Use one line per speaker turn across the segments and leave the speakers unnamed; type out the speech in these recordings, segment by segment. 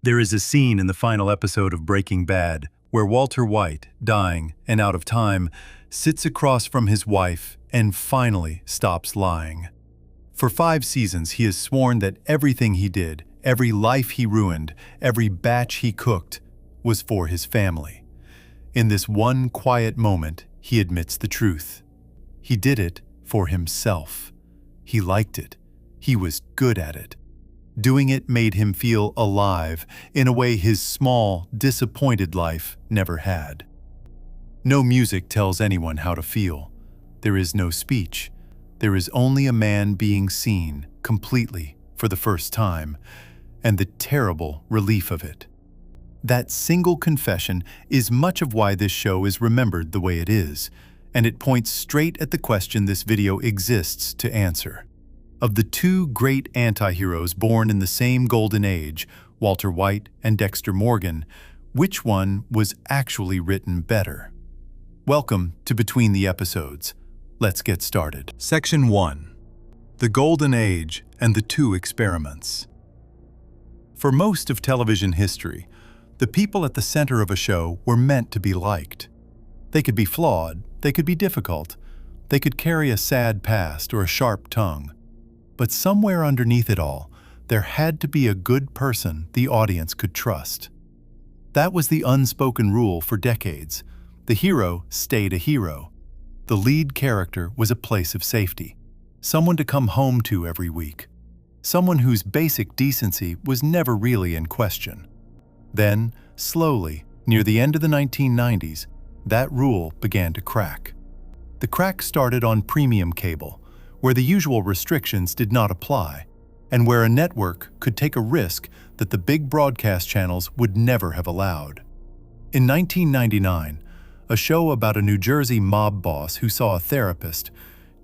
There is a scene in the final episode of Breaking Bad where Walter White, dying and out of time, sits across from his wife and finally stops lying. For 5 seasons, he has sworn that everything he did, every life he ruined, every batch he cooked, was for his family. In this one quiet moment, he admits the truth. He did it for himself. He liked it. He was good at it. Doing it made him feel alive in a way his small, disappointed life never had. No music tells anyone how to feel. There is no speech. There is only a man being seen completely for the first time, and the terrible relief of it. That single confession is much of why this show is remembered the way it is, and it points straight at the question this video exists to answer. Of the 2 great antiheroes born in the same golden age, Walter White and Dexter Morgan, which one was actually written better? Welcome to Between the Episodes. Let's get started. Section 1. The Golden Age and the 2 Experiments. For most of television history, the people at the center of a show were meant to be liked. They could be flawed, they could be difficult, they could carry a sad past or a sharp tongue. But somewhere underneath it all, there had to be a good person the audience could trust. That was the unspoken rule for decades. The hero stayed a hero. The lead character was a place of safety, someone to come home to every week, someone whose basic decency was never really in question. Then, slowly, near the end of the 1990s, that rule began to crack. The crack started on premium cable, where the usual restrictions did not apply, and where a network could take a risk that the big broadcast channels would never have allowed. In 1999, a show about a New Jersey mob boss who saw a therapist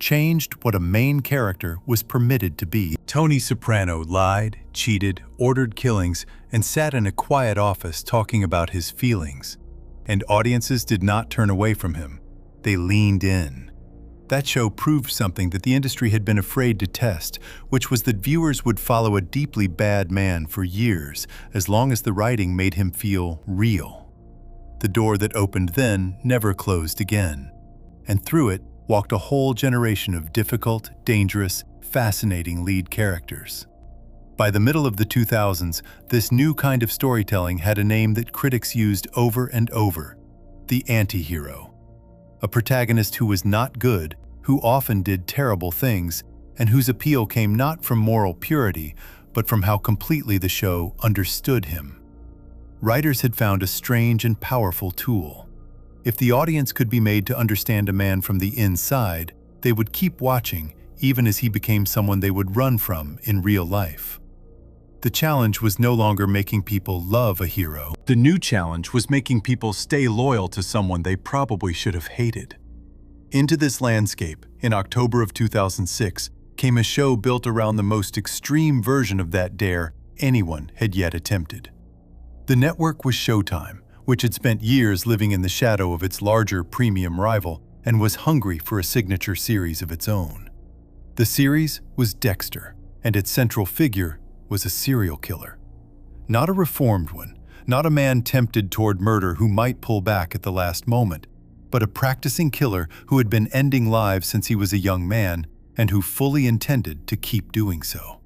changed what a main character was permitted to be. Tony Soprano lied, cheated, ordered killings, and sat in a quiet office talking about his feelings. And audiences did not turn away from him. They leaned in. That show proved something that the industry had been afraid to test, which was that viewers would follow a deeply bad man for years, as long as the writing made him feel real. The door that opened then never closed again, and through it walked a whole generation of difficult, dangerous, fascinating lead characters. By the middle of the 2000s, this new kind of storytelling had a name that critics used over and over: the antihero. A protagonist who was not good, who often did terrible things, and whose appeal came not from moral purity, but from how completely the show understood him. Writers had found a strange and powerful tool. If the audience could be made to understand a man from the inside, they would keep watching, even as he became someone they would run from in real life. The challenge was no longer making people love a hero. The new challenge was making people stay loyal to someone they probably should have hated. Into this landscape, in October of 2006, came a show built around the most extreme version of that dare anyone had yet attempted. The network was Showtime, which had spent years living in the shadow of its larger premium rival and was hungry for a signature series of its own. The series was Dexter, and its central figure was a serial killer. Not a reformed one, not a man tempted toward murder who might pull back at the last moment, but a practicing killer who had been ending lives since he was a young man and who fully intended to keep doing so.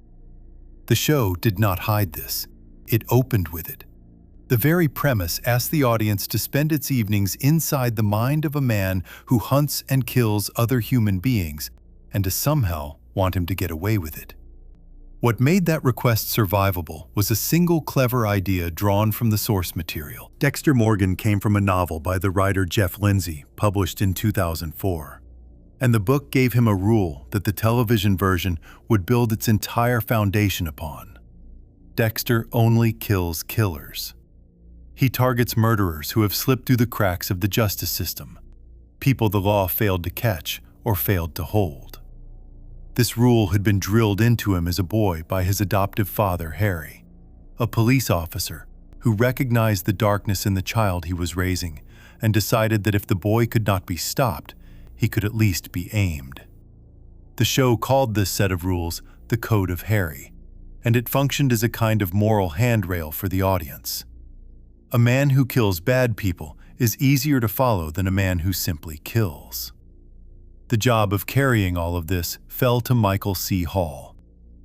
The show did not hide this. It opened with it. The very premise asked the audience to spend its evenings inside the mind of a man who hunts and kills other human beings, and to somehow want him to get away with it. What made that request survivable was a single clever idea drawn from the source material. Dexter Morgan came from a novel by the writer Jeff Lindsay, published in 2004. And the book gave him a rule that the television version would build its entire foundation upon. Dexter only kills killers. He targets murderers who have slipped through the cracks of the justice system, people the law failed to catch or failed to hold. This rule had been drilled into him as a boy by his adoptive father, Harry, a police officer who recognized the darkness in the child he was raising and decided that if the boy could not be stopped, he could at least be aimed. The show called this set of rules the Code of Harry. and it functioned as a kind of moral handrail for the audience. A man who kills bad people is easier to follow than a man who simply kills. The job of carrying all of this fell to Michael C. Hall,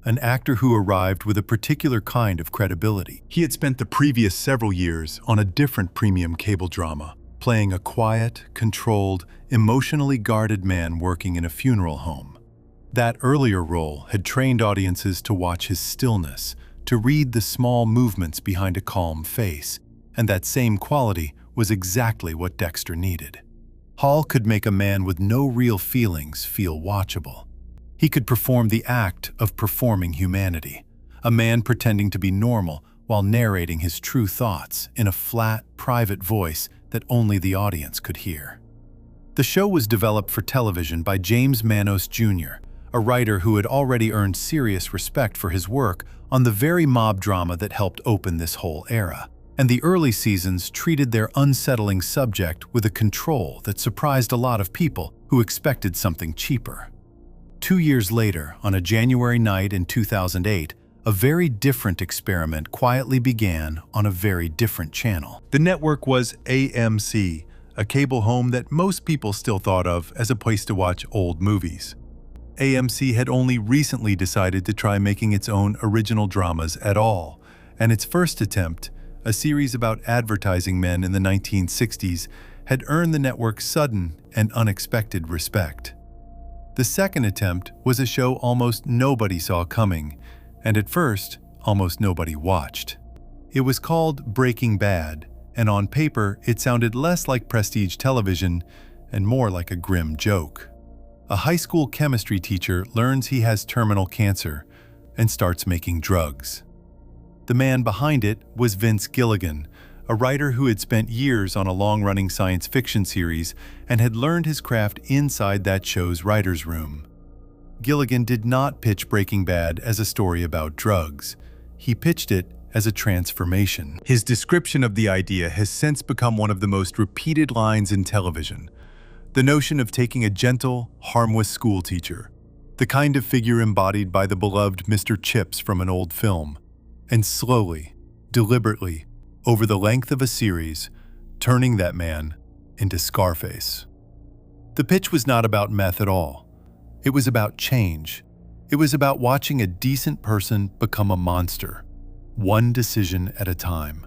an actor who arrived with a particular kind of credibility. He had spent the previous several years on a different premium cable drama, playing a quiet, controlled, emotionally guarded man working in a funeral home. That earlier role had trained audiences to watch his stillness, to read the small movements behind a calm face, and that same quality was exactly what Dexter needed. Hall could make a man with no real feelings feel watchable. He could perform the act of performing humanity, a man pretending to be normal while narrating his true thoughts in a flat, private voice that only the audience could hear. The show was developed for television by James Manos Jr., a writer who had already earned serious respect for his work on the very mob drama that helped open this whole era. And the early seasons treated their unsettling subject with a control that surprised a lot of people who expected something cheaper. 2 years later, on a January night in 2008, a very different experiment quietly began on a very different channel. The network was AMC, a cable home that most people still thought of as a place to watch old movies. AMC had only recently decided to try making its own original dramas at all, and its first attempt, a series about advertising men in the 1960s, had earned the network sudden and unexpected respect. The second attempt was a show almost nobody saw coming, and at first, almost nobody watched. It was called Breaking Bad, and on paper, it sounded less like prestige television and more like a grim joke. A high school chemistry teacher learns he has terminal cancer and starts making drugs. The man behind it was Vince Gilligan, a writer who had spent years on a long-running science fiction series and had learned his craft inside that show's writer's room. Gilligan did not pitch Breaking Bad as a story about drugs. He pitched it as a transformation. His description of the idea has since become one of the most repeated lines in television. The notion of taking a gentle, harmless schoolteacher, the kind of figure embodied by the beloved Mr. Chips from an old film, and slowly, deliberately, over the length of a series, turning that man into Scarface. The pitch was not about meth at all. It was about change. It was about watching a decent person become a monster, one decision at a time,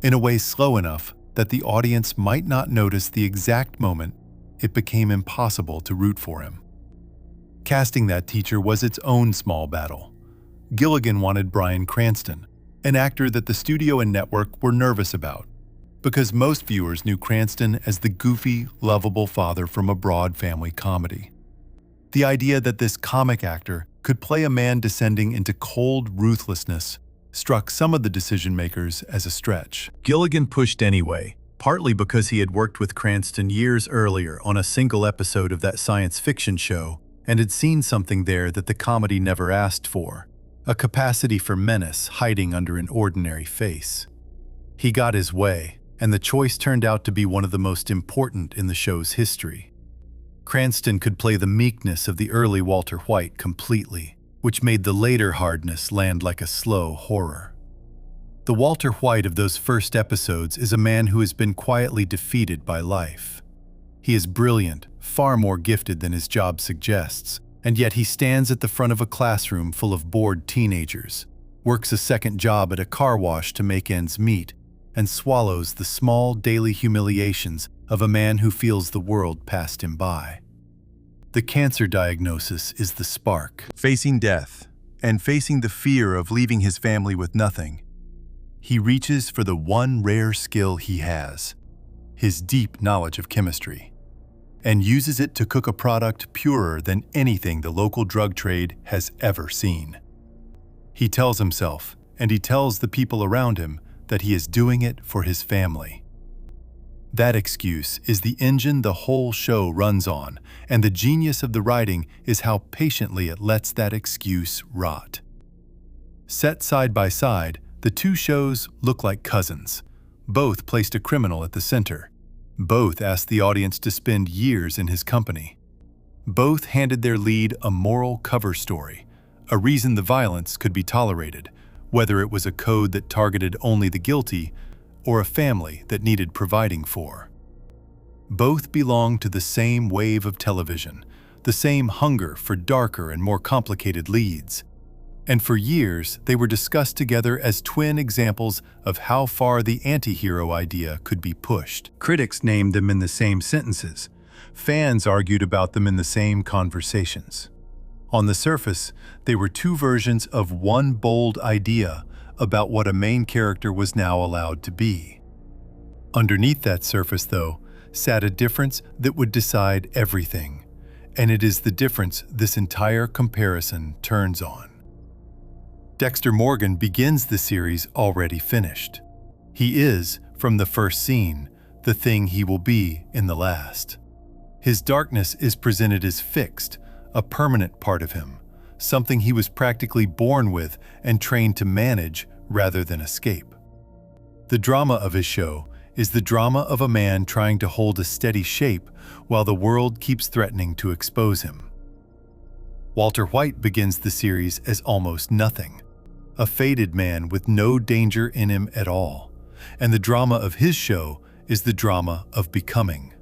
in a way slow enough that the audience might not notice the exact moment it became impossible to root for him. Casting that teacher was its own small battle. Gilligan wanted Bryan Cranston, an actor that the studio and network were nervous about, because most viewers knew Cranston as the goofy, lovable father from a broad family comedy. The idea that this comic actor could play a man descending into cold ruthlessness struck some of the decision-makers as a stretch. Gilligan pushed anyway, partly because he had worked with Cranston years earlier on a single episode of that science fiction show and had seen something there that the comedy never asked for, a capacity for menace hiding under an ordinary face. He got his way, and the choice turned out to be one of the most important in the show's history. Cranston could play the meekness of the early Walter White completely, which made the later hardness land like a slow horror. The Walter White of those first episodes is a man who has been quietly defeated by life. He is brilliant, far more gifted than his job suggests, and yet he stands at the front of a classroom full of bored teenagers, works a second job at a car wash to make ends meet, and swallows the small daily humiliations of a man who feels the world passed him by. The cancer diagnosis is the spark. Facing death, and facing the fear of leaving his family with nothing, he reaches for the one rare skill he has, his deep knowledge of chemistry, and uses it to cook a product purer than anything the local drug trade has ever seen. He tells himself, and he tells the people around him, that he is doing it for his family. That excuse is the engine the whole show runs on, and the genius of the writing is how patiently it lets that excuse rot. Set side by side, the two shows look like cousins. Both placed a criminal at the center. Both asked the audience to spend years in his company. Both handed their lead a moral cover story, a reason the violence could be tolerated, whether it was a code that targeted only the guilty or a family that needed providing for. Both belong to the same wave of television, the same hunger for darker and more complicated leads. And for years, they were discussed together as twin examples of how far the anti-hero idea could be pushed. Critics named them in the same sentences. Fans argued about them in the same conversations. On the surface, they were two versions of one bold idea about what a main character was now allowed to be. Underneath that surface, though, sat a difference that would decide everything, and it is the difference this entire comparison turns on. Dexter Morgan begins the series already finished. He is, from the first scene, the thing he will be in the last. His darkness is presented as fixed, a permanent part of him, something he was practically born with and trained to manage rather than escape. The drama of his show is the drama of a man trying to hold a steady shape while the world keeps threatening to expose him. Walter White begins the series as almost nothing, a faded man with no danger in him at all, and the drama of his show is the drama of becoming.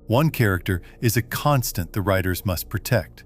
One character is a constant the writers must protect.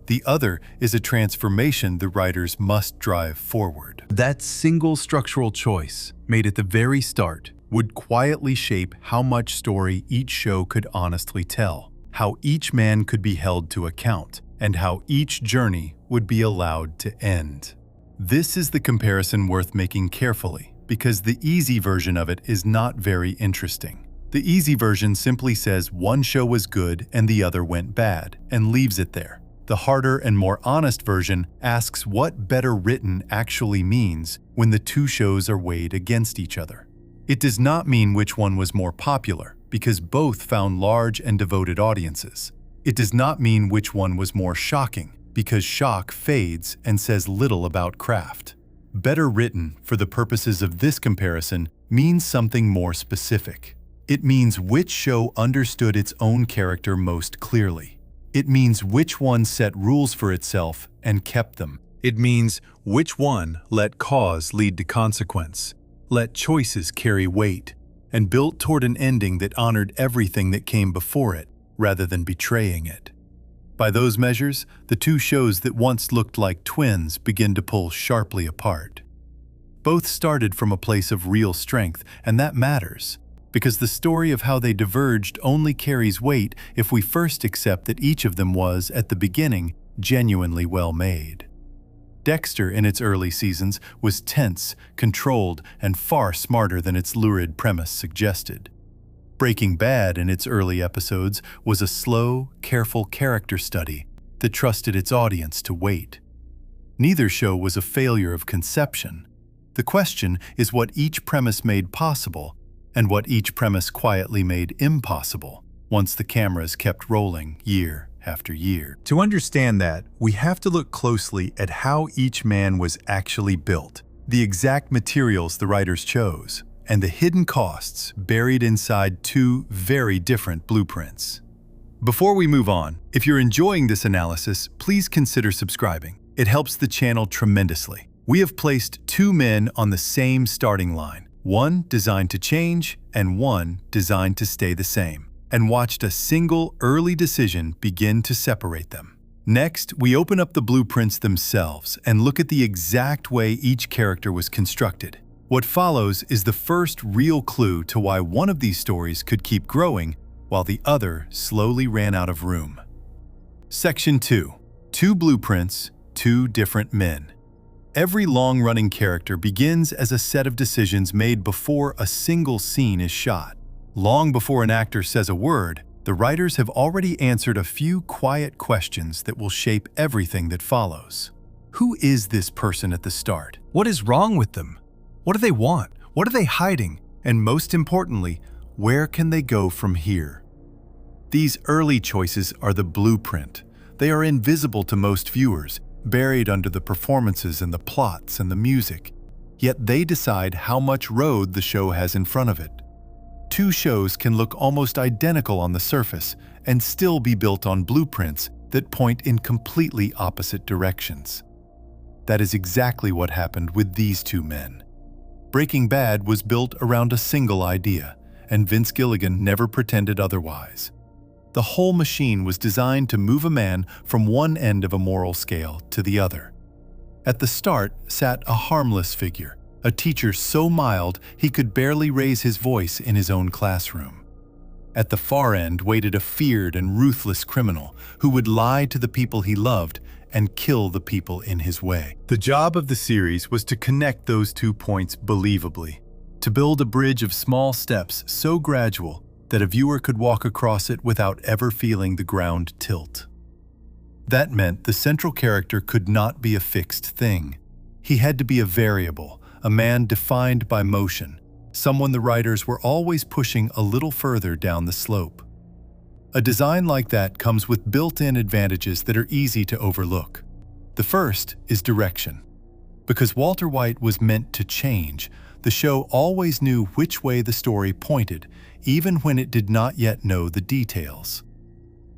The other is a transformation the writers must drive forward. That single structural choice, made at the very start, would quietly shape how much story each show could honestly tell, how each man could be held to account, and how each journey would be allowed to end. This is the comparison worth making carefully, because the easy version of it is not very interesting. The easy version simply says one show was good and the other went bad, and leaves it there. The harder and more honest version asks what better written actually means when the two shows are weighed against each other. It does not mean which one was more popular, because both found large and devoted audiences. It does not mean which one was more shocking, because shock fades and says little about craft. Better written, for the purposes of this comparison, means something more specific. It means which show understood its own character most clearly. It means which one set rules for itself and kept them. It means which one let cause lead to consequence, let choices carry weight, and built toward an ending that honored everything that came before it, rather than betraying it. By those measures, the two shows that once looked like twins begin to pull sharply apart. Both started from a place of real strength, and that matters, because the story of how they diverged only carries weight if we first accept that each of them was, at the beginning, genuinely well made. Dexter, in its early seasons, was tense, controlled, and far smarter than its lurid premise suggested. Breaking Bad, in its early episodes, was a slow, careful character study that trusted its audience to wait. Neither show was a failure of conception. The question is what each premise made possible, and what each premise quietly made impossible, once the cameras kept rolling year after year. To understand that, we have to look closely at how each man was actually built, the exact materials the writers chose, and the hidden costs buried inside two very different blueprints. Before we move on, if you're enjoying this analysis, please consider subscribing. It helps the channel tremendously. We have placed two men on the same starting line, one designed to change and one designed to stay the same, and watched a single early decision begin to separate them. Next, we open up the blueprints themselves and look at the exact way each character was constructed. What follows is the first real clue to why one of these stories could keep growing while the other slowly ran out of room. Section 2. Two blueprints, two different men. Every long-running character begins as a set of decisions made before a single scene is shot. Long before an actor says a word, the writers have already answered a few quiet questions that will shape everything that follows. Who is this person at the start? What is wrong with them? What do they want? What are they hiding? And most importantly, where can they go from here? These early choices are the blueprint. They are invisible to most viewers, buried under the performances and the plots and the music. Yet they decide how much road the show has in front of it. Two shows can look almost identical on the surface and still be built on blueprints that point in completely opposite directions. That is exactly what happened with these two men. Breaking Bad was built around a single idea, and Vince Gilligan never pretended otherwise. The whole machine was designed to move a man from one end of a moral scale to the other. At the start sat a harmless figure, a teacher so mild he could barely raise his voice in his own classroom. At the far end waited a feared and ruthless criminal who would lie to the people he loved and kill the people in his way. The job of the series was to connect those 2 points believably, to build a bridge of small steps so gradual that a viewer could walk across it without ever feeling the ground tilt. That meant the central character could not be a fixed thing. He had to be a variable, a man defined by motion, someone the writers were always pushing a little further down the slope. A design like that comes with built-in advantages that are easy to overlook. The first is direction. Because Walter White was meant to change, the show always knew which way the story pointed, even when it did not yet know the details.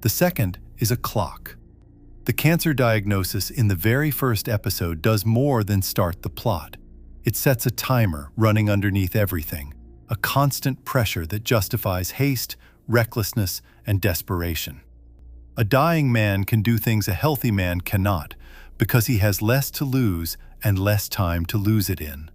The second is a clock. The cancer diagnosis in the very first episode does more than start the plot. It sets a timer running underneath everything, a constant pressure that justifies haste, recklessness, and desperation. A dying man can do things a healthy man cannot, because he has less to lose and less time to lose it in.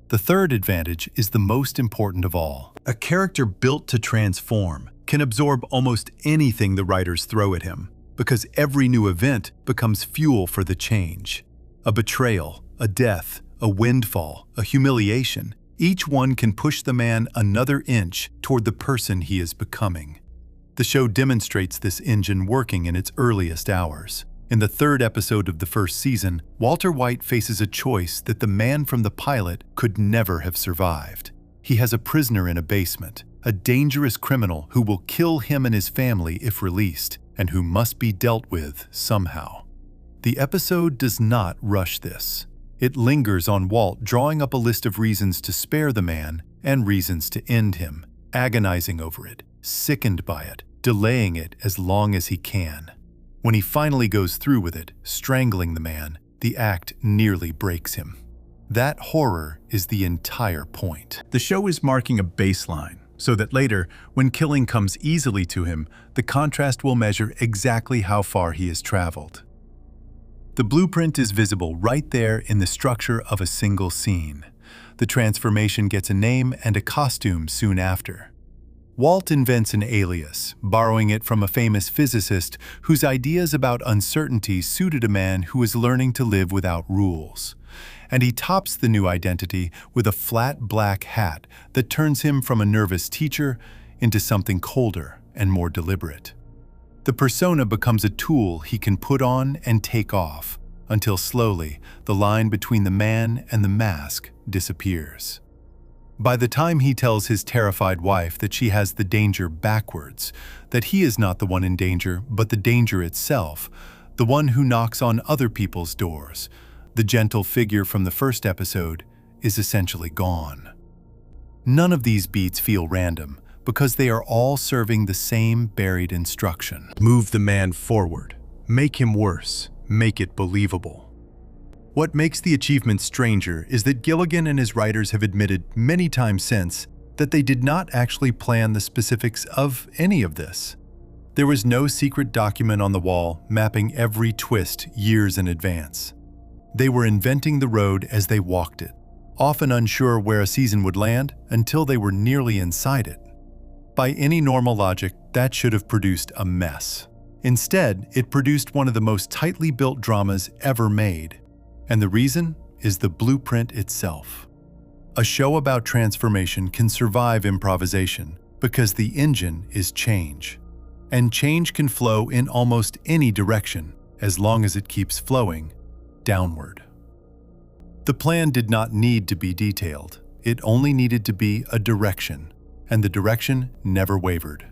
The third advantage is the most important of all. A character built to transform can absorb almost anything the writers throw at him, because every new event becomes fuel for the change. A betrayal, a death, a windfall, a humiliation, each one can push the man another inch toward the person he is becoming. The show demonstrates this engine working in its earliest hours. In the third episode of the first season, Walter White faces a choice that the man from the pilot could never have survived. He has a prisoner in a basement, a dangerous criminal who will kill him and his family if released, and who must be dealt with somehow. The episode does not rush this. It lingers on Walt, drawing up a list of reasons to spare the man and reasons to end him, agonizing over it, sickened by it, delaying it as long as he can. When he finally goes through with it, strangling the man, the act nearly breaks him. That horror is the entire point. The show is marking a baseline, so that later, when killing comes easily to him, the contrast will measure exactly how far he has traveled. The blueprint is visible right there in the structure of a single scene. The transformation gets a name and a costume soon after. Walt invents an alias, borrowing it from a famous physicist whose ideas about uncertainty suited a man who was learning to live without rules. And he tops the new identity with a flat black hat that turns him from a nervous teacher into something colder and more deliberate. The persona becomes a tool he can put on and take off, until slowly the line between the man and the mask disappears. By the time he tells his terrified wife that she has the danger backwards, that he is not the one in danger but the danger itself, the one who knocks on other people's doors, the gentle figure from the first episode is essentially gone. None of these beats feel random, because they are all serving the same buried instruction. Move the man forward. Make him worse. Make it believable. What makes the achievement stranger is that Gilligan and his writers have admitted many times since that they did not actually plan the specifics of any of this. There was no secret document on the wall mapping every twist years in advance. They were inventing the road as they walked it, often unsure where a season would land until they were nearly inside it. By any normal logic, that should have produced a mess. Instead, it produced one of the most tightly built dramas ever made. And the reason is the blueprint itself. A show about transformation can survive improvisation because the engine is change. And change can flow in almost any direction as long as it keeps flowing downward. The plan did not need to be detailed. It only needed to be a direction, and the direction never wavered.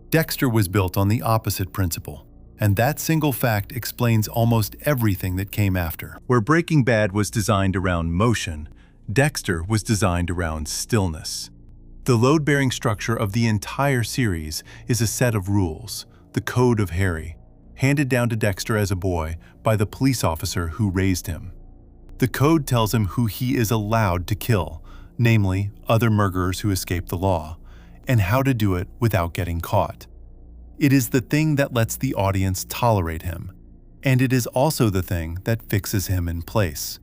Dexter was built on the opposite principle, and that single fact explains almost everything that came after. Where Breaking Bad was designed around motion, Dexter was designed around stillness. The load-bearing structure of the entire series is a set of rules, the Code of Harry. handed down to Dexter as a boy by the police officer who raised him. The code tells him who he is allowed to kill, namely other murderers who escape the law, and how to do it without getting caught. It is the thing that lets the audience tolerate him, and it is also the thing that fixes him in place.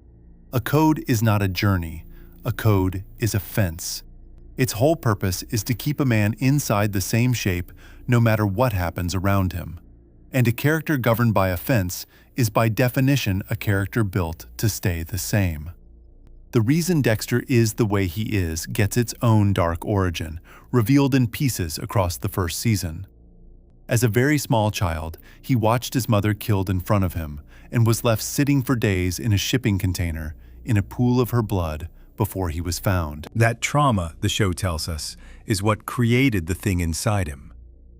A code is not a journey. A code is a fence. Its whole purpose is to keep a man inside the same shape no matter what happens around him. And a character governed by a fence is by definition a character built to stay the same. The reason Dexter is the way he is gets its own dark origin, revealed in pieces across the first season. As a very small child, he watched his mother killed in front of him and was left sitting for days in a shipping container in a pool of her blood before he was found. That trauma, the show tells us, is what created the thing inside him.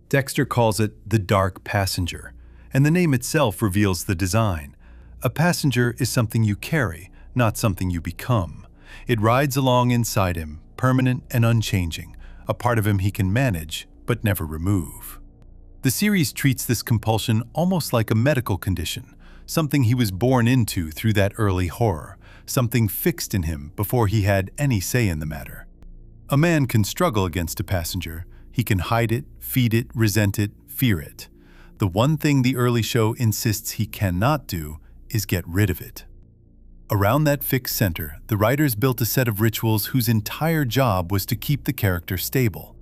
Dexter calls it the dark passenger, and the name itself reveals the design. A passenger is something you carry, not something you become. It rides along inside him, permanent and unchanging, a part of him he can manage but never remove. The series treats this compulsion almost like a medical condition, something he was born into through that early horror, something fixed in him before he had any say in the matter. A man can struggle against a passenger. He can hide it, feed it, resent it, fear it. The one thing the early show insists he cannot do is get rid of it. Around that fixed center, the writers built a set of rituals whose entire job was to keep the character stable.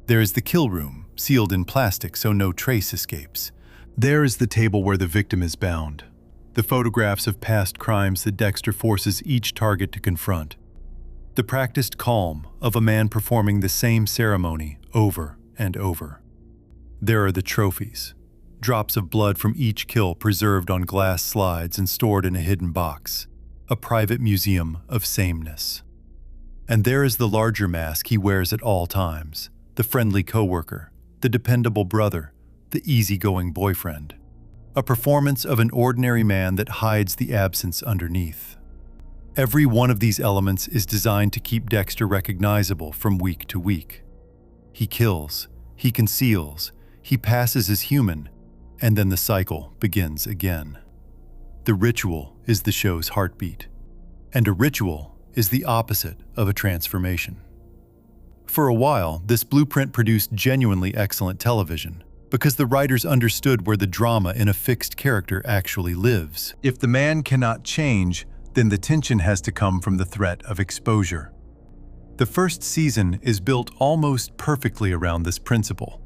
There is the kill room, sealed in plastic so no trace escapes. There is the table where the victim is bound. The photographs of past crimes that Dexter forces each target to confront. The practiced calm of a man performing the same ceremony over and over. There are the trophies, drops of blood from each kill preserved on glass slides and stored in a hidden box, a private museum of sameness. And there is the larger mask he wears at all times, the friendly coworker, the dependable brother, the easygoing boyfriend. A performance of an ordinary man that hides the absence underneath. Every one of these elements is designed to keep Dexter recognizable from week to week. He kills, he conceals, he passes as human, and then the cycle begins again. The ritual is the show's heartbeat, and a ritual is the opposite of a transformation. For a while, this blueprint produced genuinely excellent television, because the writers understood where the drama in a fixed character actually lives. If the man cannot change, then the tension has to come from the threat of exposure. The first season is built almost perfectly around this principle.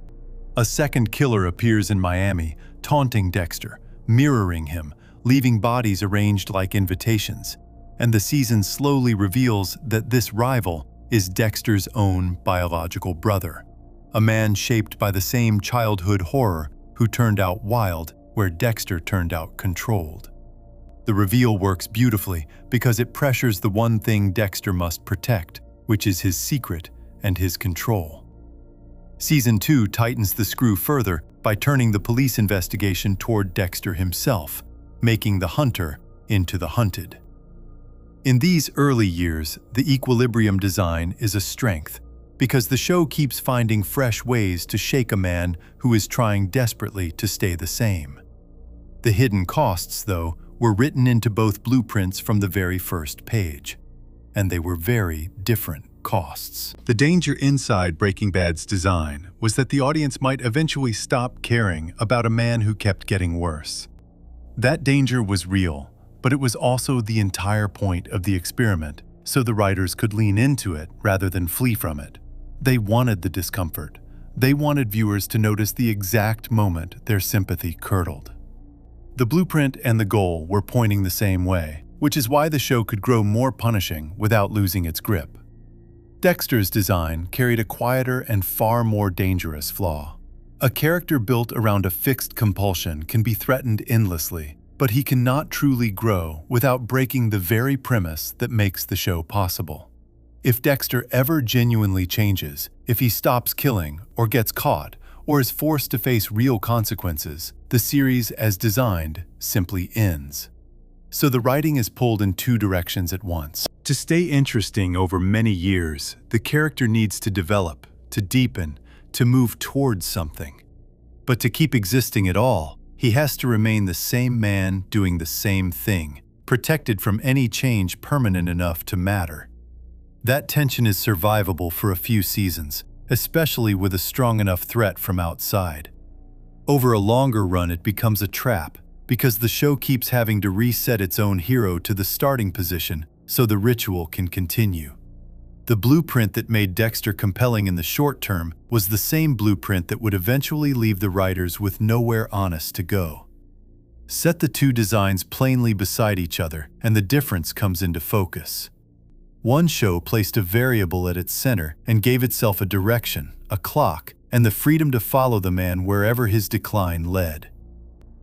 A second killer appears in Miami, taunting Dexter, mirroring him, leaving bodies arranged like invitations, and the season slowly reveals that this rival is Dexter's own biological brother. A man shaped by the same childhood horror who turned out wild where Dexter turned out controlled. The reveal works beautifully because it pressures the one thing Dexter must protect, which is his secret and his control. Season 2 tightens the screw further by turning the police investigation toward Dexter himself, making the hunter into the hunted. In these early years, the equilibrium design is a strength, because the show keeps finding fresh ways to shake a man who is trying desperately to stay the same. The hidden costs, though, were written into both blueprints from the very first page, and they were very different costs. The danger inside Breaking Bad's design was that the audience might eventually stop caring about a man who kept getting worse. That danger was real, but it was also the entire point of the experiment, so the writers could lean into it rather than flee from it. They wanted the discomfort. They wanted viewers to notice the exact moment their sympathy curdled. The blueprint and the goal were pointing the same way, which is why the show could grow more punishing without losing its grip. Dexter's design carried a quieter and far more dangerous flaw. A character built around a fixed compulsion can be threatened endlessly, but he cannot truly grow without breaking the very premise that makes the show possible. If Dexter ever genuinely changes, if he stops killing or gets caught or is forced to face real consequences, the series as designed simply ends. So the writing is pulled in two directions at once. To stay interesting over many years, the character needs to develop, to deepen, to move towards something. But to keep existing at all, He has to remain the same man doing the same thing, protected from any change permanent enough to matter. That tension is survivable for a few seasons, especially with a strong enough threat from outside. Over a longer run, it becomes a trap, because the show keeps having to reset its own hero to the starting position so the ritual can continue. The blueprint that made Dexter compelling in the short term was the same blueprint that would eventually leave the writers with nowhere honest to go. Set the two designs plainly beside each other, and the difference comes into focus. One show placed a variable at its center and gave itself a direction, a clock, and the freedom to follow the man wherever his decline led.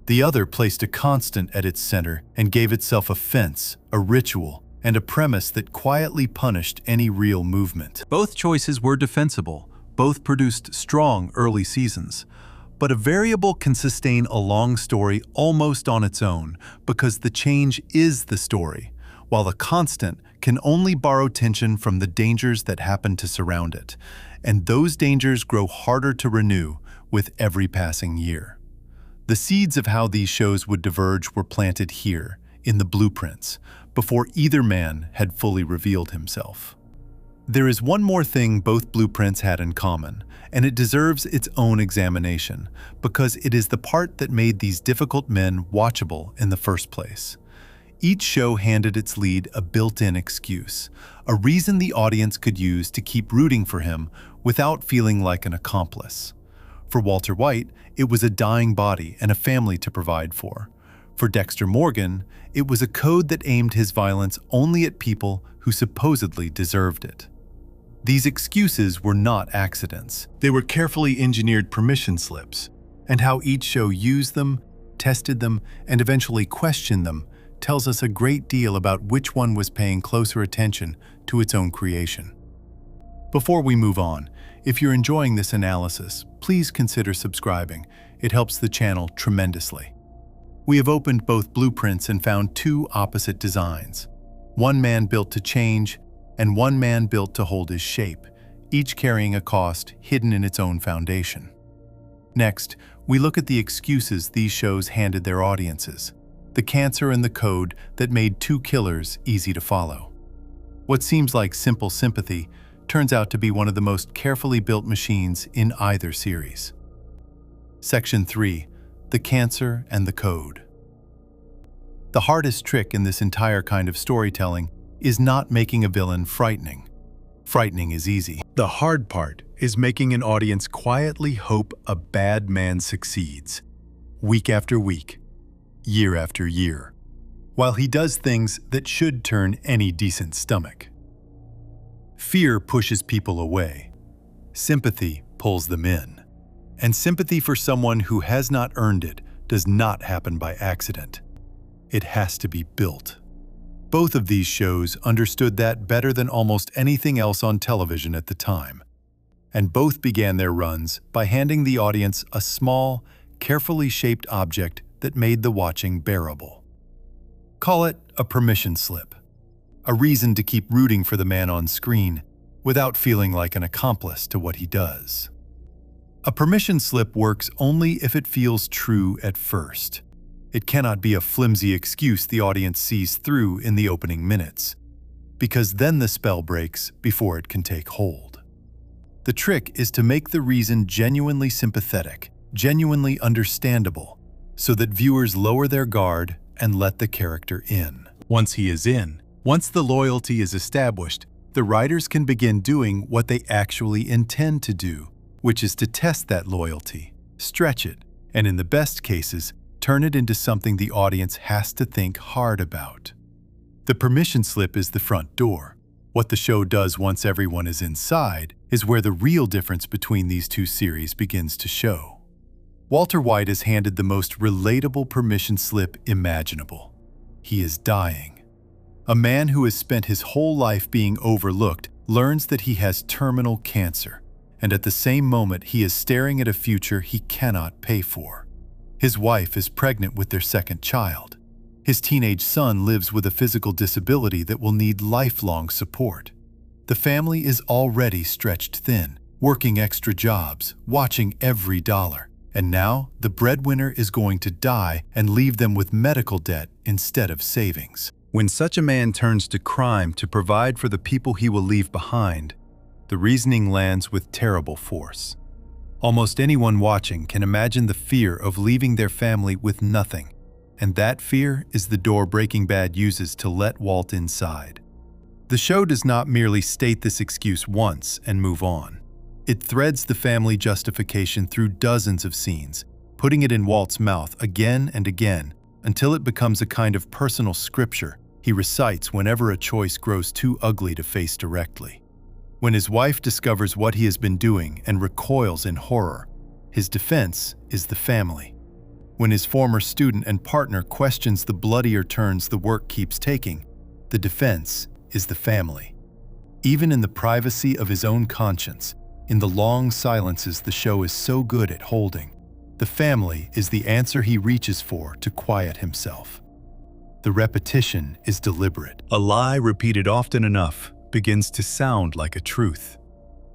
The other placed a constant at its center and gave itself a fence, a ritual, and a premise that quietly punished any real movement. Both choices were defensible, both produced strong early seasons. But a variable can sustain a long story almost on its own because the change is the story, while the constant can only borrow tension from the dangers that happen to surround it, and those dangers grow harder to renew with every passing year. The seeds of how these shows would diverge were planted here, in the blueprints, before either man had fully revealed himself. There is one more thing both blueprints had in common, and it deserves its own examination, because it is the part that made these difficult men watchable in the first place. Each show handed its lead a built-in excuse, a reason the audience could use to keep rooting for him without feeling like an accomplice. For Walter White, it was a dying body and a family to provide for. For Dexter Morgan, it was a code that aimed his violence only at people who supposedly deserved it. These excuses were not accidents. They were carefully engineered permission slips, and how each show used them, tested them, and eventually questioned them tells us a great deal about which one was paying closer attention to its own creation. Before we move on, if you're enjoying this analysis, please consider subscribing. It helps the channel tremendously. We have opened both blueprints and found two opposite designs. One man built to change, and one man built to hold his shape, each carrying a cost hidden in its own foundation. Next, we look at the excuses these shows handed their audiences, the cancer and the code that made two killers easy to follow. What seems like simple sympathy turns out to be one of the most carefully built machines in either series. Section 3. The cancer and the code. The hardest trick in this entire kind of storytelling is not making a villain frightening. Frightening is easy. The hard part is making an audience quietly hope a bad man succeeds, week after week, year after year, while he does things that should turn any decent stomach. Fear pushes people away. Sympathy pulls them in. And sympathy for someone who has not earned it does not happen by accident. It has to be built. Both of these shows understood that better than almost anything else on television at the time. And both began their runs by handing the audience a small, carefully shaped object that made the watching bearable. Call it a permission slip, a reason to keep rooting for the man on screen without feeling like an accomplice to what he does. A permission slip works only if it feels true at first. It cannot be a flimsy excuse the audience sees through in the opening minutes, because then the spell breaks before it can take hold. The trick is to make the reason genuinely sympathetic, genuinely understandable, so that viewers lower their guard and let the character in. Once he is in, once the loyalty is established, the writers can begin doing what they actually intend to do, which is to test that loyalty, stretch it, and in the best cases, turn it into something the audience has to think hard about. The permission slip is the front door. What the show does once everyone is inside is where the real difference between these two series begins to show. Walter White is handed the most relatable permission slip imaginable. He is dying. A man who has spent his whole life being overlooked learns that he has terminal cancer, and at the same moment he is staring at a future he cannot pay for. His wife is pregnant with their second child. His teenage son lives with a physical disability that will need lifelong support. The family is already stretched thin, working extra jobs, watching every dollar, And now, the breadwinner is going to die and leave them with medical debt instead of savings. When such a man turns to crime to provide for the people he will leave behind, the reasoning lands with terrible force. Almost anyone watching can imagine the fear of leaving their family with nothing, and that fear is the door Breaking Bad uses to let Walt inside. The show does not merely state this excuse once and move on. It threads the family justification through dozens of scenes, putting it in Walt's mouth again and again until it becomes a kind of personal scripture he recites whenever a choice grows too ugly to face directly. When his wife discovers what he has been doing and recoils in horror, his defense is the family. When his former student and partner questions the bloodier turns the work keeps taking, the defense is the family. Even in the privacy of his own conscience, in the long silences the show is so good at holding, the family is the answer he reaches for to quiet himself. The repetition is deliberate. A lie repeated often enough begins to sound like a truth.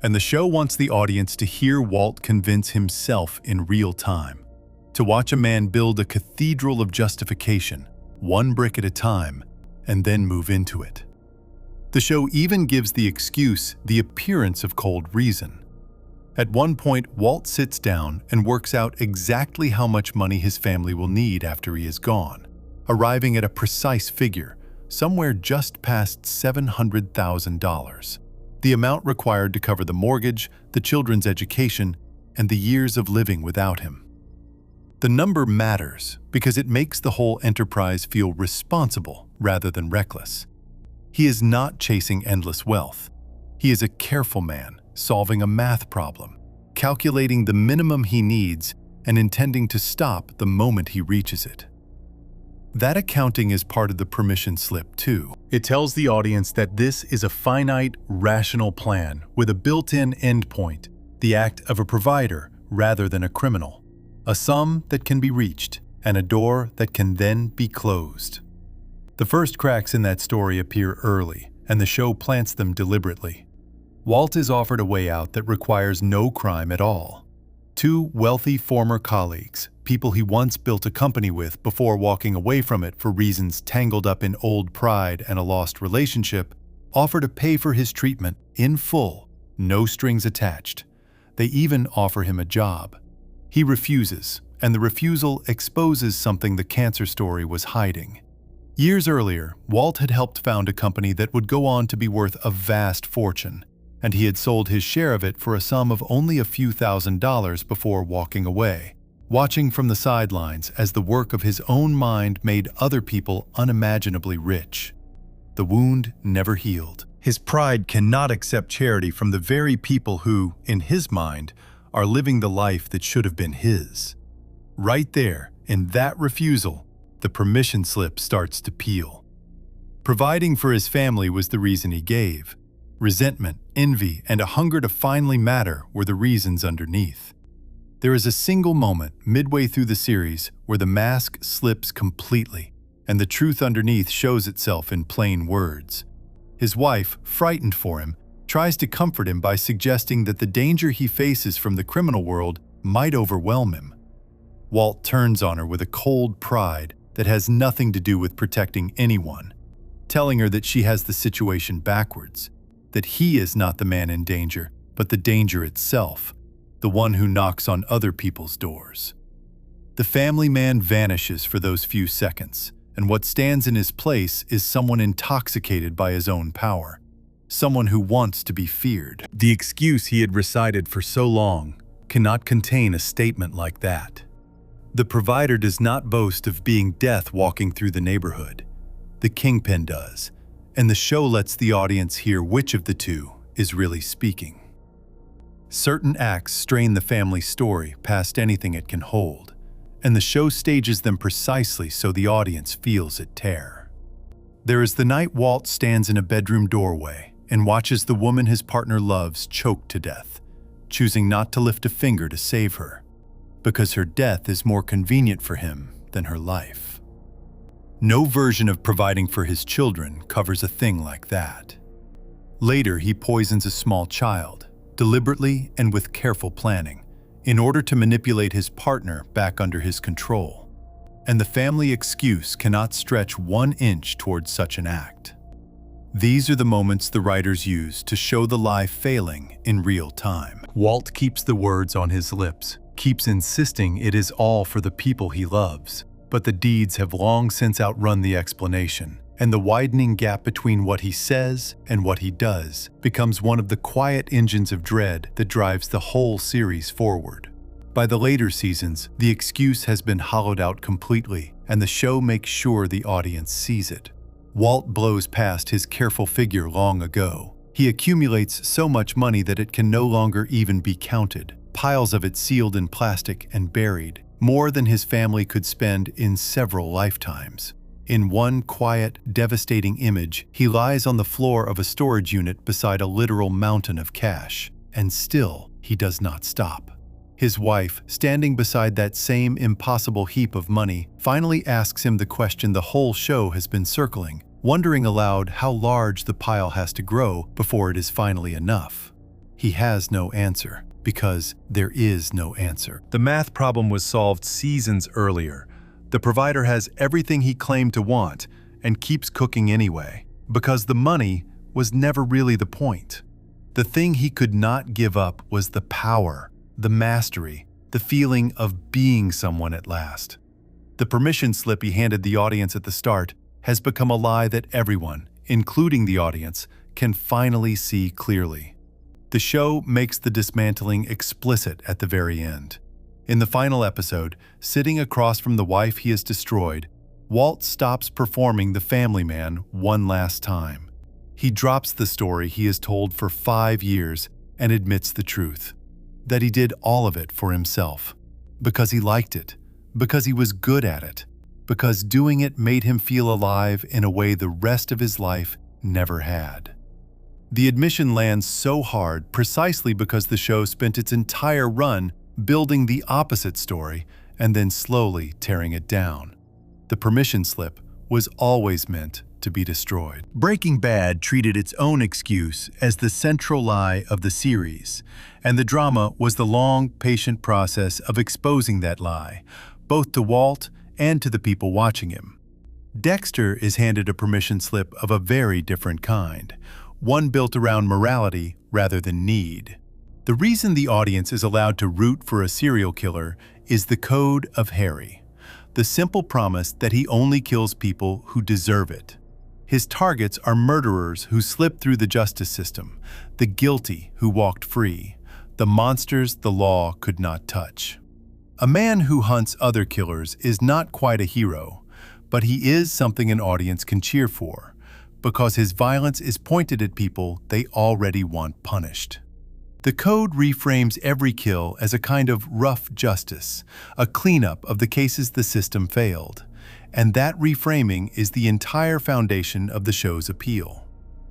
And the show wants the audience to hear Walt convince himself in real time, to watch a man build a cathedral of justification, one brick at a time, and then move into it. The show even gives the excuse the appearance of cold reason. At one point, Walt sits down and works out exactly how much money his family will need after he is gone, arriving at a precise figure, somewhere just past $700,000, the amount required to cover the mortgage, the children's education, and the years of living without him. The number matters because it makes the whole enterprise feel responsible rather than reckless. He is not chasing endless wealth. He is a careful man, solving a math problem, calculating the minimum he needs, and intending to stop the moment he reaches it. That accounting is part of the permission slip, too. It tells the audience that this is a finite, rational plan with a built-in endpoint, the act of a provider rather than a criminal, a sum that can be reached, and a door that can then be closed. The first cracks in that story appear early, and the show plants them deliberately. Walt is offered a way out that requires no crime at all. Two wealthy former colleagues, people he once built a company with before walking away from it for reasons tangled up in old pride and a lost relationship, offer to pay for his treatment in full, no strings attached. They even offer him a job. He refuses, and the refusal exposes something the cancer story was hiding. Years earlier, Walt had helped found a company that would go on to be worth a vast fortune, and he had sold his share of it for a sum of only a few $1,000s before walking away, watching from the sidelines as the work of his own mind made other people unimaginably rich. The wound never healed. His pride cannot accept charity from the very people who, in his mind, are living the life that should have been his. Right there, in that refusal, the permission slip starts to peel. Providing for his family was the reason he gave. Resentment, envy, and a hunger to finally matter were the reasons underneath. There is a single moment midway through the series where the mask slips completely, and the truth underneath shows itself in plain words. His wife, frightened for him, tries to comfort him by suggesting that the danger he faces from the criminal world might overwhelm him. Walt turns on her with a cold pride that has nothing to do with protecting anyone, telling her that she has the situation backwards, that he is not the man in danger, but the danger itself, the one who knocks on other people's doors. The family man vanishes for those few seconds, and what stands in his place is someone intoxicated by his own power, someone who wants to be feared. The excuse he had recited for so long cannot contain a statement like that. The provider does not boast of being death walking through the neighborhood. The kingpin does, and the show lets the audience hear which of the two is really speaking. Certain acts strain the family story past anything it can hold, and the show stages them precisely so the audience feels it tear. There is the night Walt stands in a bedroom doorway and watches the woman his partner loves choked to death, choosing not to lift a finger to save her, because her death is more convenient for him than her life. No version of providing for his children covers a thing like that. Later, he poisons a small child, deliberately and with careful planning, in order to manipulate his partner back under his control. And the family excuse cannot stretch 1 inch towards such an act. These are the moments the writers use to show the lie failing in real time. Walt keeps the words on his lips, keeps insisting it is all for the people he loves, but the deeds have long since outrun the explanation, and the widening gap between what he says and what he does becomes one of the quiet engines of dread that drives the whole series forward. By the later seasons, the excuse has been hollowed out completely, and the show makes sure the audience sees it. Walt blows past his careful figure long ago. He accumulates so much money that it can no longer even be counted, piles of it sealed in plastic and buried, more than his family could spend in several lifetimes. In one quiet, devastating image, he lies on the floor of a storage unit beside a literal mountain of cash, and still he does not stop. His wife, standing beside that same impossible heap of money, finally asks him the question the whole show has been circling, wondering aloud how large the pile has to grow before it is finally enough. He has no answer, because there is no answer. The math problem was solved seasons earlier. The provider has everything he claimed to want and keeps cooking anyway, because the money was never really the point. The thing he could not give up was the power, the mastery, the feeling of being someone at last. The permission slip he handed the audience at the start has become a lie that everyone, including the audience, can finally see clearly. The show makes the dismantling explicit at the very end. In the final episode, sitting across from the wife he has destroyed, Walt stops performing the family man one last time. He drops the story he has told for 5 years and admits the truth. That he did all of it for himself, because he liked it, because he was good at it, because doing it made him feel alive in a way the rest of his life never had. The admission lands so hard precisely because the show spent its entire run building the opposite story and then slowly tearing it down. The permission slip was always meant to be destroyed. Breaking Bad treated its own excuse as the central lie of the series, and the drama was the long, patient process of exposing that lie, both to Walt and to the people watching him. Dexter is handed a permission slip of a very different kind, one built around morality rather than need. The reason the audience is allowed to root for a serial killer is the code of Harry, the simple promise that he only kills people who deserve it. His targets are murderers who slipped through the justice system, the guilty who walked free, the monsters the law could not touch. A man who hunts other killers is not quite a hero, but he is something an audience can cheer for, because his violence is pointed at people they already want punished. The code reframes every kill as a kind of rough justice, a cleanup of the cases the system failed. And that reframing is the entire foundation of the show's appeal.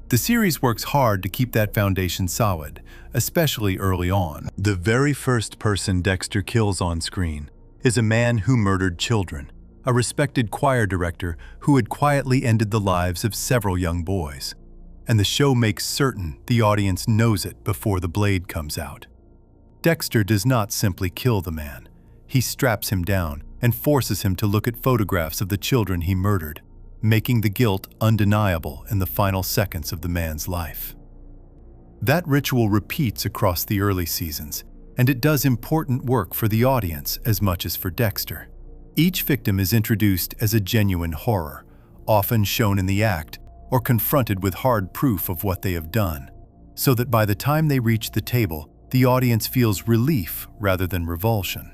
The series works hard to keep that foundation solid, especially early on. The very first person Dexter kills on screen is a man who murdered children, a respected choir director who had quietly ended the lives of several young boys. And the show makes certain the audience knows it before the blade comes out. Dexter does not simply kill the man. He straps him down and forces him to look at photographs of the children he murdered, making the guilt undeniable in the final seconds of the man's life. That ritual repeats across the early seasons, and it does important work for the audience as much as for Dexter. Each victim is introduced as a genuine horror, often shown in the act or confronted with hard proof of what they have done, so that by the time they reach the table, the audience feels relief rather than revulsion.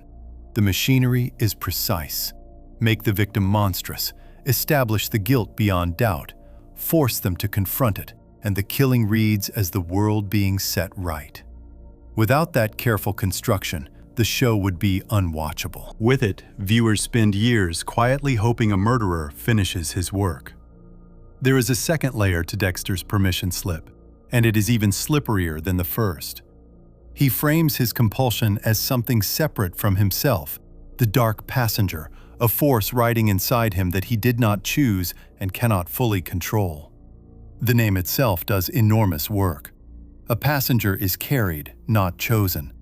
The machinery is precise. Make the victim monstrous, establish the guilt beyond doubt, force them to confront it, and the killing reads as the world being set right. Without that careful construction, the show would be unwatchable. With it, viewers spend years quietly hoping a murderer finishes his work. There is a second layer to Dexter's permission slip, and it is even slipperier than the first. He frames his compulsion as something separate from himself, the dark passenger, a force riding inside him that he did not choose and cannot fully control. The name itself does enormous work. A passenger is carried, not chosen.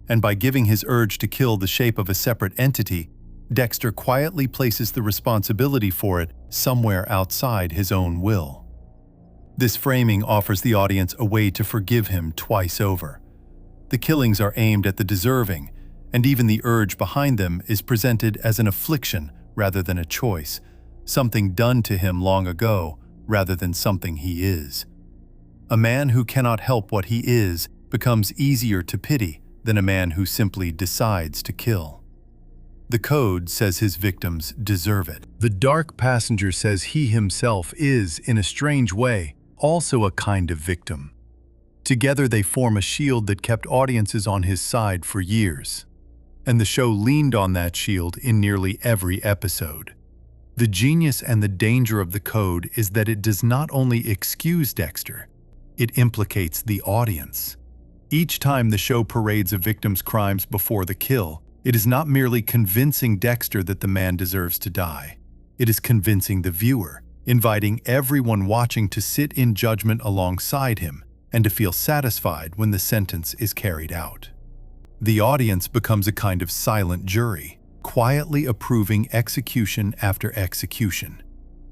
And by giving his urge to kill the shape of a separate entity, Dexter quietly places the responsibility for it somewhere outside his own will. This framing offers the audience a way to forgive him twice over. The killings are aimed at the deserving, and even the urge behind them is presented as an affliction rather than a choice, something done to him long ago rather than something he is. A man who cannot help what he is becomes easier to pity than a man who simply decides to kill. The code says his victims deserve it. The dark passenger says he himself is, in a strange way, also a kind of victim. Together they form a shield that kept audiences on his side for years. And the show leaned on that shield in nearly every episode. The genius and the danger of the code is that it does not only excuse Dexter, it implicates the audience. Each time the show parades a victim's crimes before the kill, it is not merely convincing Dexter that the man deserves to die. It is convincing the viewer, inviting everyone watching to sit in judgment alongside him and to feel satisfied when the sentence is carried out. The audience becomes a kind of silent jury, quietly approving execution after execution.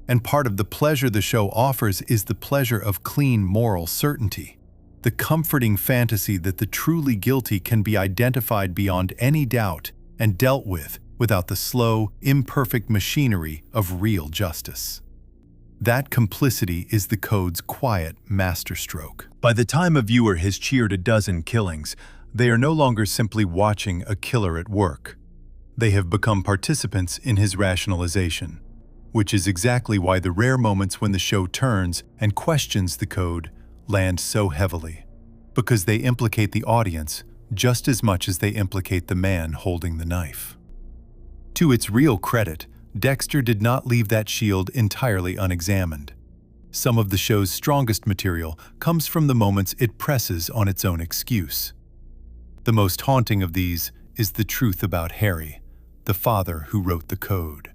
And part of the pleasure the show offers is the pleasure of clean moral certainty, the comforting fantasy that the truly guilty can be identified beyond any doubt and dealt with without the slow, imperfect machinery of real justice. That complicity is the code's quiet masterstroke. By the time a viewer has cheered a dozen killings, they are no longer simply watching a killer at work. They have become participants in his rationalization, which is exactly why the rare moments when the show turns and questions the code land so heavily, because they implicate the audience just as much as they implicate the man holding the knife. To its real credit, Dexter did not leave that shield entirely unexamined. Some of the show's strongest material comes from the moments it presses on its own excuse. The most haunting of these is the truth about Harry, the father who wrote the code.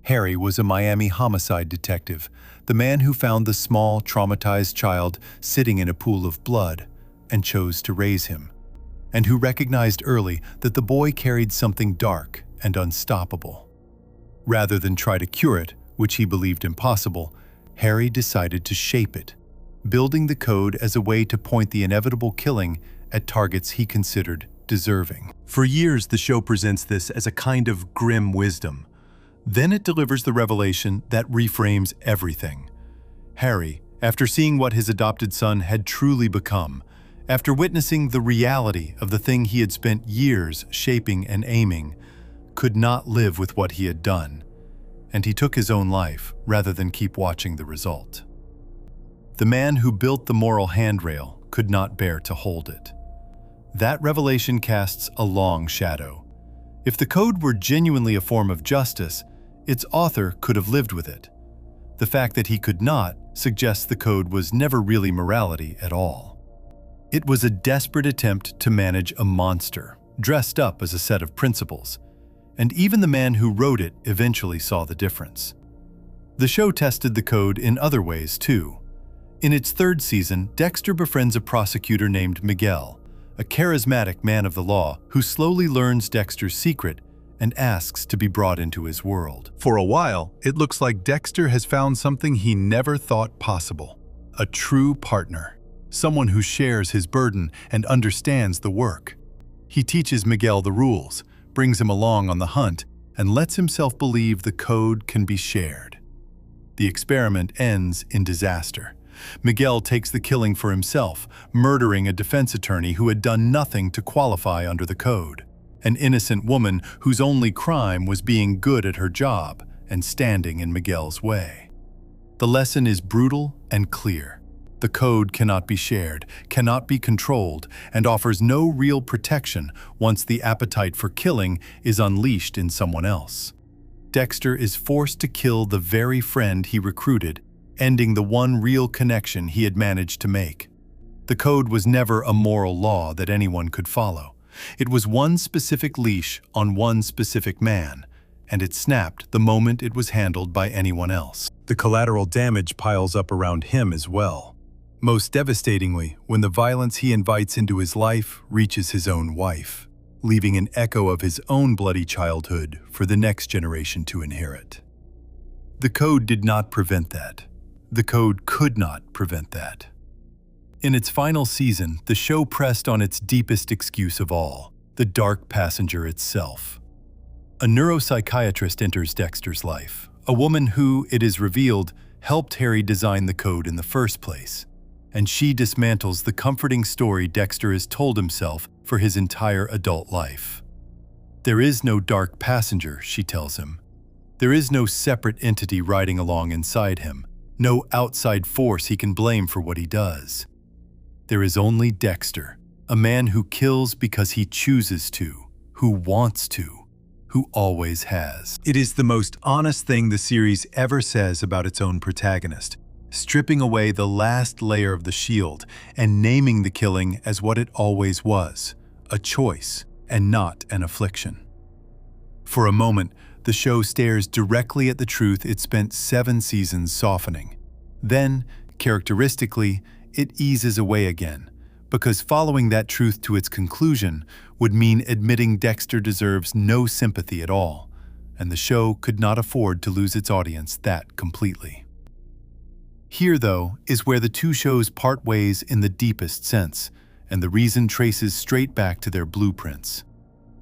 Harry was a Miami homicide detective, the man who found the small, traumatized child sitting in a pool of blood and chose to raise him, and who recognized early that the boy carried something dark and unstoppable. Rather than try to cure it, which he believed impossible, Harry decided to shape it, building the code as a way to point the inevitable killing at targets he considered deserving. For years, the show presents this as a kind of grim wisdom. Then it delivers the revelation that reframes everything. Harry, after seeing what his adopted son had truly become, after witnessing the reality of the thing he had spent years shaping and aiming, could not live with what he had done, and he took his own life rather than keep watching the result. The man who built the moral handrail could not bear to hold it. That revelation casts a long shadow. If the code were genuinely a form of justice, its author could have lived with it. The fact that he could not suggests the code was never really morality at all. It was a desperate attempt to manage a monster, dressed up as a set of principles, and even the man who wrote it eventually saw the difference. The show tested the code in other ways too. In its third season, Dexter befriends a prosecutor named Miguel, a charismatic man of the law who slowly learns Dexter's secret and asks to be brought into his world. For a while, it looks like Dexter has found something he never thought possible: a true partner, someone who shares his burden and understands the work. He teaches Miguel the rules, brings him along on the hunt, and lets himself believe the code can be shared. The experiment ends in disaster. Miguel takes the killing for himself, murdering a defense attorney who had done nothing to qualify under the code, an innocent woman whose only crime was being good at her job and standing in Miguel's way. The lesson is brutal and clear. The code cannot be shared, cannot be controlled, and offers no real protection once the appetite for killing is unleashed in someone else. Dexter is forced to kill the very friend he recruited, ending the one real connection he had managed to make. The code was never a moral law that anyone could follow. It was one specific leash on one specific man, and it snapped the moment it was handled by anyone else. The collateral damage piles up around him as well. most devastatingly when the violence he invites into his life reaches his own wife, leaving an echo of his own bloody childhood for the next generation to inherit. The Code did not prevent that. The Code could not prevent that. In its final season, the show pressed on its deepest excuse of all, the dark passenger itself. A neuropsychiatrist enters Dexter's life, a woman who, it is revealed, helped Harry design the Code in the first place, and she dismantles the comforting story Dexter has told himself for his entire adult life. There is no dark passenger, she tells him. There is no separate entity riding along inside him, no outside force he can blame for what he does. There is only Dexter, a man who kills because he chooses to, who wants to, who always has. It is the most honest thing the series ever says about its own protagonist, stripping away the last layer of the shield and naming the killing as what it always was, a choice and not an affliction. For a moment, the show stares directly at the truth it spent 7 seasons softening. Then, characteristically, it eases away again, because following that truth to its conclusion would mean admitting Dexter deserves no sympathy at all, and the show could not afford to lose its audience that completely. Here, though, is where the two shows part ways in the deepest sense, and the reason traces straight back to their blueprints.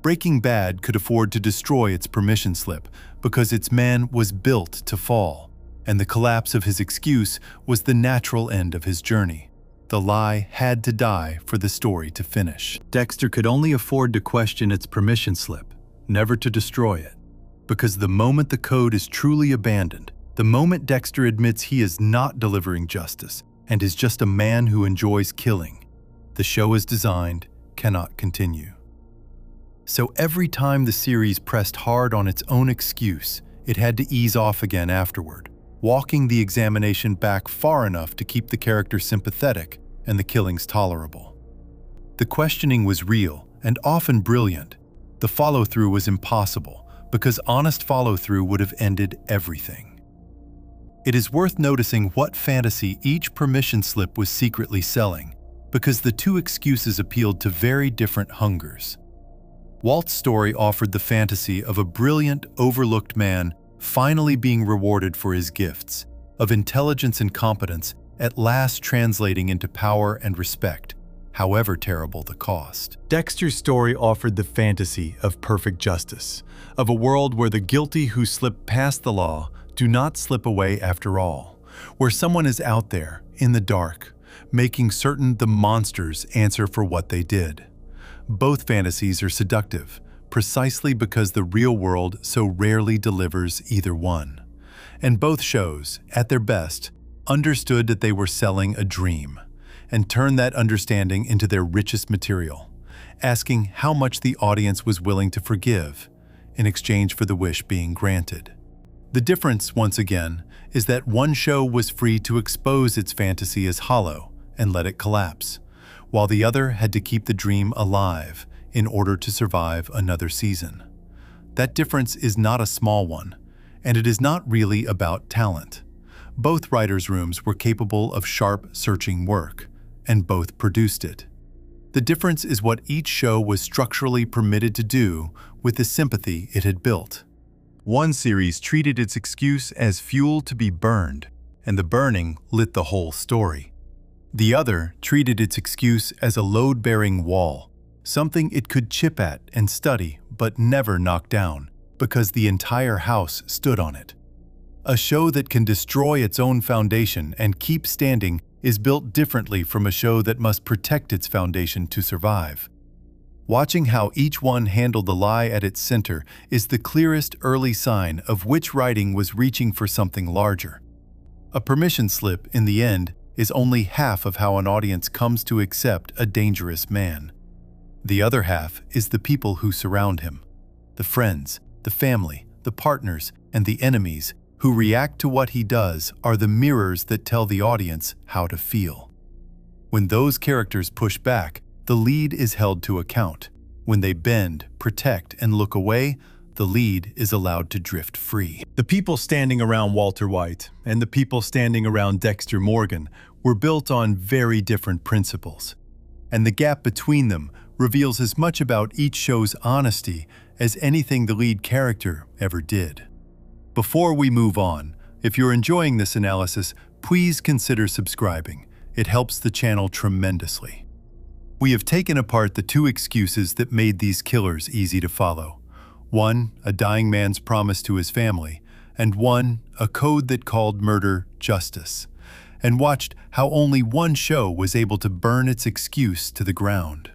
Breaking Bad could afford to destroy its permission slip because its man was built to fall, and the collapse of his excuse was the natural end of his journey. The lie had to die for the story to finish. Dexter could only afford to question its permission slip, never to destroy it, because the moment the Code is truly abandoned, the moment Dexter admits he is not delivering justice and is just a man who enjoys killing, the show as designed cannot continue. So every time the series pressed hard on its own excuse, it had to ease off again afterward, walking the examination back far enough to keep the character sympathetic and the killings tolerable. The questioning was real and often brilliant. The follow-through was impossible, because honest follow-through would have ended everything. It is worth noticing what fantasy each permission slip was secretly selling, because the two excuses appealed to very different hungers. Walt's story offered the fantasy of a brilliant, overlooked man finally being rewarded for his gifts, of intelligence and competence at last translating into power and respect, however terrible the cost. Dexter's story offered the fantasy of perfect justice, of a world where the guilty who slip past the law do not slip away after all, where someone is out there, in the dark, making certain the monsters answer for what they did. Both fantasies are seductive, precisely because the real world so rarely delivers either one. And both shows, at their best, understood that they were selling a dream, and turned that understanding into their richest material, asking how much the audience was willing to forgive in exchange for the wish being granted. The difference, once again, is that one show was free to expose its fantasy as hollow and let it collapse, while the other had to keep the dream alive in order to survive another season. That difference is not a small one, and it is not really about talent. Both writers' rooms were capable of sharp, searching work, and both produced it. The difference is what each show was structurally permitted to do with the sympathy it had built. One series treated its excuse as fuel to be burned, and the burning lit the whole story. The other treated its excuse as a load-bearing wall, something it could chip at and study but never knock down, because the entire house stood on it. A show that can destroy its own foundation and keep standing is built differently from a show that must protect its foundation to survive. Watching how each one handled the lie at its center is the clearest early sign of which writing was reaching for something larger. A permission slip, in the end, is only half of how an audience comes to accept a dangerous man. The other half is the people who surround him, the friends, the family, the partners, and the enemies who react to what he does are the mirrors that tell the audience how to feel. When those characters push back, the lead is held to account. When they bend, protect, and look away, the lead is allowed to drift free. The people standing around Walter White and the people standing around Dexter Morgan were built on very different principles, and the gap between them reveals as much about each show's honesty as anything the lead character ever did. Before we move on, if you're enjoying this analysis, please consider subscribing. It helps the channel tremendously. We have taken apart the two excuses that made these killers easy to follow. One, a dying man's promise to his family, and one, a code that called murder justice, and watched how only one show was able to burn its excuse to the ground.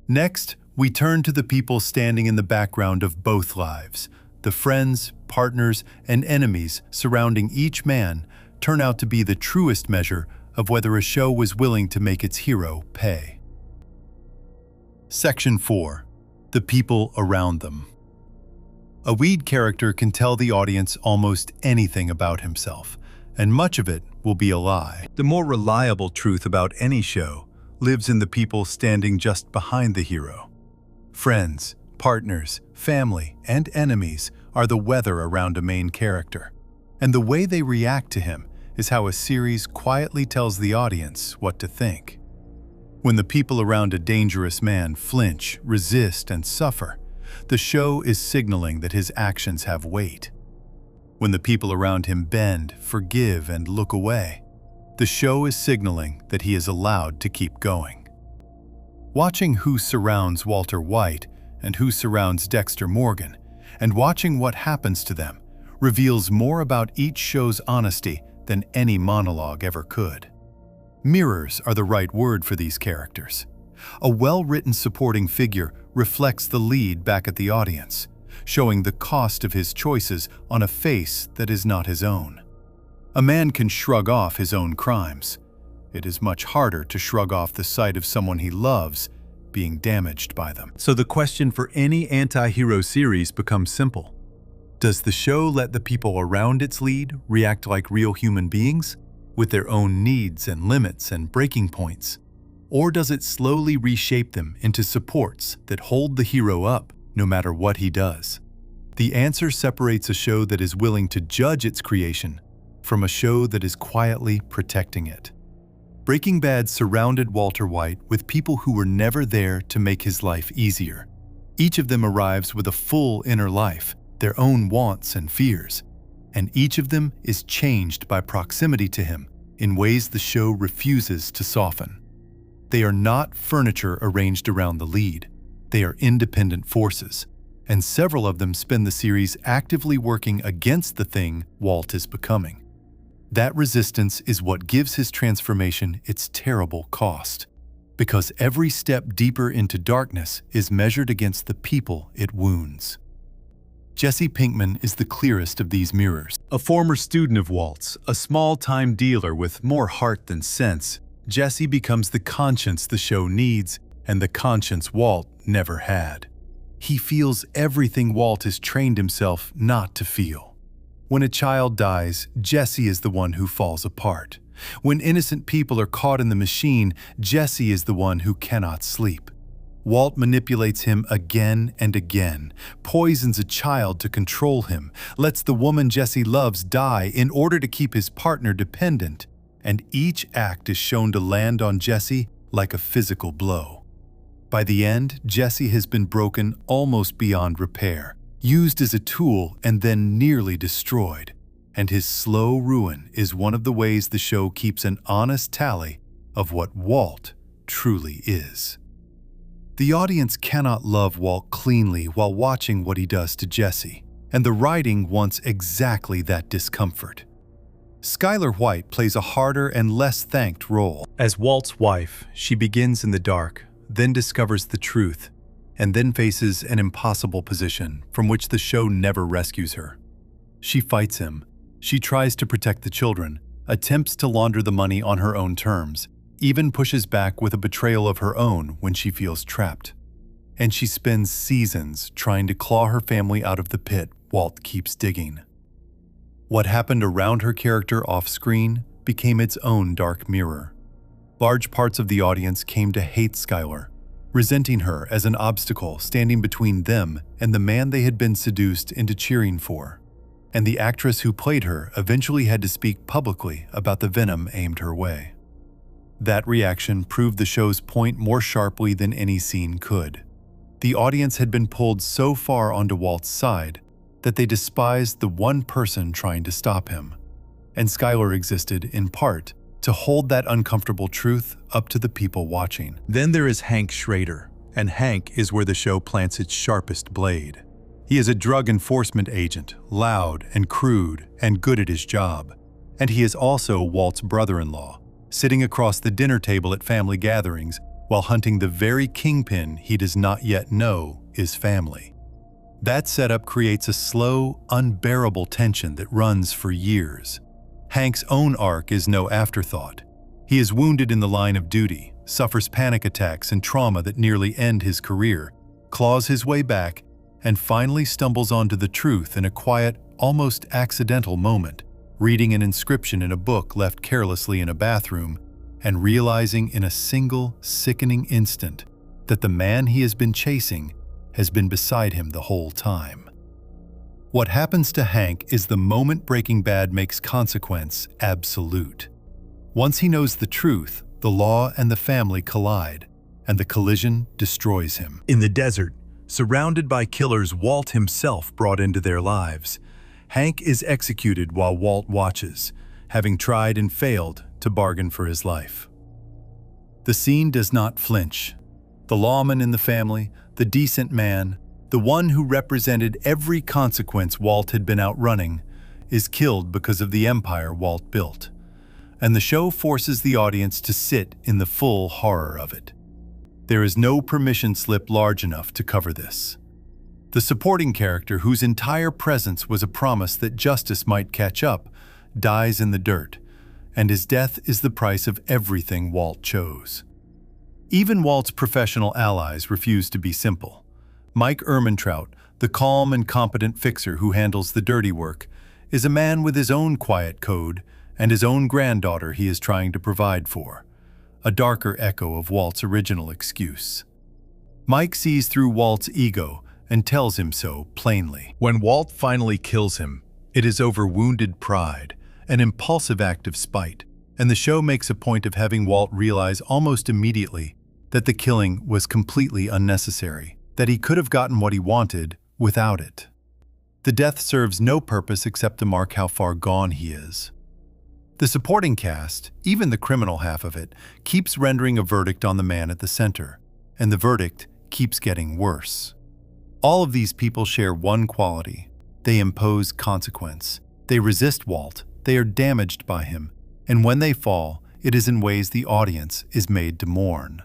Next, we turn to the people standing in the background of both lives. The friends, partners, and enemies surrounding each man turn out to be the truest measure of whether a show was willing to make its hero pay. Section 4. The people around them. A lead character can tell the audience almost anything about himself, and much of it will be a lie. The more reliable truth about any show lives in the people standing just behind the hero. Friends, partners, family, and enemies are the weather around a main character, and the way they react to him is how a series quietly tells the audience what to think. When the people around a dangerous man flinch, resist, and suffer, the show is signaling that his actions have weight. When the people around him bend, forgive, and look away, the show is signaling that he is allowed to keep going. Watching who surrounds Walter White and who surrounds Dexter Morgan, and watching what happens to them, reveals more about each show's honesty than any monologue ever could. Mirrors are the right word for these characters. A well-written supporting figure reflects the lead back at the audience, showing the cost of his choices on a face that is not his own. A man can shrug off his own crimes. It is much harder to shrug off the sight of someone he loves being damaged by them. So the question for any anti-hero series becomes simple. Does the show let the people around its lead react like real human beings, with their own needs and limits and breaking points? Or does it slowly reshape them into supports that hold the hero up no matter what he does? The answer separates a show that is willing to judge its creation from a show that is quietly protecting it. Breaking Bad surrounded Walter White with people who were never there to make his life easier. Each of them arrives with a full inner life, their own wants and fears, and each of them is changed by proximity to him in ways the show refuses to soften. They are not furniture arranged around the lead. They are independent forces, and several of them spend the series actively working against the thing Walt is becoming. That resistance is what gives his transformation its terrible cost, because every step deeper into darkness is measured against the people it wounds. Jesse Pinkman is the clearest of these mirrors. A former student of Walt's, a small-time dealer with more heart than sense, Jesse becomes the conscience the show needs and the conscience Walt never had. He feels everything Walt has trained himself not to feel. When a child dies, Jesse is the one who falls apart. When innocent people are caught in the machine, Jesse is the one who cannot sleep. Walt manipulates him again and again, poisons a child to control him, lets the woman Jesse loves die in order to keep his partner dependent, and each act is shown to land on Jesse like a physical blow. By the end, Jesse has been broken almost beyond repair, used as a tool and then nearly destroyed, and his slow ruin is one of the ways the show keeps an honest tally of what Walt truly is. The audience cannot love Walt cleanly while watching what he does to Jesse, and the writing wants exactly that discomfort. Skylar White plays a harder and less thanked role. As Walt's wife, she begins in the dark, then discovers the truth, and then faces an impossible position from which the show never rescues her. She fights him. She tries to protect the children, attempts to launder the money on her own terms, even pushes back with a betrayal of her own when she feels trapped. And she spends seasons trying to claw her family out of the pit Walt keeps digging. What happened around her character off-screen became its own dark mirror. Large parts of the audience came to hate Skylar, resenting her as an obstacle standing between them and the man they had been seduced into cheering for. And the actress who played her eventually had to speak publicly about the venom aimed her way. That reaction proved the show's point more sharply than any scene could. The audience had been pulled so far onto Walt's side that they despised the one person trying to stop him. And Skylar existed, in part, to hold that uncomfortable truth up to the people watching. Then there is Hank Schrader, and Hank is where the show plants its sharpest blade. He is a drug enforcement agent, loud and crude and good at his job. And he is also Walt's brother-in-law, sitting across the dinner table at family gatherings while hunting the very kingpin he does not yet know is family. That setup creates a slow, unbearable tension that runs for years. Hank's own arc is no afterthought. He is wounded in the line of duty, suffers panic attacks and trauma that nearly end his career, claws his way back, and finally stumbles onto the truth in a quiet, almost accidental moment, reading an inscription in a book left carelessly in a bathroom, and realizing in a single, sickening instant that the man he has been chasing has been beside him the whole time. What happens to Hank is the moment Breaking Bad makes consequence absolute. Once he knows the truth, the law and the family collide, and the collision destroys him. In the desert, surrounded by killers Walt himself brought into their lives, Hank is executed while Walt watches, having tried and failed to bargain for his life. The scene does not flinch. The lawman in the family, the decent man, the one who represented every consequence Walt had been outrunning, is killed because of the empire Walt built. And the show forces the audience to sit in the full horror of it. There is no permission slip large enough to cover this. The supporting character, whose entire presence was a promise that justice might catch up, dies in the dirt, and his death is the price of everything Walt chose. Even Walt's professional allies refuse to be simple. Mike Ehrmantraut, the calm and competent fixer who handles the dirty work, is a man with his own quiet code and his own granddaughter he is trying to provide for, a darker echo of Walt's original excuse. Mike sees through Walt's ego and tells him so plainly. When Walt finally kills him, it is over wounded pride, an impulsive act of spite, and the show makes a point of having Walt realize almost immediately that the killing was completely unnecessary, that he could have gotten what he wanted without it. The death serves no purpose except to mark how far gone he is. The supporting cast, even the criminal half of it, keeps rendering a verdict on the man at the center, and the verdict keeps getting worse. All of these people share one quality: they impose consequence. They resist Walt, they are damaged by him, and when they fall, it is in ways the audience is made to mourn.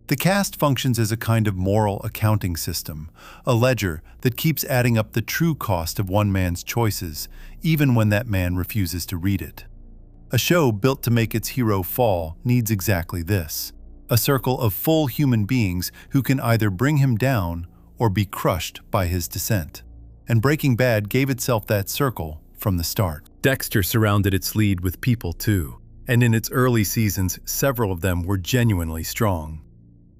The cast functions as a kind of moral accounting system, a ledger that keeps adding up the true cost of one man's choices, even when that man refuses to read it. A show built to make its hero fall needs exactly this: a circle of full human beings who can either bring him down or be crushed by his descent. And Breaking Bad gave itself that circle from the start. Dexter surrounded its lead with people too, and in its early seasons, several of them were genuinely strong.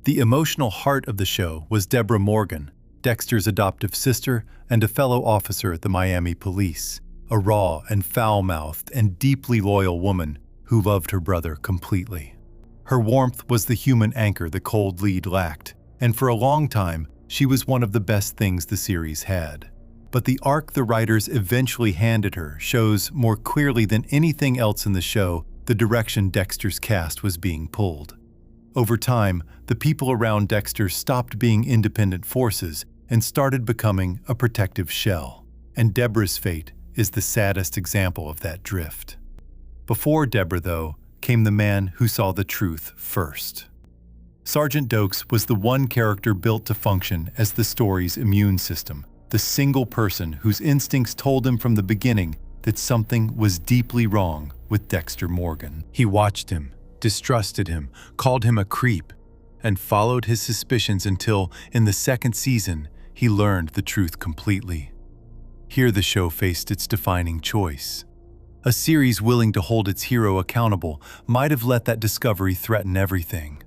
The emotional heart of the show was Deborah Morgan, Dexter's adoptive sister and a fellow officer at the Miami Police, a raw and foul-mouthed and deeply loyal woman who loved her brother completely. Her warmth was the human anchor the cold lead lacked, and for a long time, she was one of the best things the series had. But the arc the writers eventually handed her shows more clearly than anything else in the show the direction Dexter's cast was being pulled. Over time, the people around Dexter stopped being independent forces and started becoming a protective shell. And Deborah's fate is the saddest example of that drift. Before Deborah, though, came the man who saw the truth first. Sergeant Dokes was the one character built to function as the story's immune system, the single person whose instincts told him from the beginning that something was deeply wrong with Dexter Morgan. He watched him, distrusted him, called him a creep, and followed his suspicions until, in the second season, he learned the truth completely. Here the show faced its defining choice. A series willing to hold its hero accountable might have let that discovery threaten everything.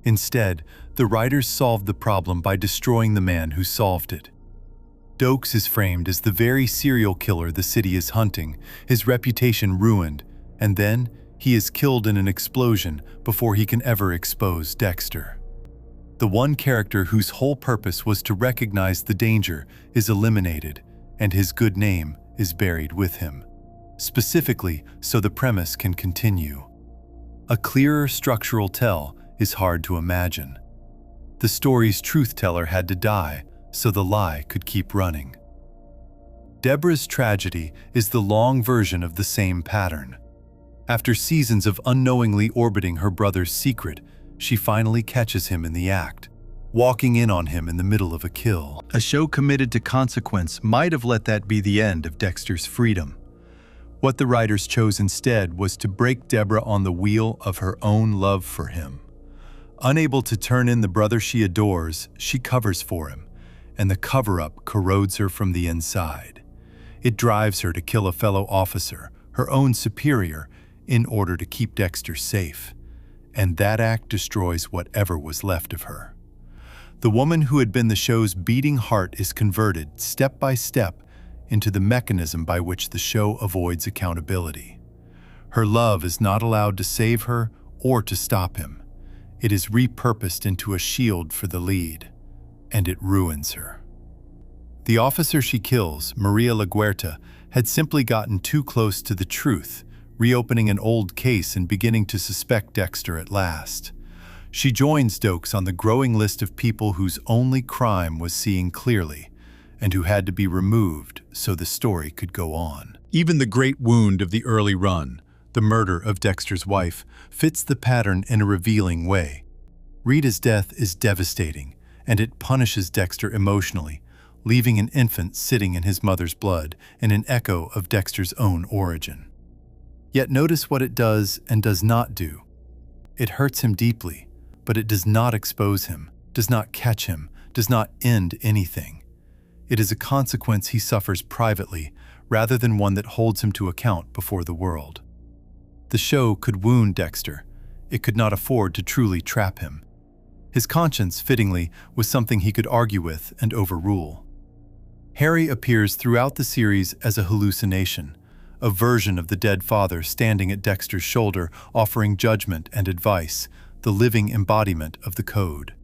Instead, the writers solved the problem by destroying the man who solved it. Dokes is framed as the very serial killer the city is hunting, his reputation ruined, and then he is killed in an explosion before he can ever expose Dexter. The one character whose whole purpose was to recognize the danger is eliminated, and his good name is buried with him, specifically so the premise can continue. A clearer structural tell is hard to imagine. The story's truth-teller had to die so the lie could keep running. Deborah's tragedy is the long version of the same pattern. After seasons of unknowingly orbiting her brother's secret, she finally catches him in the act, walking in on him in the middle of a kill. A show committed to consequence might have let that be the end of Dexter's freedom. What the writers chose instead was to break Deborah on the wheel of her own love for him. Unable to turn in the brother she adores, she covers for him, and the cover-up corrodes her from the inside. It drives her to kill a fellow officer, her own superior, in order to keep Dexter safe, and that act destroys whatever was left of her. The woman who had been the show's beating heart is converted, step by step, into the mechanism by which the show avoids accountability. Her love is not allowed to save her or to stop him. It is repurposed into a shield for the lead, and it ruins her. The officer she kills, Maria LaGuerta, had simply gotten too close to the truth, reopening an old case and beginning to suspect Dexter at last. She joins Dokes on the growing list of people whose only crime was seeing clearly, and who had to be removed so the story could go on. Even the great wound of the early run, the murder of Dexter's wife, fits the pattern in a revealing way. Rita's death is devastating, and it punishes Dexter emotionally, leaving an infant sitting in his mother's blood in an echo of Dexter's own origin. Yet notice what it does and does not do. It hurts him deeply, but it does not expose him, does not catch him, does not end anything. It is a consequence he suffers privately, rather than one that holds him to account before the world. The show could wound Dexter. It could not afford to truly trap him. His conscience, fittingly, was something he could argue with and overrule. Harry appears throughout the series as a hallucination, a version of the dead father standing at Dexter's shoulder offering judgment and advice, the living embodiment of the code.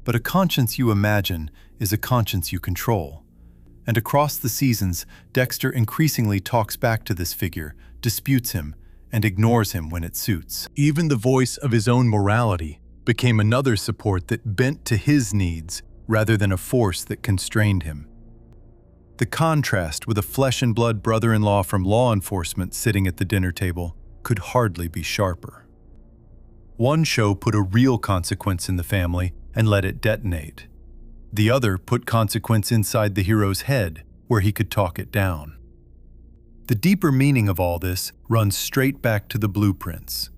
But a conscience you imagine is a conscience you control. And across the seasons, Dexter increasingly talks back to this figure, disputes him, and ignores him when it suits. Even the voice of his own morality became another support that bent to his needs rather than a force that constrained him. The contrast with a flesh-and-blood brother-in-law from law enforcement sitting at the dinner table could hardly be sharper. One show put a real consequence in the family and let it detonate. The other put consequence inside the hero's head, where he could talk it down. The deeper meaning of all this runs straight back to the blueprints.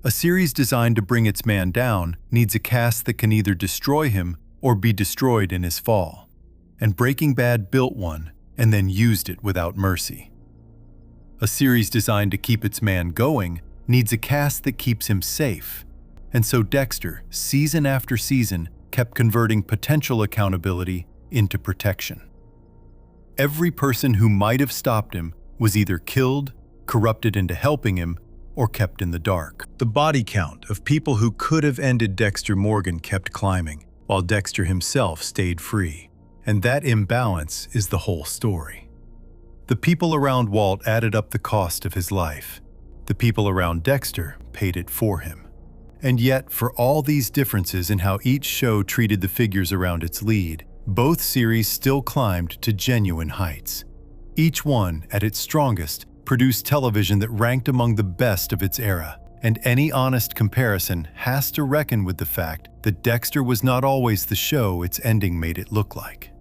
A series designed to bring its man down needs a cast that can either destroy him or be destroyed in his fall. And Breaking Bad built one and then used it without mercy. A series designed to keep its man going needs a cast that keeps him safe. And so Dexter, season after season, kept converting potential accountability into protection. Every person who might have stopped him was either killed, corrupted into helping him, or kept in the dark. The body count of people who could have ended Dexter Morgan kept climbing, while Dexter himself stayed free. And that imbalance is the whole story. The people around Walt added up the cost of his life. The people around Dexter paid it for him. And yet, for all these differences in how each show treated the figures around its lead, both series still climbed to genuine heights. Each one, at its strongest, produced television that ranked among the best of its era, and any honest comparison has to reckon with the fact that Dexter was not always the show its ending made it look like.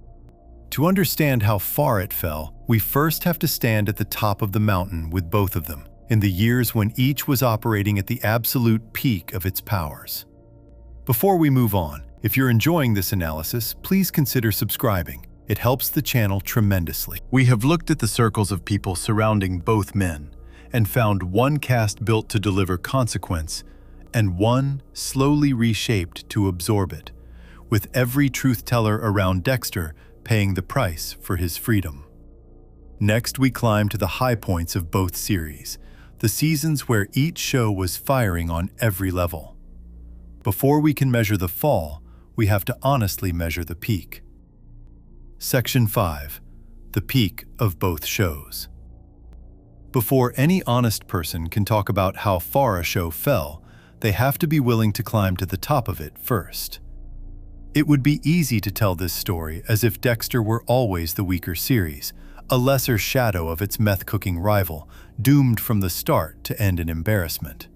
To understand how far it fell, we first have to stand at the top of the mountain with both of them, in the years when each was operating at the absolute peak of its powers. Before we move on, if you're enjoying this analysis, please consider subscribing. It helps the channel tremendously. We have looked at the circles of people surrounding both men and found one cast built to deliver consequence and one slowly reshaped to absorb it, with every truth-teller around Dexter paying the price for his freedom. Next, we climb to the high points of both series, the seasons where each show was firing on every level. Before we can measure the fall, we have to honestly measure the peak. Section 5. The peak of both shows. Before any honest person can talk about how far a show fell, they have to be willing to climb to the top of it first. It would be easy to tell this story as if Dexter were always the weaker series, a lesser shadow of its meth-cooking rival, doomed from the start to end in embarrassment.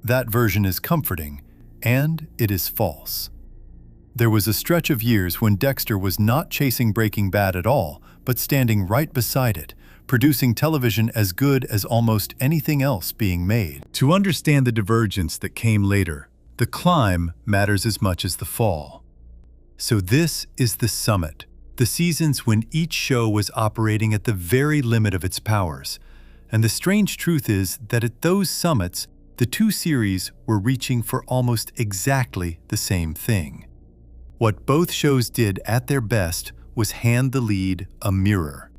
That version is comforting, and it is false. There was a stretch of years when Dexter was not chasing Breaking Bad at all, but standing right beside it, producing television as good as almost anything else being made. To understand the divergence that came later, the climb matters as much as the fall. So this is the summit, the seasons when each show was operating at the very limit of its powers. And the strange truth is that at those summits, the two series were reaching for almost exactly the same thing. What both shows did at their best was hand the lead a mirror.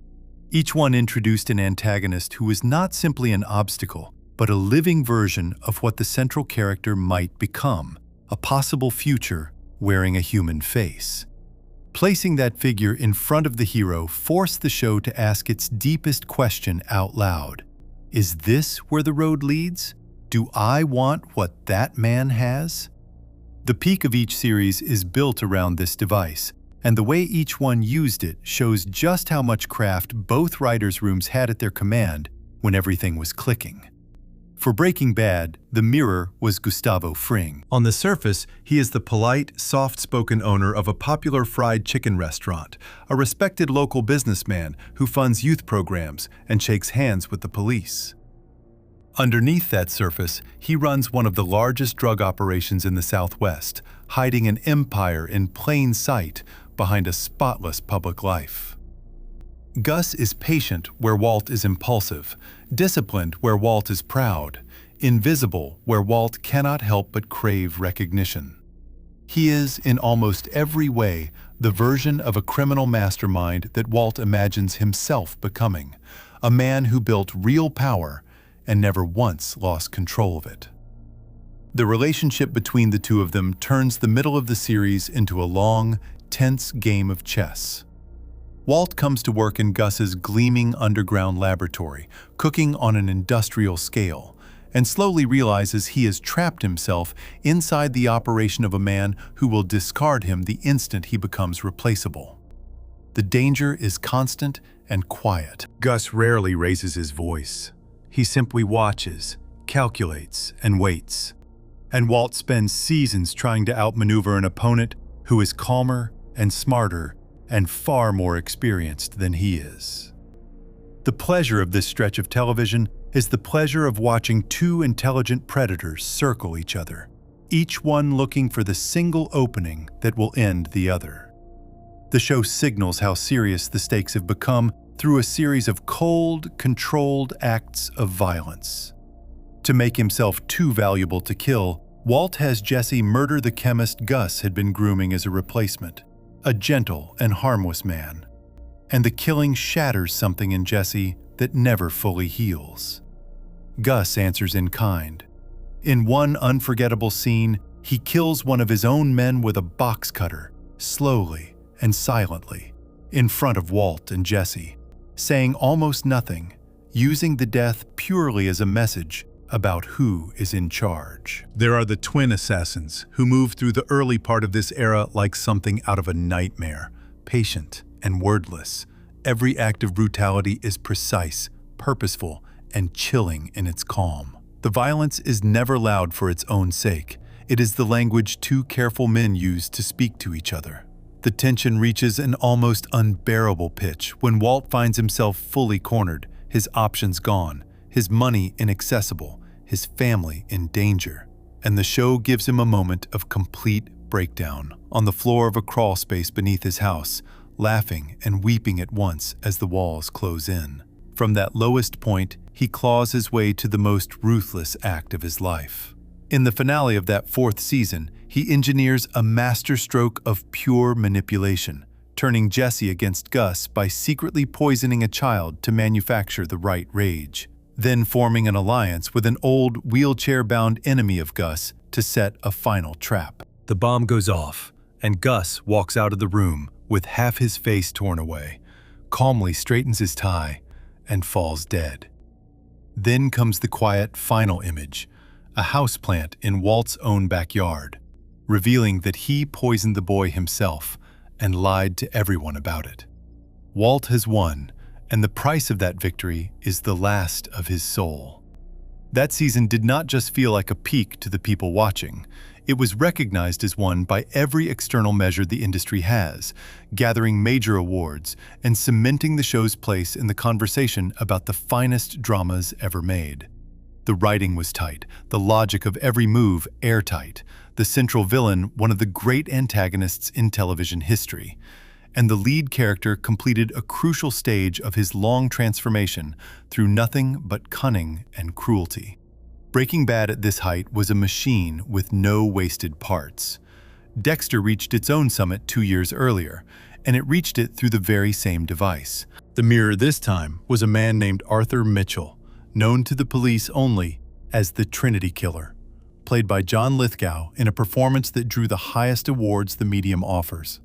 Each one introduced an antagonist who was not simply an obstacle, but a living version of what the central character might become, a possible future wearing a human face. Placing that figure in front of the hero forced the show to ask its deepest question out loud. Is this where the road leads? Do I want what that man has? The peak of each series is built around this device, and the way each one used it shows just how much craft both writers' rooms had at their command when everything was clicking. For Breaking Bad, the mirror was Gustavo Fring. On the surface, he is the polite, soft-spoken owner of a popular fried chicken restaurant, a respected local businessman who funds youth programs and shakes hands with the police. Underneath that surface, he runs one of the largest drug operations in the Southwest, hiding an empire in plain sight behind a spotless public life. Gus is patient where Walt is impulsive, disciplined where Walt is proud, invisible where Walt cannot help but crave recognition. He is, in almost every way, the version of a criminal mastermind that Walt imagines himself becoming, a man who built real power and never once lost control of it. The relationship between the two of them turns the middle of the series into a long, tense game of chess. Walt comes to work in Gus's gleaming underground laboratory, cooking on an industrial scale, and slowly realizes he has trapped himself inside the operation of a man who will discard him the instant he becomes replaceable. The danger is constant and quiet. Gus rarely raises his voice. He simply watches, calculates, and waits. And Walt spends seasons trying to outmaneuver an opponent who is calmer and smarter and far more experienced than he is. The pleasure of this stretch of television is the pleasure of watching two intelligent predators circle each other, each one looking for the single opening that will end the other. The show signals how serious the stakes have become through a series of cold, controlled acts of violence. To make himself too valuable to kill, Walt has Jesse murder the chemist Gus had been grooming as a replacement, a gentle and harmless man. And the killing shatters something in Jesse that never fully heals. Gus answers in kind. In one unforgettable scene, he kills one of his own men with a box cutter, slowly and silently, in front of Walt and Jesse, saying almost nothing, using the death purely as a message about who is in charge. There are the twin assassins who move through the early part of this era like something out of a nightmare, patient and wordless. Every act of brutality is precise, purposeful, and chilling in its calm. The violence is never loud for its own sake. It is the language two careful men use to speak to each other. The tension reaches an almost unbearable pitch when Walt finds himself fully cornered, his options gone, his money inaccessible, his family in danger. And the show gives him a moment of complete breakdown on the floor of a crawl space beneath his house, laughing and weeping at once as the walls close in. From that lowest point, he claws his way to the most ruthless act of his life. In the finale of that fourth season, he engineers a masterstroke of pure manipulation, turning Jesse against Gus by secretly poisoning a child to manufacture the right rage, then forming an alliance with an old wheelchair-bound enemy of Gus to set a final trap. The bomb goes off, and Gus walks out of the room with half his face torn away, calmly straightens his tie, and falls dead. Then comes the quiet final image, a houseplant in Walt's own backyard, revealing that he poisoned the boy himself and lied to everyone about it. Walt has won, and the price of that victory is the last of his soul. That season did not just feel like a peak to the people watching. It was recognized as one by every external measure the industry has, gathering major awards and cementing the show's place in the conversation about the finest dramas ever made. The writing was tight, the logic of every move airtight, the central villain one of the great antagonists in television history, and the lead character completed a crucial stage of his long transformation through nothing but cunning and cruelty. Breaking Bad at this height was a machine with no wasted parts. Dexter reached its own summit 2 years earlier, and it reached it through the very same device. The mirror this time was a man named Arthur Mitchell, known to the police only as the Trinity Killer, played by John Lithgow in a performance that drew the highest awards the medium offers.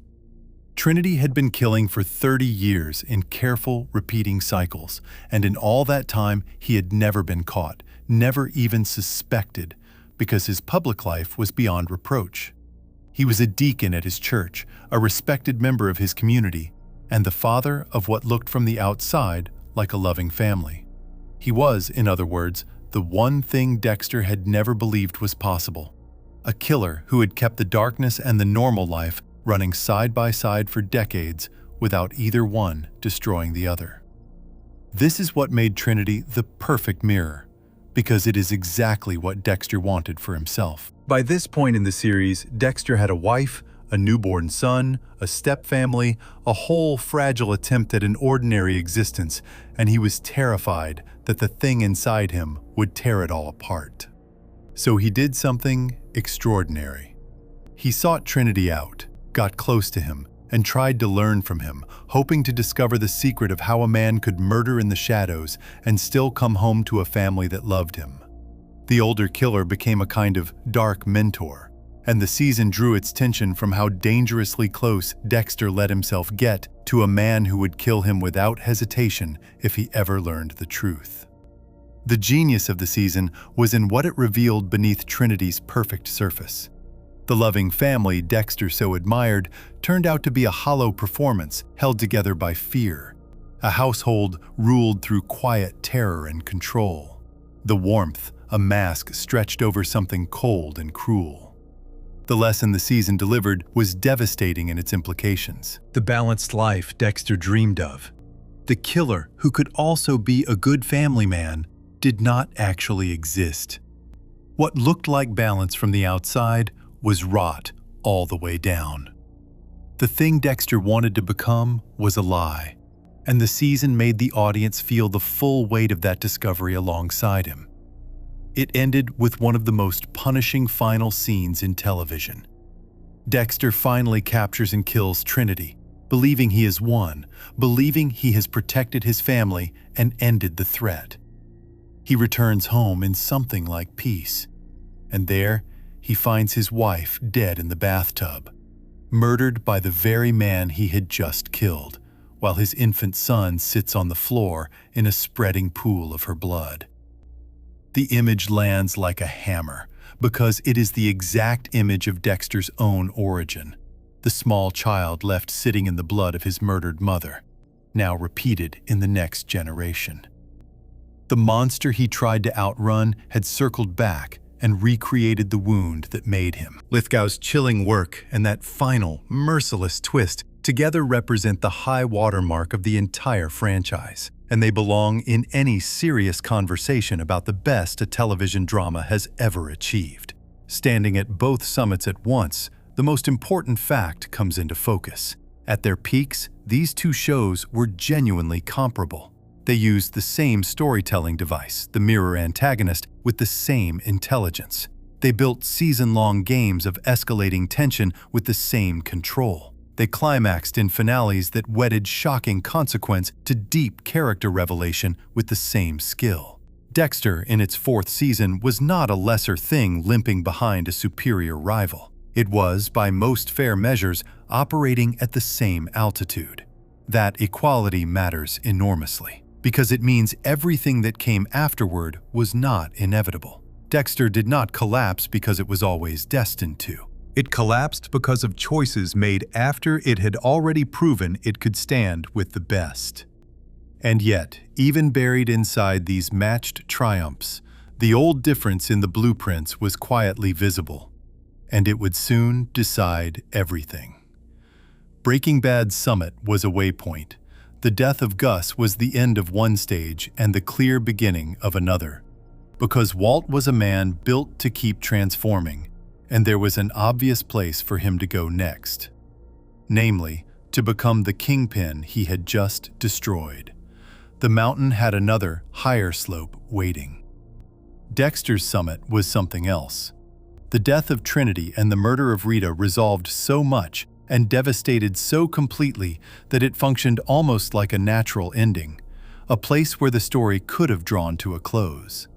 Trinity had been killing for 30 years in careful, repeating cycles, and in all that time he had never been caught, never even suspected, because his public life was beyond reproach. He was a deacon at his church, a respected member of his community, and the father of what looked from the outside like a loving family. He was, in other words, the one thing Dexter had never believed was possible. A killer who had kept the darkness and the normal life running side by side for decades without either one destroying the other. This is what made Trinity the perfect mirror, because it is exactly what Dexter wanted for himself. By this point in the series, Dexter had a wife, a newborn son, a stepfamily, a whole fragile attempt at an ordinary existence, and he was terrified that the thing inside him would tear it all apart. So he did something extraordinary. He sought Trinity out, got close to him, and tried to learn from him, hoping to discover the secret of how a man could murder in the shadows and still come home to a family that loved him. The older killer became a kind of dark mentor, and the season drew its tension from how dangerously close Dexter let himself get to a man who would kill him without hesitation if he ever learned the truth. The genius of the season was in what it revealed beneath Trinity's perfect surface. The loving family Dexter so admired turned out to be a hollow performance held together by fear, a household ruled through quiet terror and control. The warmth, a mask stretched over something cold and cruel. The lesson the season delivered was devastating in its implications. The balanced life Dexter dreamed of, the killer who could also be a good family man, did not actually exist. What looked like balance from the outside was rot all the way down. The thing Dexter wanted to become was a lie, and the season made the audience feel the full weight of that discovery alongside him. It ended with one of the most punishing final scenes in television. Dexter finally captures and kills Trinity, believing he has won, believing he has protected his family and ended the threat. He returns home in something like peace, and there he finds his wife dead in the bathtub, murdered by the very man he had just killed, while his infant son sits on the floor in a spreading pool of her blood. The image lands like a hammer, because it is the exact image of Dexter's own origin, the small child left sitting in the blood of his murdered mother, now repeated in the next generation. The monster he tried to outrun had circled back and recreated the wound that made him. Lithgow's chilling work and that final, merciless twist together represent the high watermark of the entire franchise, and they belong in any serious conversation about the best a television drama has ever achieved. Standing at both summits at once, the most important fact comes into focus. At their peaks, these two shows were genuinely comparable. They used the same storytelling device, the mirror antagonist, with the same intelligence. They built season-long games of escalating tension with the same control. They climaxed in finales that wedded shocking consequence to deep character revelation with the same skill. Dexter, in its 4th season, was not a lesser thing limping behind a superior rival. It was, by most fair measures, operating at the same altitude. That equality matters enormously, because it means everything that came afterward was not inevitable. Dexter did not collapse because it was always destined to. It collapsed because of choices made after it had already proven it could stand with the best. And yet, even buried inside these matched triumphs, the old difference in the blueprints was quietly visible, and it would soon decide everything. Breaking Bad's summit was a waypoint. The death of Gus was the end of one stage and the clear beginning of another. Because Walt was a man built to keep transforming, and there was an obvious place for him to go next. Namely, to become the kingpin he had just destroyed. The mountain had another, higher slope waiting. Dexter's summit was something else. The death of Trinity and the murder of Rita resolved so much and devastated so completely that it functioned almost like a natural ending, a place where the story could have drawn to a close.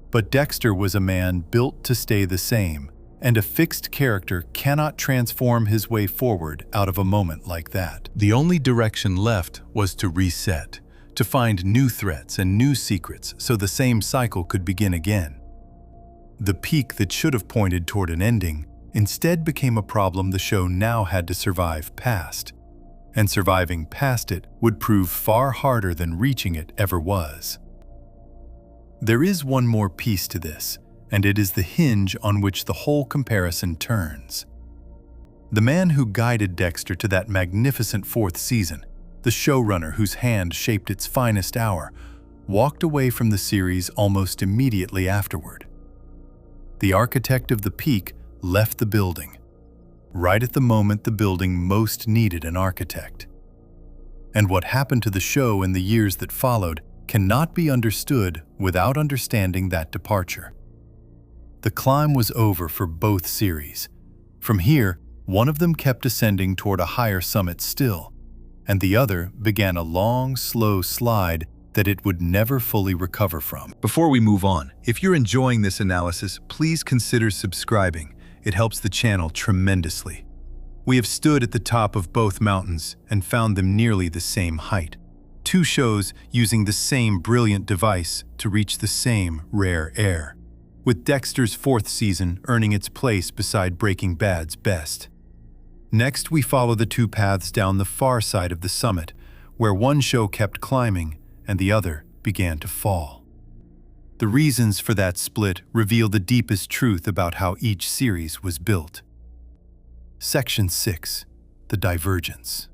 But Dexter was a man built to stay the same, and a fixed character cannot transform his way forward out of a moment like that. The only direction left was to reset, to find new threats and new secrets so the same cycle could begin again. The peak that should have pointed toward an ending instead became a problem the show now had to survive past, and surviving past it would prove far harder than reaching it ever was. There is one more piece to this, and it is the hinge on which the whole comparison turns. The man who guided Dexter to that magnificent 4th season, the showrunner whose hand shaped its finest hour, walked away from the series almost immediately afterward. The architect of the peak left the building, right at the moment the building most needed an architect. And what happened to the show in the years that followed cannot be understood without understanding that departure. The climb was over for both series. From here, one of them kept ascending toward a higher summit still, and the other began a long, slow slide that it would never fully recover from. Before we move on, if you're enjoying this analysis, please consider subscribing. It helps the channel tremendously. We have stood at the top of both mountains and found them nearly the same height. 2 shows using the same brilliant device to reach the same rare air, with Dexter's 4th season earning its place beside Breaking Bad's best. Next, we follow the 2 paths down the far side of the summit, where one show kept climbing and the other began to fall. The reasons for that split reveal the deepest truth about how each series was built. Section 6. The Divergence.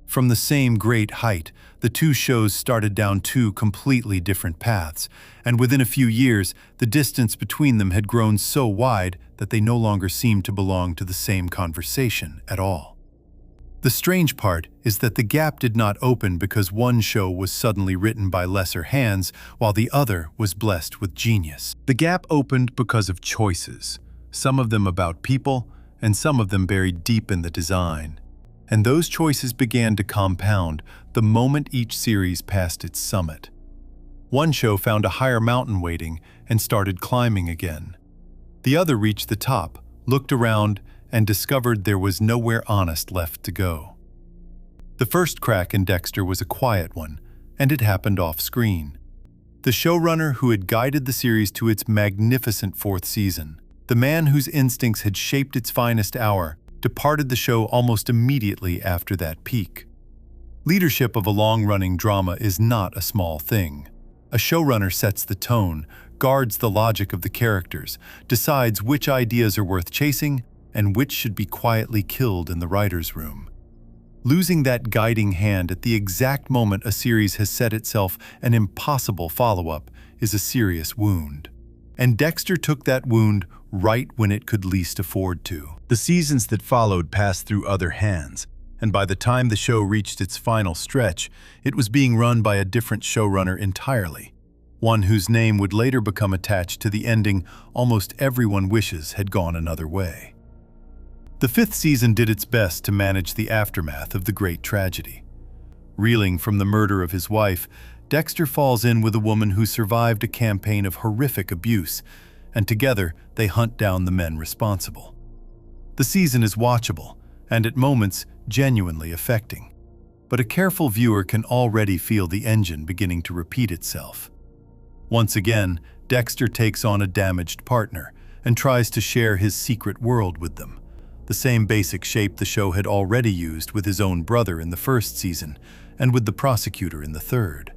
From the same great height, the 2 shows started down 2 completely different paths, and within a few years, the distance between them had grown so wide that they no longer seemed to belong to the same conversation at all. The strange part is that the gap did not open because one show was suddenly written by lesser hands while the other was blessed with genius. The gap opened because of choices, some of them about people, and some of them buried deep in the design. And those choices began to compound the moment each series passed its summit. One show found a higher mountain waiting and started climbing again. The other reached the top, looked around, and discovered there was nowhere honest left to go. The first crack in Dexter was a quiet one, and it happened off-screen. The showrunner who had guided the series to its magnificent 4th season, the man whose instincts had shaped its finest hour, departed the show almost immediately after that peak. Leadership of a long-running drama is not a small thing. A showrunner sets the tone, guards the logic of the characters, decides which ideas are worth chasing and which should be quietly killed in the writer's room. Losing that guiding hand at the exact moment a series has set itself an impossible follow-up is a serious wound. And Dexter took that wound right when it could least afford to. The seasons that followed passed through other hands, and by the time the show reached its final stretch, it was being run by a different showrunner entirely. one whose name would later become attached to the ending almost everyone wishes had gone another way. The fifth season did its best to manage the aftermath of the great tragedy. Reeling from the murder of his wife, Dexter falls in with a woman who survived a campaign of horrific abuse, and together they hunt down the men responsible. The season is watchable, and at moments genuinely affecting. But a careful viewer can already feel the engine beginning to repeat itself. Once again, Dexter takes on a damaged partner and tries to share his secret world with them, the same basic shape the show had already used with his own brother in the first season and with the prosecutor in the third.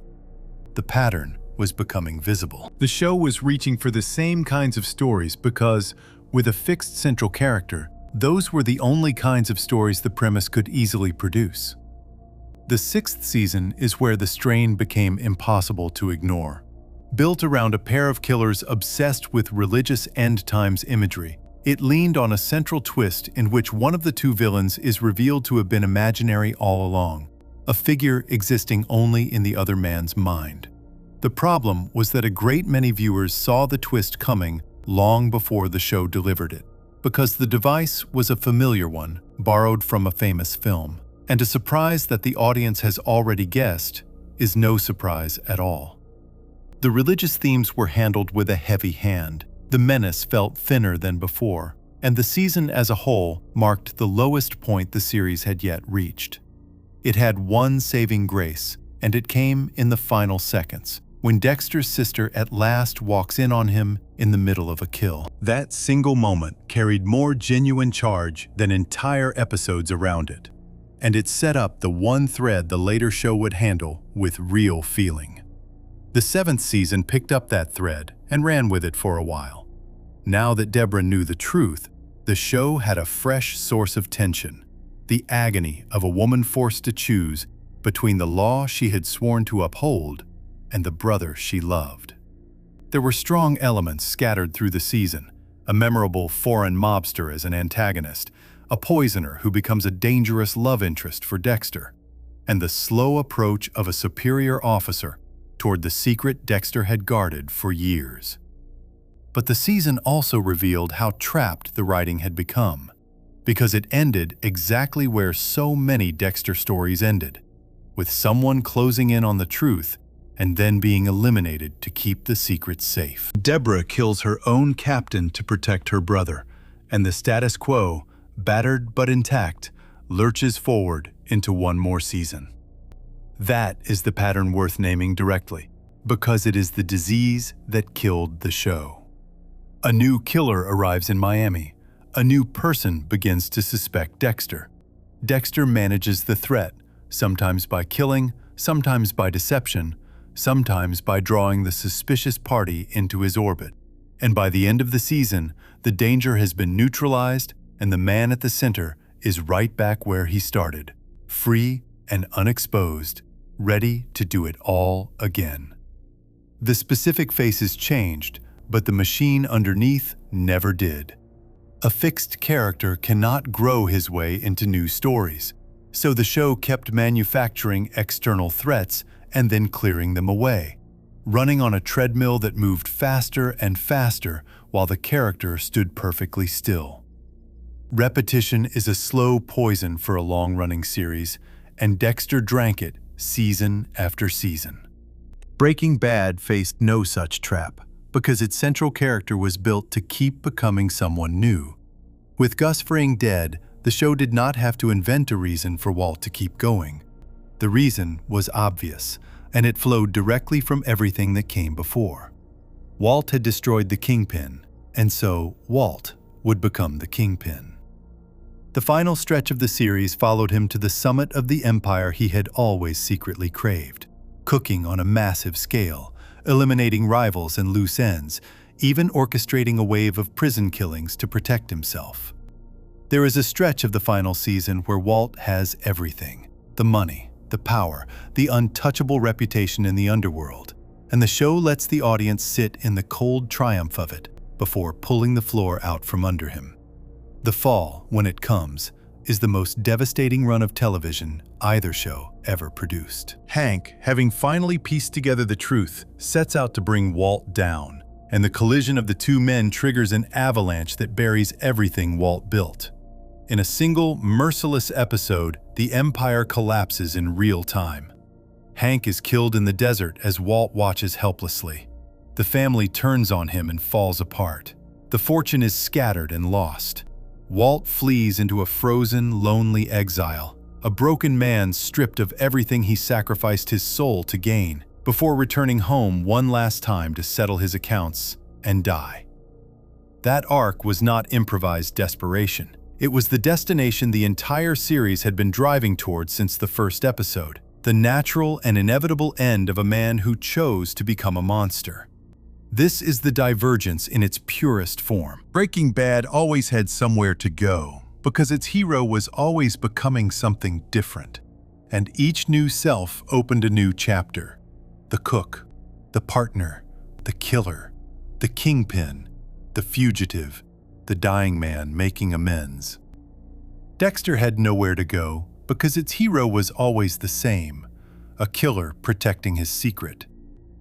The pattern was becoming visible. The show was reaching for the same kinds of stories because, with a fixed central character, those were the only kinds of stories the premise could easily produce. The sixth season is where the strain became impossible to ignore. Built around a pair of killers obsessed with religious end times imagery, it leaned on a central twist in which one of the two villains is revealed to have been imaginary all along, a figure existing only in the other man's mind. The problem was that a great many viewers saw the twist coming long before the show delivered it, because the device was a familiar one, borrowed from a famous film. And a surprise that the audience has already guessed is no surprise at all. The religious themes were handled with a heavy hand. The menace felt thinner than before, and the season as a whole marked the lowest point the series had yet reached. It had one saving grace, and it came in the final seconds, when Dexter's sister at last walks in on him in the middle of a kill. That single moment carried more genuine charge than entire episodes around it, and it set up the one thread the later show would handle with real feeling. The seventh season picked up that thread and ran with it for a while. Now that Deborah knew the truth, the show had a fresh source of tension, the agony of a woman forced to choose between the law she had sworn to uphold and the brother she loved. There were strong elements scattered through the season, a memorable foreign mobster as an antagonist, a poisoner who becomes a dangerous love interest for Dexter, and the slow approach of a superior officer toward the secret Dexter had guarded for years. But the season also revealed how trapped the writing had become, because it ended exactly where so many Dexter stories ended, with someone closing in on the truth and then being eliminated to keep the secret safe. Deborah kills her own captain to protect her brother, and the status quo, battered but intact, lurches forward into one more season. That is the pattern worth naming directly, because it is the disease that killed the show. A new killer arrives in Miami. A new person begins to suspect Dexter. Dexter manages the threat, sometimes by killing, sometimes by deception, sometimes by drawing the suspicious party into his orbit. And by the end of the season, the danger has been neutralized and the man at the center is right back where he started, free and unexposed, ready to do it all again. The specific faces changed, but the machine underneath never did. A fixed character cannot grow his way into new stories, so the show kept manufacturing external threats and then clearing them away, running on a treadmill that moved faster and faster while the character stood perfectly still. Repetition is a slow poison for a long-running series, and Dexter drank it season after season. Breaking Bad faced no such trap, because its central character was built to keep becoming someone new. With Gus Fring dead, the show did not have to invent a reason for Walt to keep going. The reason was obvious, and it flowed directly from everything that came before. Walt had destroyed the Kingpin, and so Walt would become the Kingpin. The final stretch of the series followed him to the summit of the empire he had always secretly craved, cooking on a massive scale, eliminating rivals and loose ends, even orchestrating a wave of prison killings to protect himself. There is a stretch of the final season where Walt has everything: the money, the power, the untouchable reputation in the underworld, and the show lets the audience sit in the cold triumph of it before pulling the floor out from under him. The fall, when it comes, is the most devastating run of television either show ever produced. Hank, having finally pieced together the truth, sets out to bring Walt down, and the collision of the two men triggers an avalanche that buries everything Walt built. In a single, merciless episode, the Empire collapses in real time. Hank is killed in the desert as Walt watches helplessly. The family turns on him and falls apart. The fortune is scattered and lost. Walt flees into a frozen, lonely exile, a broken man stripped of everything he sacrificed his soul to gain, before returning home one last time to settle his accounts and die. That arc was not improvised desperation. It was the destination the entire series had been driving towards since the first episode, the natural and inevitable end of a man who chose to become a monster. This is the divergence in its purest form. Breaking Bad always had somewhere to go, because its hero was always becoming something different. And each new self opened a new chapter. The cook, the partner, the killer, the kingpin, the fugitive, the dying man making amends. Dexter had nowhere to go because its hero was always the same, a killer protecting his secret.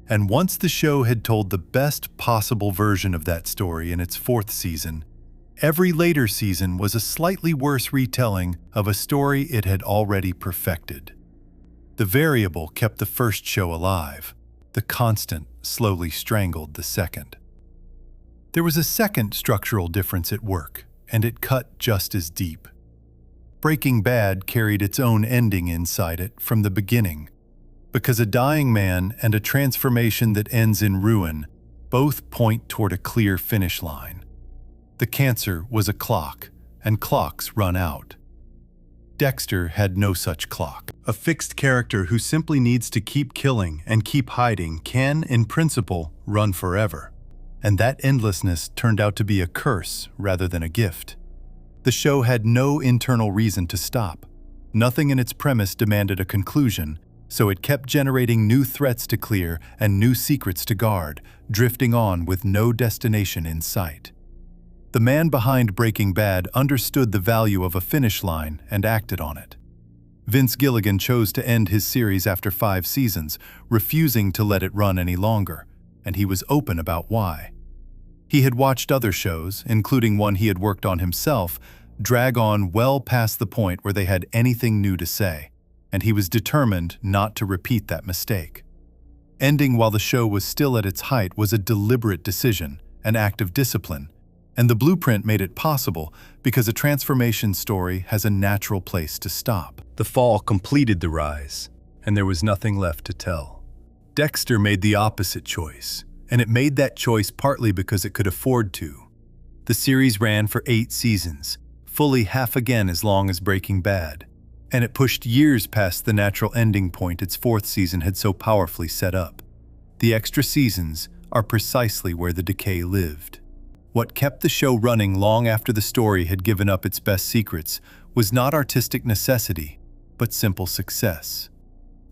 And once the show had told the best possible version of that story in its fourth season, every later season was a slightly worse retelling of a story it had already perfected. The variable kept the first show alive. The constant slowly strangled the second. There was a second structural difference at work, and it cut just as deep. Breaking Bad carried its own ending inside it from the beginning, because a dying man and a transformation that ends in ruin both point toward a clear finish line. The cancer was a clock, and clocks run out. Dexter had no such clock. A fixed character who simply needs to keep killing and keep hiding can, in principle, run forever. And that endlessness turned out to be a curse rather than a gift. The show had no internal reason to stop. Nothing in its premise demanded a conclusion, so it kept generating new threats to clear and new secrets to guard, drifting on with no destination in sight. The man behind Breaking Bad understood the value of a finish line and acted on it. Vince Gilligan chose to end his series after 5 seasons, refusing to let it run any longer, and he was open about why. He had watched other shows, including one he had worked on himself, drag on well past the point where they had anything new to say, and he was determined not to repeat that mistake. Ending while the show was still at its height was a deliberate decision, an act of discipline, and the blueprint made it possible because a transformation story has a natural place to stop. The fall completed the rise, and there was nothing left to tell. Dexter made the opposite choice, and it made that choice partly because it could afford to. The series ran for 8 seasons, fully half again as long as Breaking Bad, and it pushed years past the natural ending point its 4th season had so powerfully set up. The extra seasons are precisely where the decay lived. What kept the show running long after the story had given up its best secrets was not artistic necessity, but simple success.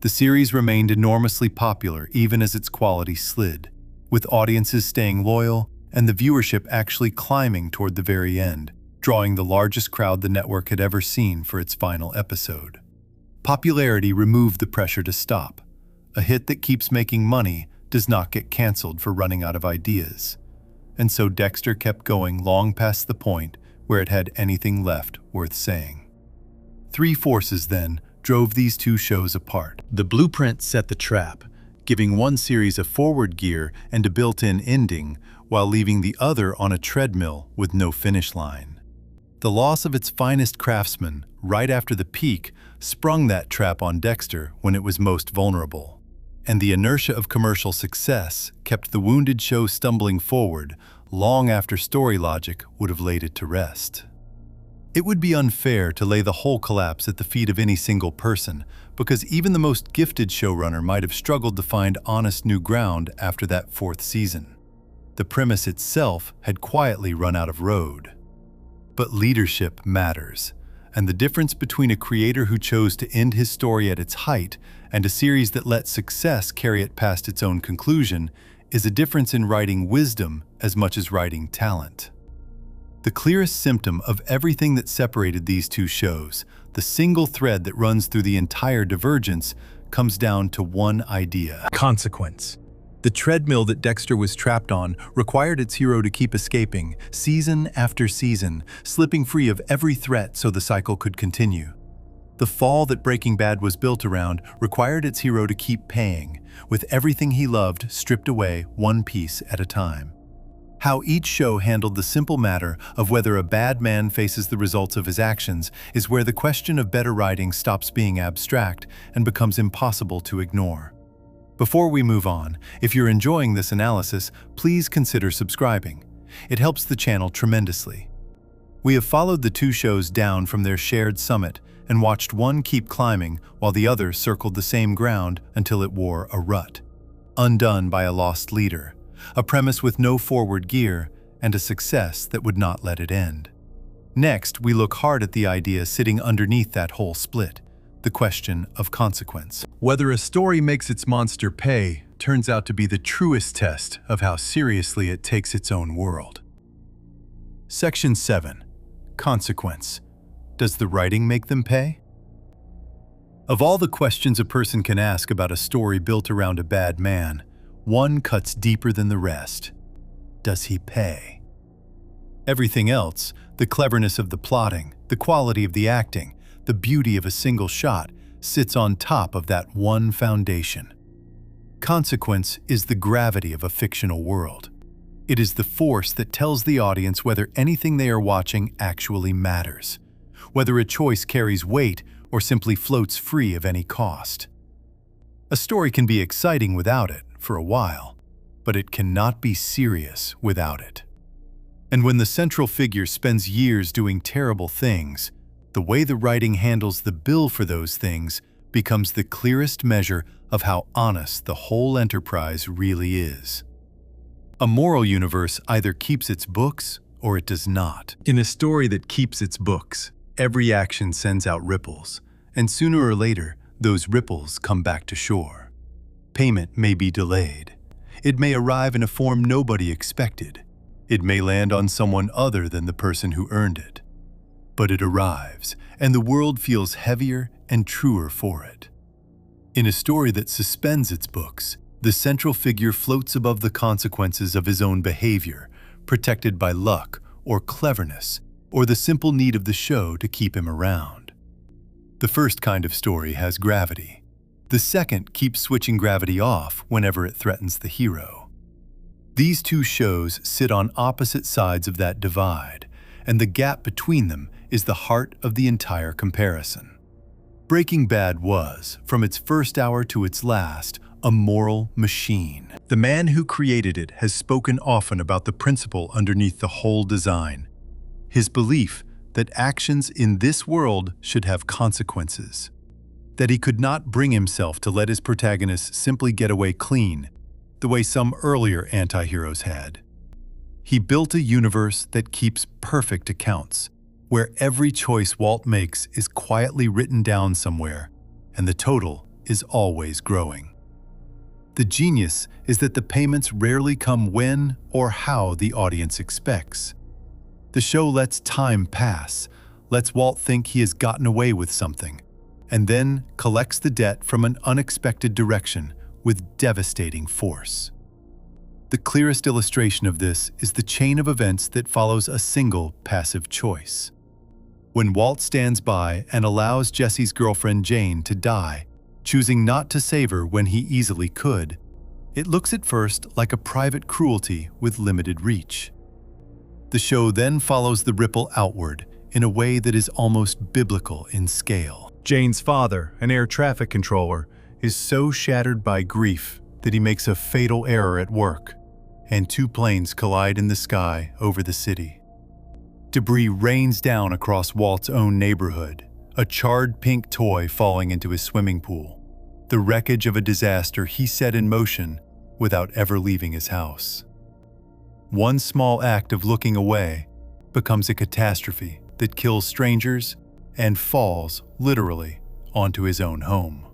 The series remained enormously popular even as its quality slid, with audiences staying loyal and the viewership actually climbing toward the very end, drawing the largest crowd the network had ever seen for its final episode. Popularity removed the pressure to stop. A hit that keeps making money does not get canceled for running out of ideas. And so Dexter kept going long past the point where it had anything left worth saying. 3 forces, then, drove these 2 shows apart. The blueprint set the trap, giving one series a forward gear and a built-in ending, while leaving the other on a treadmill with no finish line. The loss of its finest craftsman, right after the peak, sprung that trap on Dexter when it was most vulnerable. And the inertia of commercial success kept the wounded show stumbling forward long after story logic would have laid it to rest. It would be unfair to lay the whole collapse at the feet of any single person, because even the most gifted showrunner might have struggled to find honest new ground after that 4th season. The premise itself had quietly run out of road. But leadership matters, and the difference between a creator who chose to end his story at its height and a series that let success carry it past its own conclusion is a difference in writing wisdom as much as writing talent. The clearest symptom of everything that separated these two shows, the single thread that runs through the entire divergence, comes down to one idea: consequence. The treadmill that Dexter was trapped on required its hero to keep escaping, season after season, slipping free of every threat so the cycle could continue. The fall that Breaking Bad was built around required its hero to keep paying, with everything he loved stripped away one piece at a time. How each show handled the simple matter of whether a bad man faces the results of his actions is where the question of better writing stops being abstract and becomes impossible to ignore. Before we move on, if you're enjoying this analysis, please consider subscribing. It helps the channel tremendously. We have followed the two shows down from their shared summit and watched one keep climbing while the other circled the same ground until it wore a rut. Undone by a lost leader, a premise with no forward gear, and a success that would not let it end. Next, we look hard at the idea sitting underneath that whole split, the question of consequence. Whether a story makes its monster pay turns out to be the truest test of how seriously it takes its own world. Section 7. Consequence. Does the writing make them pay? Of all the questions a person can ask about a story built around a bad man, one cuts deeper than the rest. Does he pay? Everything else, the cleverness of the plotting, the quality of the acting, the beauty of a single shot, sits on top of that one foundation. Consequence is the gravity of a fictional world. It is the force that tells the audience whether anything they are watching actually matters, whether a choice carries weight or simply floats free of any cost. A story can be exciting without it, for a while, but it cannot be serious without it. And when the central figure spends years doing terrible things, the way the writing handles the bill for those things becomes the clearest measure of how honest the whole enterprise really is. A moral universe either keeps its books or it does not. In a story that keeps its books, every action sends out ripples, and sooner or later, those ripples come back to shore. Payment may be delayed. It may arrive in a form nobody expected. It may land on someone other than the person who earned it. But it arrives, and the world feels heavier and truer for it. In a story that suspends its books, the central figure floats above the consequences of his own behavior, protected by luck or cleverness, or the simple need of the show to keep him around. The first kind of story has gravity. The second keeps switching gravity off whenever it threatens the hero. These two shows sit on opposite sides of that divide, and the gap between them is the heart of the entire comparison. Breaking Bad was, from its first hour to its last, a moral machine. The man who created it has spoken often about the principle underneath the whole design: his belief that actions in this world should have consequences, that he could not bring himself to let his protagonists simply get away clean, the way some earlier antiheroes had. He built a universe that keeps perfect accounts, where every choice Walt makes is quietly written down somewhere, and the total is always growing. The genius is that the payments rarely come when or how the audience expects. The show lets time pass, lets Walt think he has gotten away with something, and then collects the debt from an unexpected direction with devastating force. The clearest illustration of this is the chain of events that follows a single passive choice. When Walt stands by and allows Jesse's girlfriend Jane to die, choosing not to save her when he easily could, it looks at first like a private cruelty with limited reach. The show then follows the ripple outward in a way that is almost biblical in scale. Jane's father, an air traffic controller, is so shattered by grief that he makes a fatal error at work, and two planes collide in the sky over the city. Debris rains down across Walt's own neighborhood, a charred pink toy falling into his swimming pool, the wreckage of a disaster he set in motion without ever leaving his house. One small act of looking away becomes a catastrophe that kills strangers and falls, literally, onto his own home.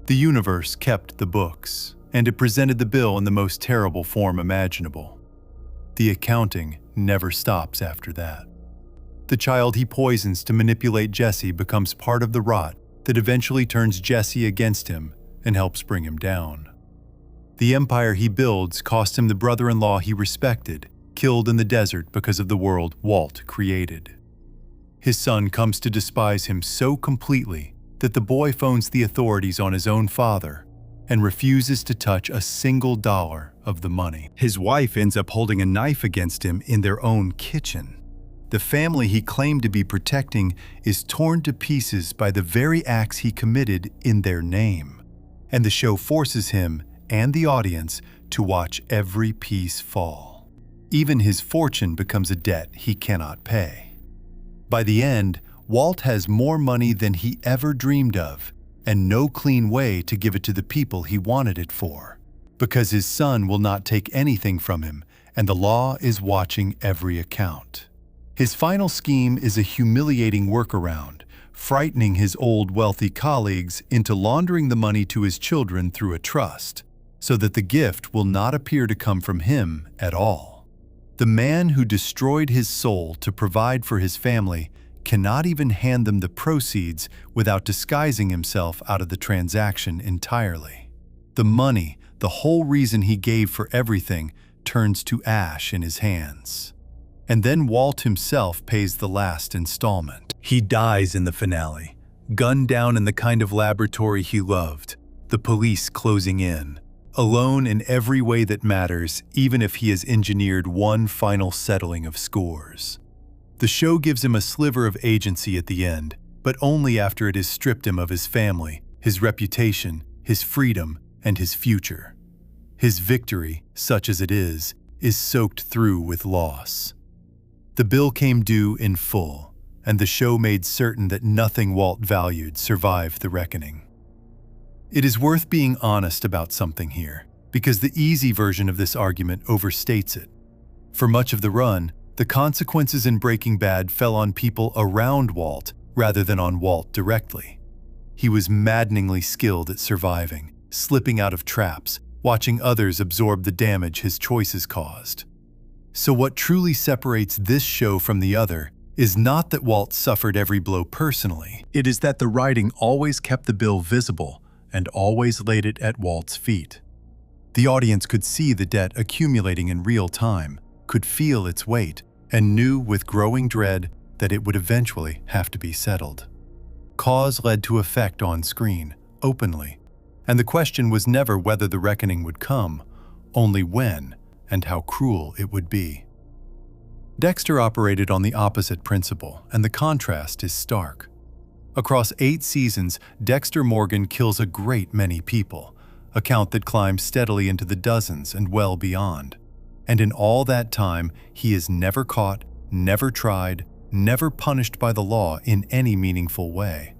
The universe kept the books, and it presented the bill in the most terrible form imaginable. The accounting never stops after that. The child he poisons to manipulate Jesse becomes part of the rot that eventually turns Jesse against him and helps bring him down. The empire he builds cost him the brother-in-law he respected, killed in the desert because of the world Walt created. His son comes to despise him so completely that the boy phones the authorities on his own father and refuses to touch a single dollar of the money. His wife ends up holding a knife against him in their own kitchen. The family he claimed to be protecting is torn to pieces by the very acts he committed in their name, and the show forces him and the audience to watch every piece fall. Even his fortune becomes a debt he cannot pay. By the end, Walt has more money than he ever dreamed of, and no clean way to give it to the people he wanted it for, because his son will not take anything from him, and the law is watching every account. His final scheme is a humiliating workaround, frightening his old wealthy colleagues into laundering the money to his children through a trust, so that the gift will not appear to come from him at all. The man who destroyed his soul to provide for his family cannot even hand them the proceeds without disguising himself out of the transaction entirely. The money, the whole reason he gave for everything, turns to ash in his hands. And then Walt himself pays the last installment. He dies in the finale, gunned down in the kind of laboratory he loved, the police closing in, alone in every way that matters, even if he has engineered one final settling of scores. The show gives him a sliver of agency at the end, but only after it has stripped him of his family, his reputation, his freedom, and his future. His victory, such as it is soaked through with loss. The bill came due in full, and the show made certain that nothing Walt valued survived the reckoning. It is worth being honest about something here, because the easy version of this argument overstates it. For much of the run, the consequences in Breaking Bad fell on people around Walt rather than on Walt directly. He was maddeningly skilled at surviving, slipping out of traps, watching others absorb the damage his choices caused. So what truly separates this show from the other is not that Walt suffered every blow personally. It is that the writing always kept the bill visible and always laid it at Walt's feet. The audience could see the debt accumulating in real time, could feel its weight, and knew with growing dread that it would eventually have to be settled. Cause led to effect on screen, openly, and the question was never whether the reckoning would come, only when and how cruel it would be. Dexter operated on the opposite principle, and the contrast is stark. Across 8 seasons, Dexter Morgan kills a great many people, a count that climbs steadily into the dozens and well beyond. And in all that time, he is never caught, never tried, never punished by the law in any meaningful way.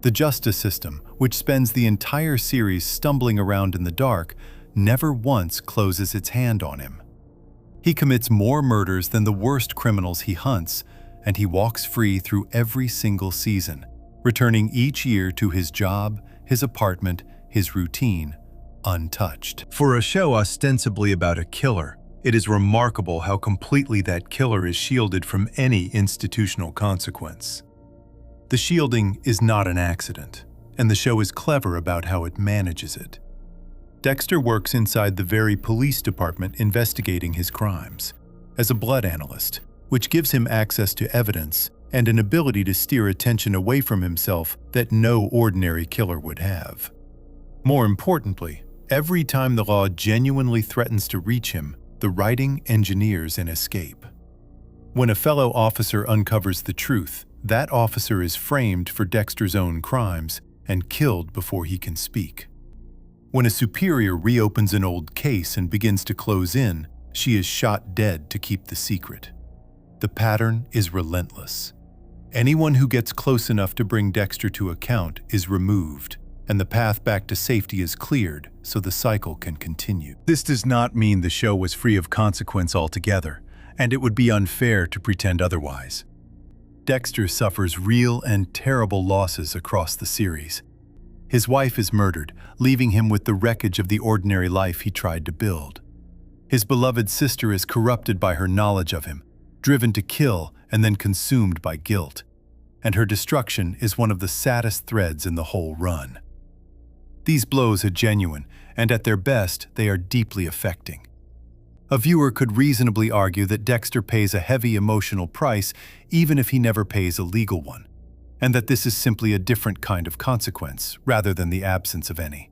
The justice system, which spends the entire series stumbling around in the dark, never once closes its hand on him. He commits more murders than the worst criminals he hunts, and he walks free through every single season, returning each year to his job, his apartment, his routine, untouched. For a show ostensibly about a killer, it is remarkable how completely that killer is shielded from any institutional consequence. The shielding is not an accident, and the show is clever about how it manages it. Dexter works inside the very police department investigating his crimes, as a blood analyst, which gives him access to evidence and an ability to steer attention away from himself that no ordinary killer would have. More importantly, every time the law genuinely threatens to reach him, the writing engineers an escape. When a fellow officer uncovers the truth, that officer is framed for Dexter's own crimes and killed before he can speak. When a superior reopens an old case and begins to close in, she is shot dead to keep the secret. The pattern is relentless. Anyone who gets close enough to bring Dexter to account is removed, and the path back to safety is cleared so the cycle can continue. This does not mean the show was free of consequence altogether, and it would be unfair to pretend otherwise. Dexter suffers real and terrible losses across the series. His wife is murdered, leaving him with the wreckage of the ordinary life he tried to build. His beloved sister is corrupted by her knowledge of him, driven to kill and then consumed by guilt. And her destruction is one of the saddest threads in the whole run. These blows are genuine, and at their best, they are deeply affecting. A viewer could reasonably argue that Dexter pays a heavy emotional price even if he never pays a legal one, and that this is simply a different kind of consequence rather than the absence of any.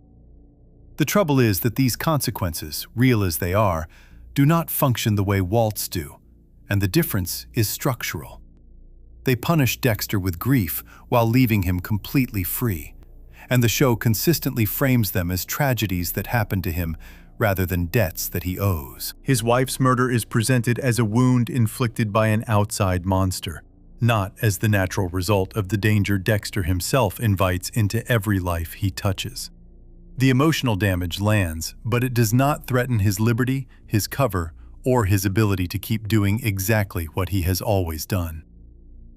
The trouble is that these consequences, real as they are, do not function the way Walt's do, and the difference is structural. They punish Dexter with grief while leaving him completely free, and the show consistently frames them as tragedies that happen to him rather than debts that he owes. His wife's murder is presented as a wound inflicted by an outside monster, not as the natural result of the danger Dexter himself invites into every life he touches. The emotional damage lands, but it does not threaten his liberty, his cover, or his ability to keep doing exactly what he has always done.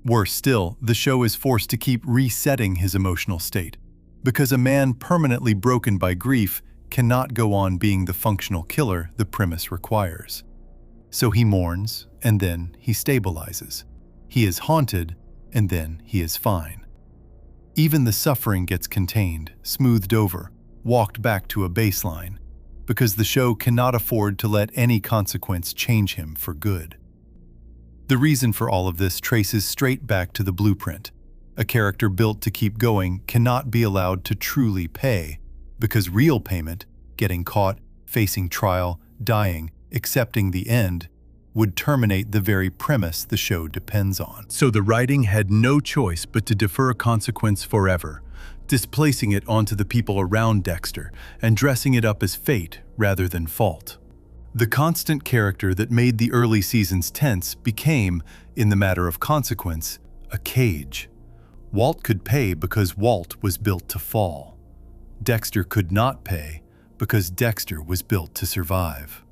Worse still, the show is forced to keep resetting his emotional state, because a man permanently broken by grief cannot go on being the functional killer the premise requires. So he mourns, and then he stabilizes. He is haunted, and then he is fine. Even the suffering gets contained, smoothed over, walked back to a baseline, because the show cannot afford to let any consequence change him for good. The reason for all of this traces straight back to the blueprint. A character built to keep going cannot be allowed to truly pay, because real payment, getting caught, facing trial, dying, accepting the end, would terminate the very premise the show depends on. So the writing had no choice but to defer consequence forever, displacing it onto the people around Dexter and dressing it up as fate rather than fault. The constant character that made the early seasons tense became, in the matter of consequence, a cage. Walt could pay because Walt was built to fall. Dexter could not pay because Dexter was built to survive.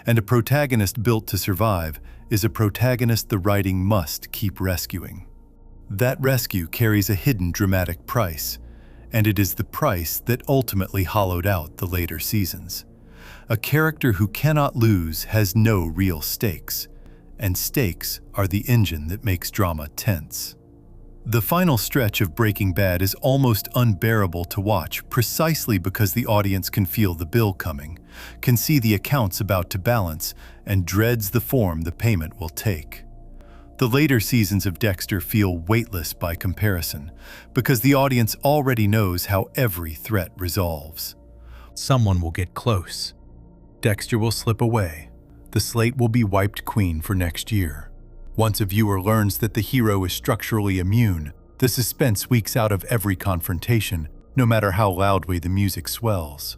And a protagonist built to survive is a protagonist the writing must keep rescuing. That rescue carries a hidden dramatic price, and it is the price that ultimately hollowed out the later seasons. A character who cannot lose has no real stakes, and stakes are the engine that makes drama tense. The final stretch of Breaking Bad is almost unbearable to watch precisely because the audience can feel the bill coming, can see the accounts about to balance, and dreads the form the payment will take. The later seasons of Dexter feel weightless by comparison, because the audience already knows how every threat resolves. Someone will get close. Dexter will slip away. The slate will be wiped clean for next year. Once a viewer learns that the hero is structurally immune, the suspense weeks out of every confrontation, no matter how loudly the music swells.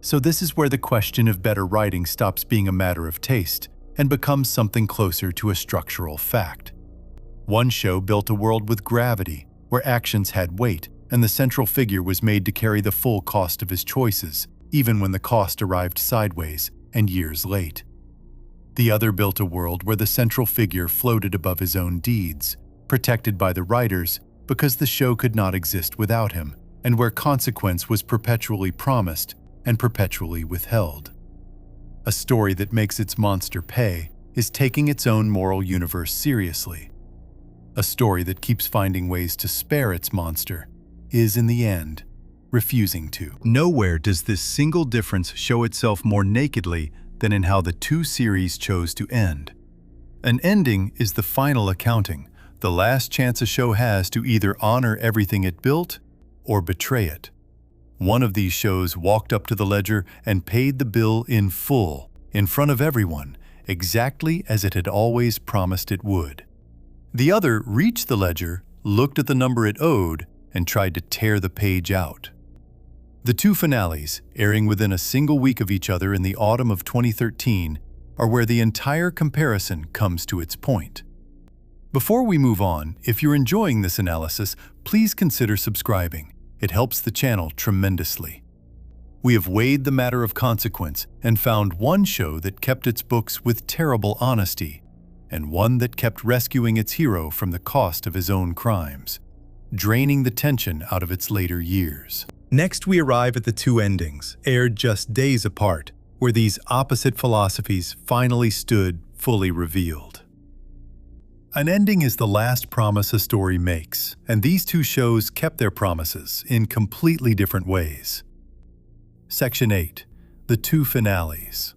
So this is where the question of better writing stops being a matter of taste and becomes something closer to a structural fact. One show built a world with gravity, where actions had weight, and the central figure was made to carry the full cost of his choices, even when the cost arrived sideways and years late. The other built a world where the central figure floated above his own deeds, protected by the writers because the show could not exist without him, and where consequence was perpetually promised and perpetually withheld. A story that makes its monster pay is taking its own moral universe seriously. A story that keeps finding ways to spare its monster is, in the end, refusing to. Nowhere does this single difference show itself more nakedly than in how the two series chose to end. An ending is the final accounting, the last chance a show has to either honor everything it built or betray it. One of these shows walked up to the ledger and paid the bill in full, in front of everyone, exactly as it had always promised it would. The other reached the ledger, looked at the number it owed, and tried to tear the page out. The two finales, airing within a single week of each other in the autumn of 2013, are where the entire comparison comes to its point. Before we move on, if you're enjoying this analysis, please consider subscribing. It helps the channel tremendously. We have weighed the matter of consequence and found one show that kept its books with terrible honesty, and one that kept rescuing its hero from the cost of his own crimes, draining the tension out of its later years. Next, we arrive at the two endings, aired just days apart, where these opposite philosophies finally stood fully revealed. An ending is the last promise a story makes, and these two shows kept their promises in completely different ways. Section 8. The two finales.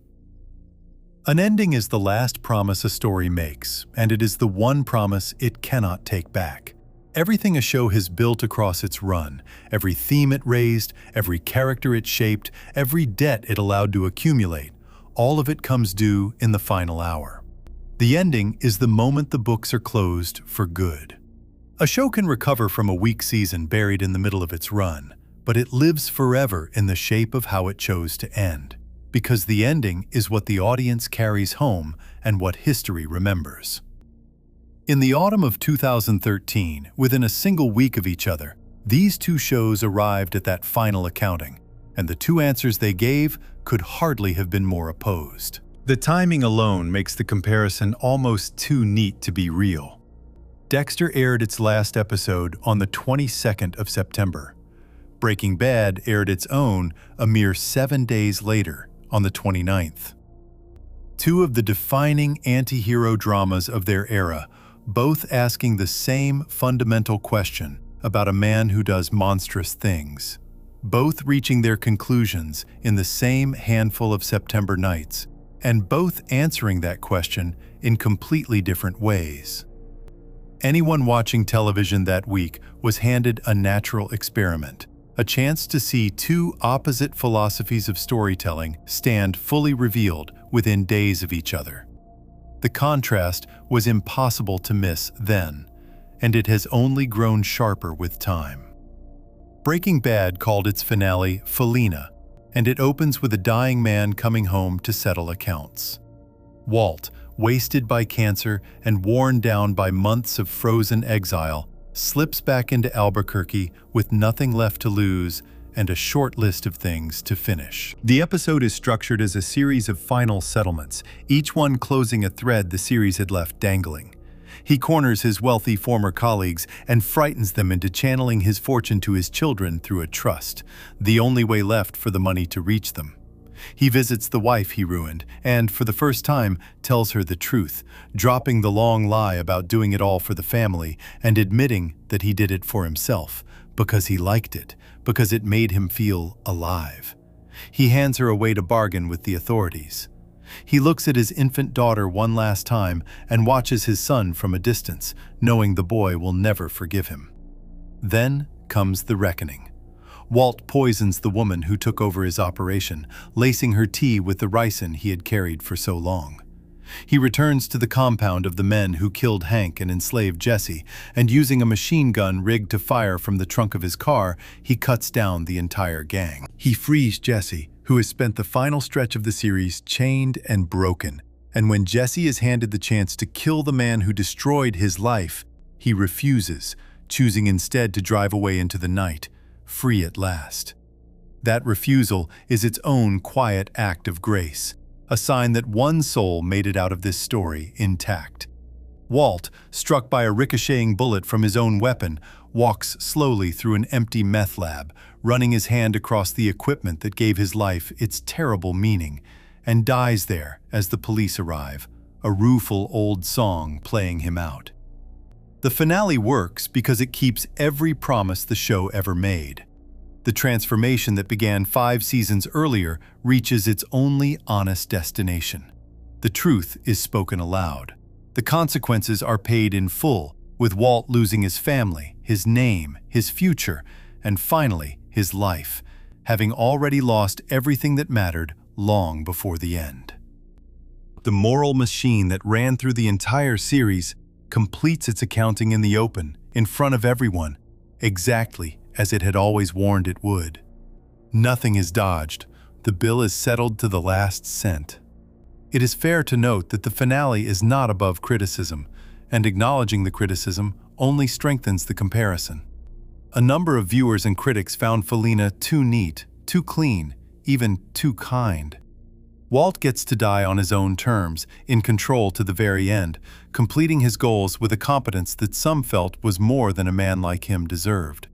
An ending is the last promise a story makes, and it is the one promise it cannot take back. Everything a show has built across its run, every theme it raised, every character it shaped, every debt it allowed to accumulate, all of it comes due in the final hour. The ending is the moment the books are closed for good. A show can recover from a weak season buried in the middle of its run, but it lives forever in the shape of how it chose to end, because the ending is what the audience carries home and what history remembers. In the autumn of 2013, within a single week of each other, these two shows arrived at that final accounting, and the two answers they gave could hardly have been more opposed. The timing alone makes the comparison almost too neat to be real. Dexter aired its last episode on the 22nd of September. Breaking Bad aired its own a mere 7 days later, on the 29th. Two of the defining anti-hero dramas of their era, both asking the same fundamental question about a man who does monstrous things. Both reaching their conclusions in the same handful of September nights, and both answering that question in completely different ways. Anyone watching television that week was handed a natural experiment, a chance to see two opposite philosophies of storytelling stand fully revealed within days of each other. The contrast was impossible to miss then, and it has only grown sharper with time. Breaking Bad called its finale Felina, and it opens with a dying man coming home to settle accounts. Walt, wasted by cancer and worn down by months of frozen exile, slips back into Albuquerque with nothing left to lose and a short list of things to finish. The episode is structured as a series of final settlements, each one closing a thread the series had left dangling. He corners his wealthy former colleagues and frightens them into channeling his fortune to his children through a trust, the only way left for the money to reach them. He visits the wife he ruined and, for the first time, tells her the truth, dropping the long lie about doing it all for the family and admitting that he did it for himself, because he liked it, because it made him feel alive. He hands her away to bargain with the authorities. He looks at his infant daughter one last time and watches his son from a distance, knowing the boy will never forgive him. Then comes the reckoning. Walt poisons the woman who took over his operation, lacing her tea with the ricin he had carried for so long. He returns to the compound of the men who killed Hank and enslaved Jesse, and using a machine gun rigged to fire from the trunk of his car, he cuts down the entire gang. He frees Jesse, who has spent the final stretch of the series chained and broken, and when Jesse is handed the chance to kill the man who destroyed his life, he refuses, choosing instead to drive away into the night, free at last. That refusal is its own quiet act of grace, a sign that one soul made it out of this story intact. Walt, struck by a ricocheting bullet from his own weapon, walks slowly through an empty meth lab, running his hand across the equipment that gave his life its terrible meaning, and dies there as the police arrive, a rueful old song playing him out. The finale works because it keeps every promise the show ever made. The transformation that began 5 seasons earlier reaches its only honest destination. The truth is spoken aloud. The consequences are paid in full, with Walt losing his family, his name, his future, and finally, his life, having already lost everything that mattered long before the end. The moral machine that ran through the entire series completes its accounting in the open, in front of everyone, exactly as it had always warned it would. Nothing is dodged. The bill is settled to the last cent. It is fair to note that the finale is not above criticism, and acknowledging the criticism only strengthens the comparison. A number of viewers and critics found Felina too neat, too clean, even too kind. Walt gets to die on his own terms, in control to the very end, completing his goals with a competence that some felt was more than a man like him deserved.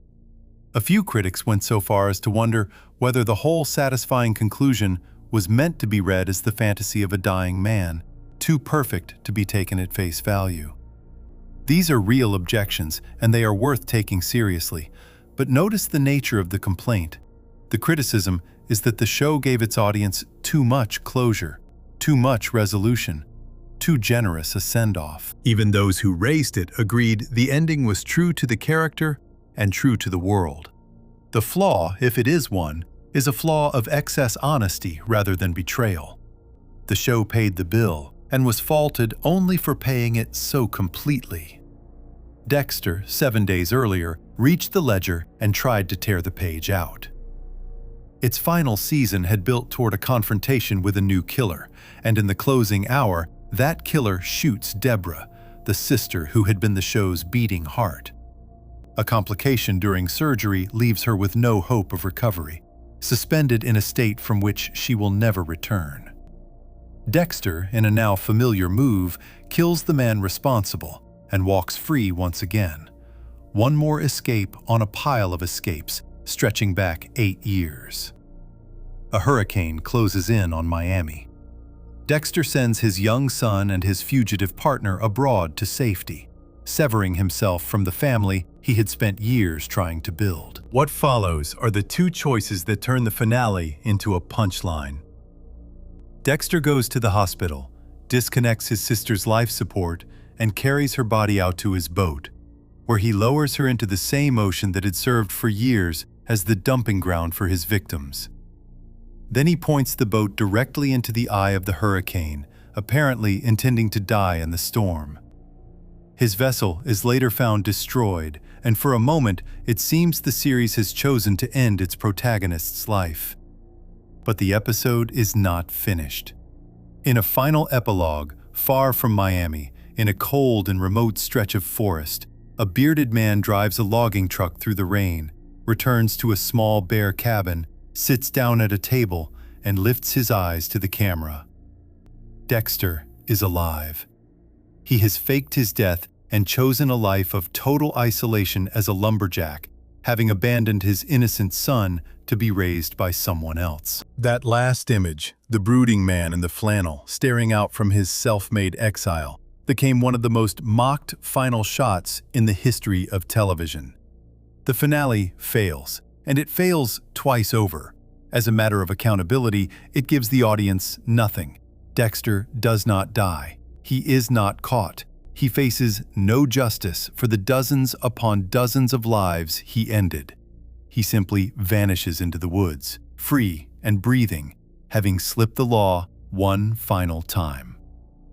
A few critics went so far as to wonder whether the whole satisfying conclusion was meant to be read as the fantasy of a dying man, too perfect to be taken at face value. These are real objections, and they are worth taking seriously. But notice the nature of the complaint. The criticism is that the show gave its audience too much closure, too much resolution, too generous a send-off. Even those who raised it agreed the ending was true to the character and true to the world. The flaw, if it is one, is a flaw of excess honesty rather than betrayal. The show paid the bill and was faulted only for paying it so completely. Dexter, 7 days earlier, reached the ledger and tried to tear the page out. Its final season had built toward a confrontation with a new killer, and in the closing hour, that killer shoots Deborah, the sister who had been the show's beating heart. A complication during surgery leaves her with no hope of recovery, suspended in a state from which she will never return. Dexter, in a now familiar move, kills the man responsible and walks free once again. One more escape on a pile of escapes stretching back 8 years. A hurricane closes in on Miami. Dexter sends his young son and his fugitive partner abroad to safety, severing himself from the family he had spent years trying to build. What follows are the two choices that turn the finale into a punchline. Dexter goes to the hospital, disconnects his sister's life support, and carries her body out to his boat, where he lowers her into the same ocean that had served for years as the dumping ground for his victims. Then he points the boat directly into the eye of the hurricane, apparently intending to die in the storm. His vessel is later found destroyed, and for a moment it seems the series has chosen to end its protagonist's life. But the episode is not finished. In a final epilogue, far from Miami, in a cold and remote stretch of forest, a bearded man drives a logging truck through the rain, returns to a small bare cabin, sits down at a table, and lifts his eyes to the camera. Dexter is alive. He has faked his death and chosen a life of total isolation as a lumberjack, having abandoned his innocent son to be raised by someone else. That last image, the brooding man in the flannel staring out from his self-made exile, became one of the most mocked final shots in the history of television. The finale fails, and it fails twice over. As a matter of accountability, it gives the audience nothing. Dexter does not die. He is not caught. He faces no justice for the dozens upon dozens of lives he ended. He simply vanishes into the woods, free and breathing, having slipped the law one final time.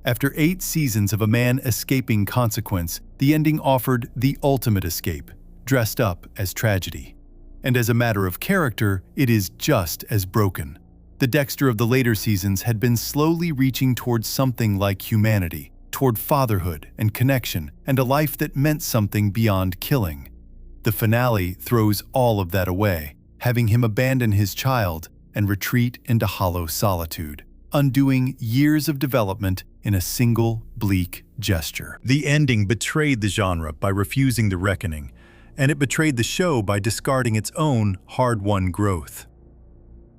After 8 seasons of a man escaping consequence, the ending offered the ultimate escape, dressed up as tragedy. And as a matter of character, it is just as broken. The Dexter of the later seasons had been slowly reaching towards something like humanity, toward fatherhood and connection, and a life that meant something beyond killing. The finale throws all of that away, having him abandon his child and retreat into hollow solitude, undoing years of development in a single bleak gesture. The ending betrayed the genre by refusing the reckoning, and it betrayed the show by discarding its own hard-won growth.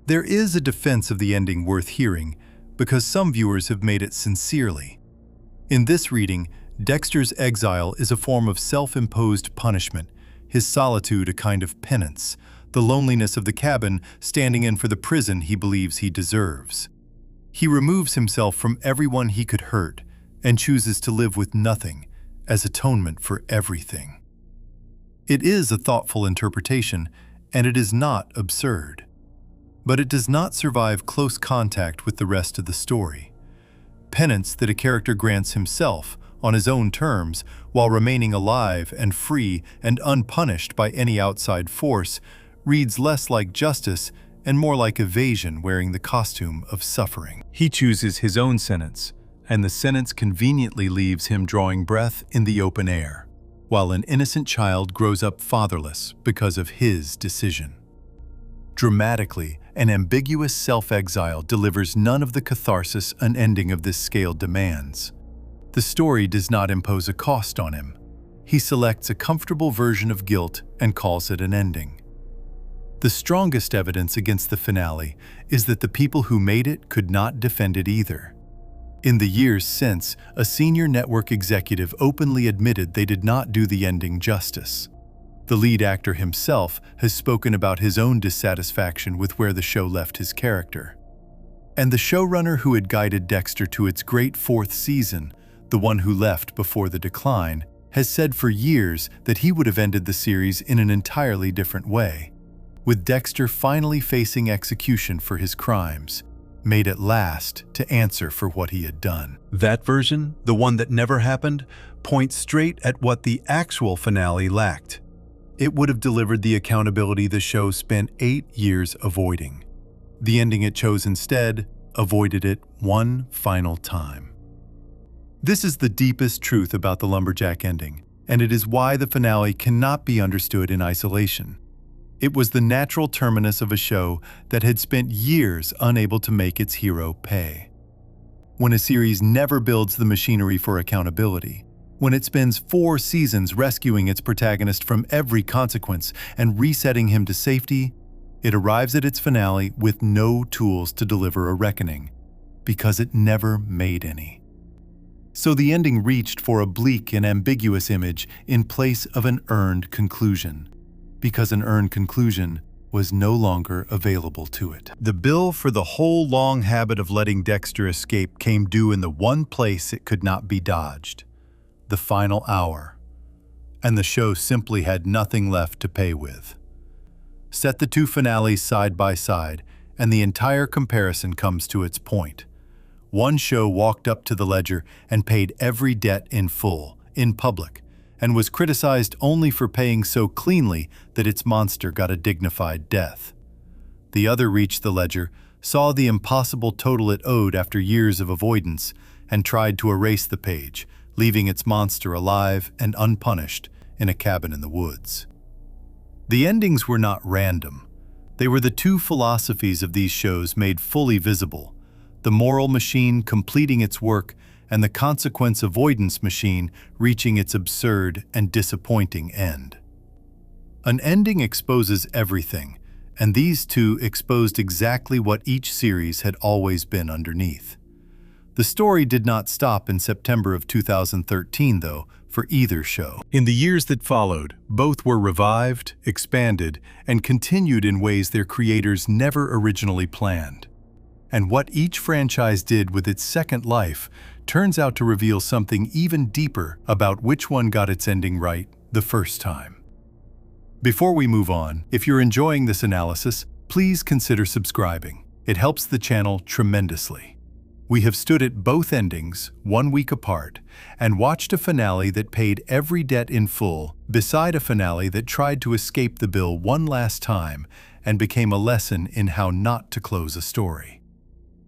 There is a defense of the ending worth hearing, because some viewers have made it sincerely. In this reading, Dexter's exile is a form of self-imposed punishment, his solitude a kind of penance, the loneliness of the cabin standing in for the prison he believes he deserves. He removes himself from everyone he could hurt and chooses to live with nothing as atonement for everything. It is a thoughtful interpretation, and it is not absurd. But it does not survive close contact with the rest of the story. Penance that a character grants himself on his own terms while remaining alive and free and unpunished by any outside force reads less like justice and more like evasion wearing the costume of suffering. He chooses his own sentence, and the sentence conveniently leaves him drawing breath in the open air, while an innocent child grows up fatherless because of his decision. Dramatically, an ambiguous self-exile delivers none of the catharsis an ending of this scale demands. The story does not impose a cost on him. He selects a comfortable version of guilt and calls it an ending. The strongest evidence against the finale is that the people who made it could not defend it either. In the years since, a senior network executive openly admitted they did not do the ending justice. The lead actor himself has spoken about his own dissatisfaction with where the show left his character. And the showrunner who had guided Dexter to its great fourth season, the one who left before the decline, has said for years that he would have ended the series in an entirely different way, with Dexter finally facing execution for his crimes, made at last to answer for what he had done. That version, the one that never happened, points straight at what the actual finale lacked. It would have delivered the accountability the show spent 8 years avoiding. The ending it chose instead avoided it one final time. This is the deepest truth about the Lumberjack ending, and it is why the finale cannot be understood in isolation. It was the natural terminus of a show that had spent years unable to make its hero pay. When a series never builds the machinery for accountability, when it spends 4 seasons rescuing its protagonist from every consequence and resetting him to safety, it arrives at its finale with no tools to deliver a reckoning, because it never made any. So the ending reached for a bleak and ambiguous image in place of an earned conclusion, because an earned conclusion was no longer available to it. The bill for the whole long habit of letting Dexter escape came due in the one place it could not be dodged, the final hour, and the show simply had nothing left to pay with. Set the two finales side by side, and the entire comparison comes to its point. One show walked up to the ledger and paid every debt in full, in public, and was criticized only for paying so cleanly that its monster got a dignified death. The other reached the ledger, saw the impossible total it owed after years of avoidance, and tried to erase the page, leaving its monster alive and unpunished in a cabin in the woods. The endings were not random. They were the two philosophies of these shows made fully visible: the moral machine completing its work and the consequence avoidance machine reaching its absurd and disappointing end. An ending exposes everything, and these two exposed exactly what each series had always been underneath. The story did not stop in September of 2013, though, for either show. In the years that followed, both were revived, expanded, and continued in ways their creators never originally planned. And what each franchise did with its second life turns out to reveal something even deeper about which one got its ending right the first time. Before we move on, if you're enjoying this analysis, please consider subscribing. It helps the channel tremendously. We have stood at both endings, 1 week apart, and watched a finale that paid every debt in full, beside a finale that tried to escape the bill one last time and became a lesson in how not to close a story.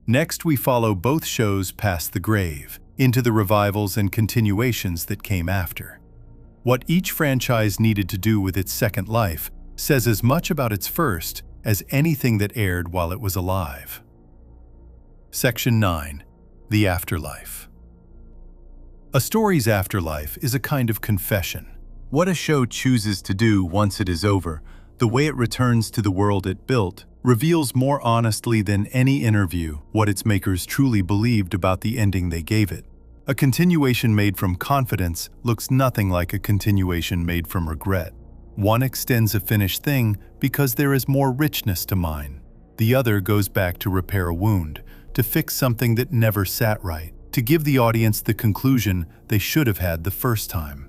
Next, we follow both shows past the grave, into the revivals and continuations that came after. What each franchise needed to do with its second life says as much about its first as anything that aired while it was alive. Section 9. The Afterlife. A story's afterlife is a kind of confession. What a show chooses to do once it is over, the way it returns to the world it built, reveals more honestly than any interview what its makers truly believed about the ending they gave it. A continuation made from confidence looks nothing like a continuation made from regret. One extends a finished thing because there is more richness to mine. The other goes back to repair a wound, to fix something that never sat right, to give the audience the conclusion they should have had the first time.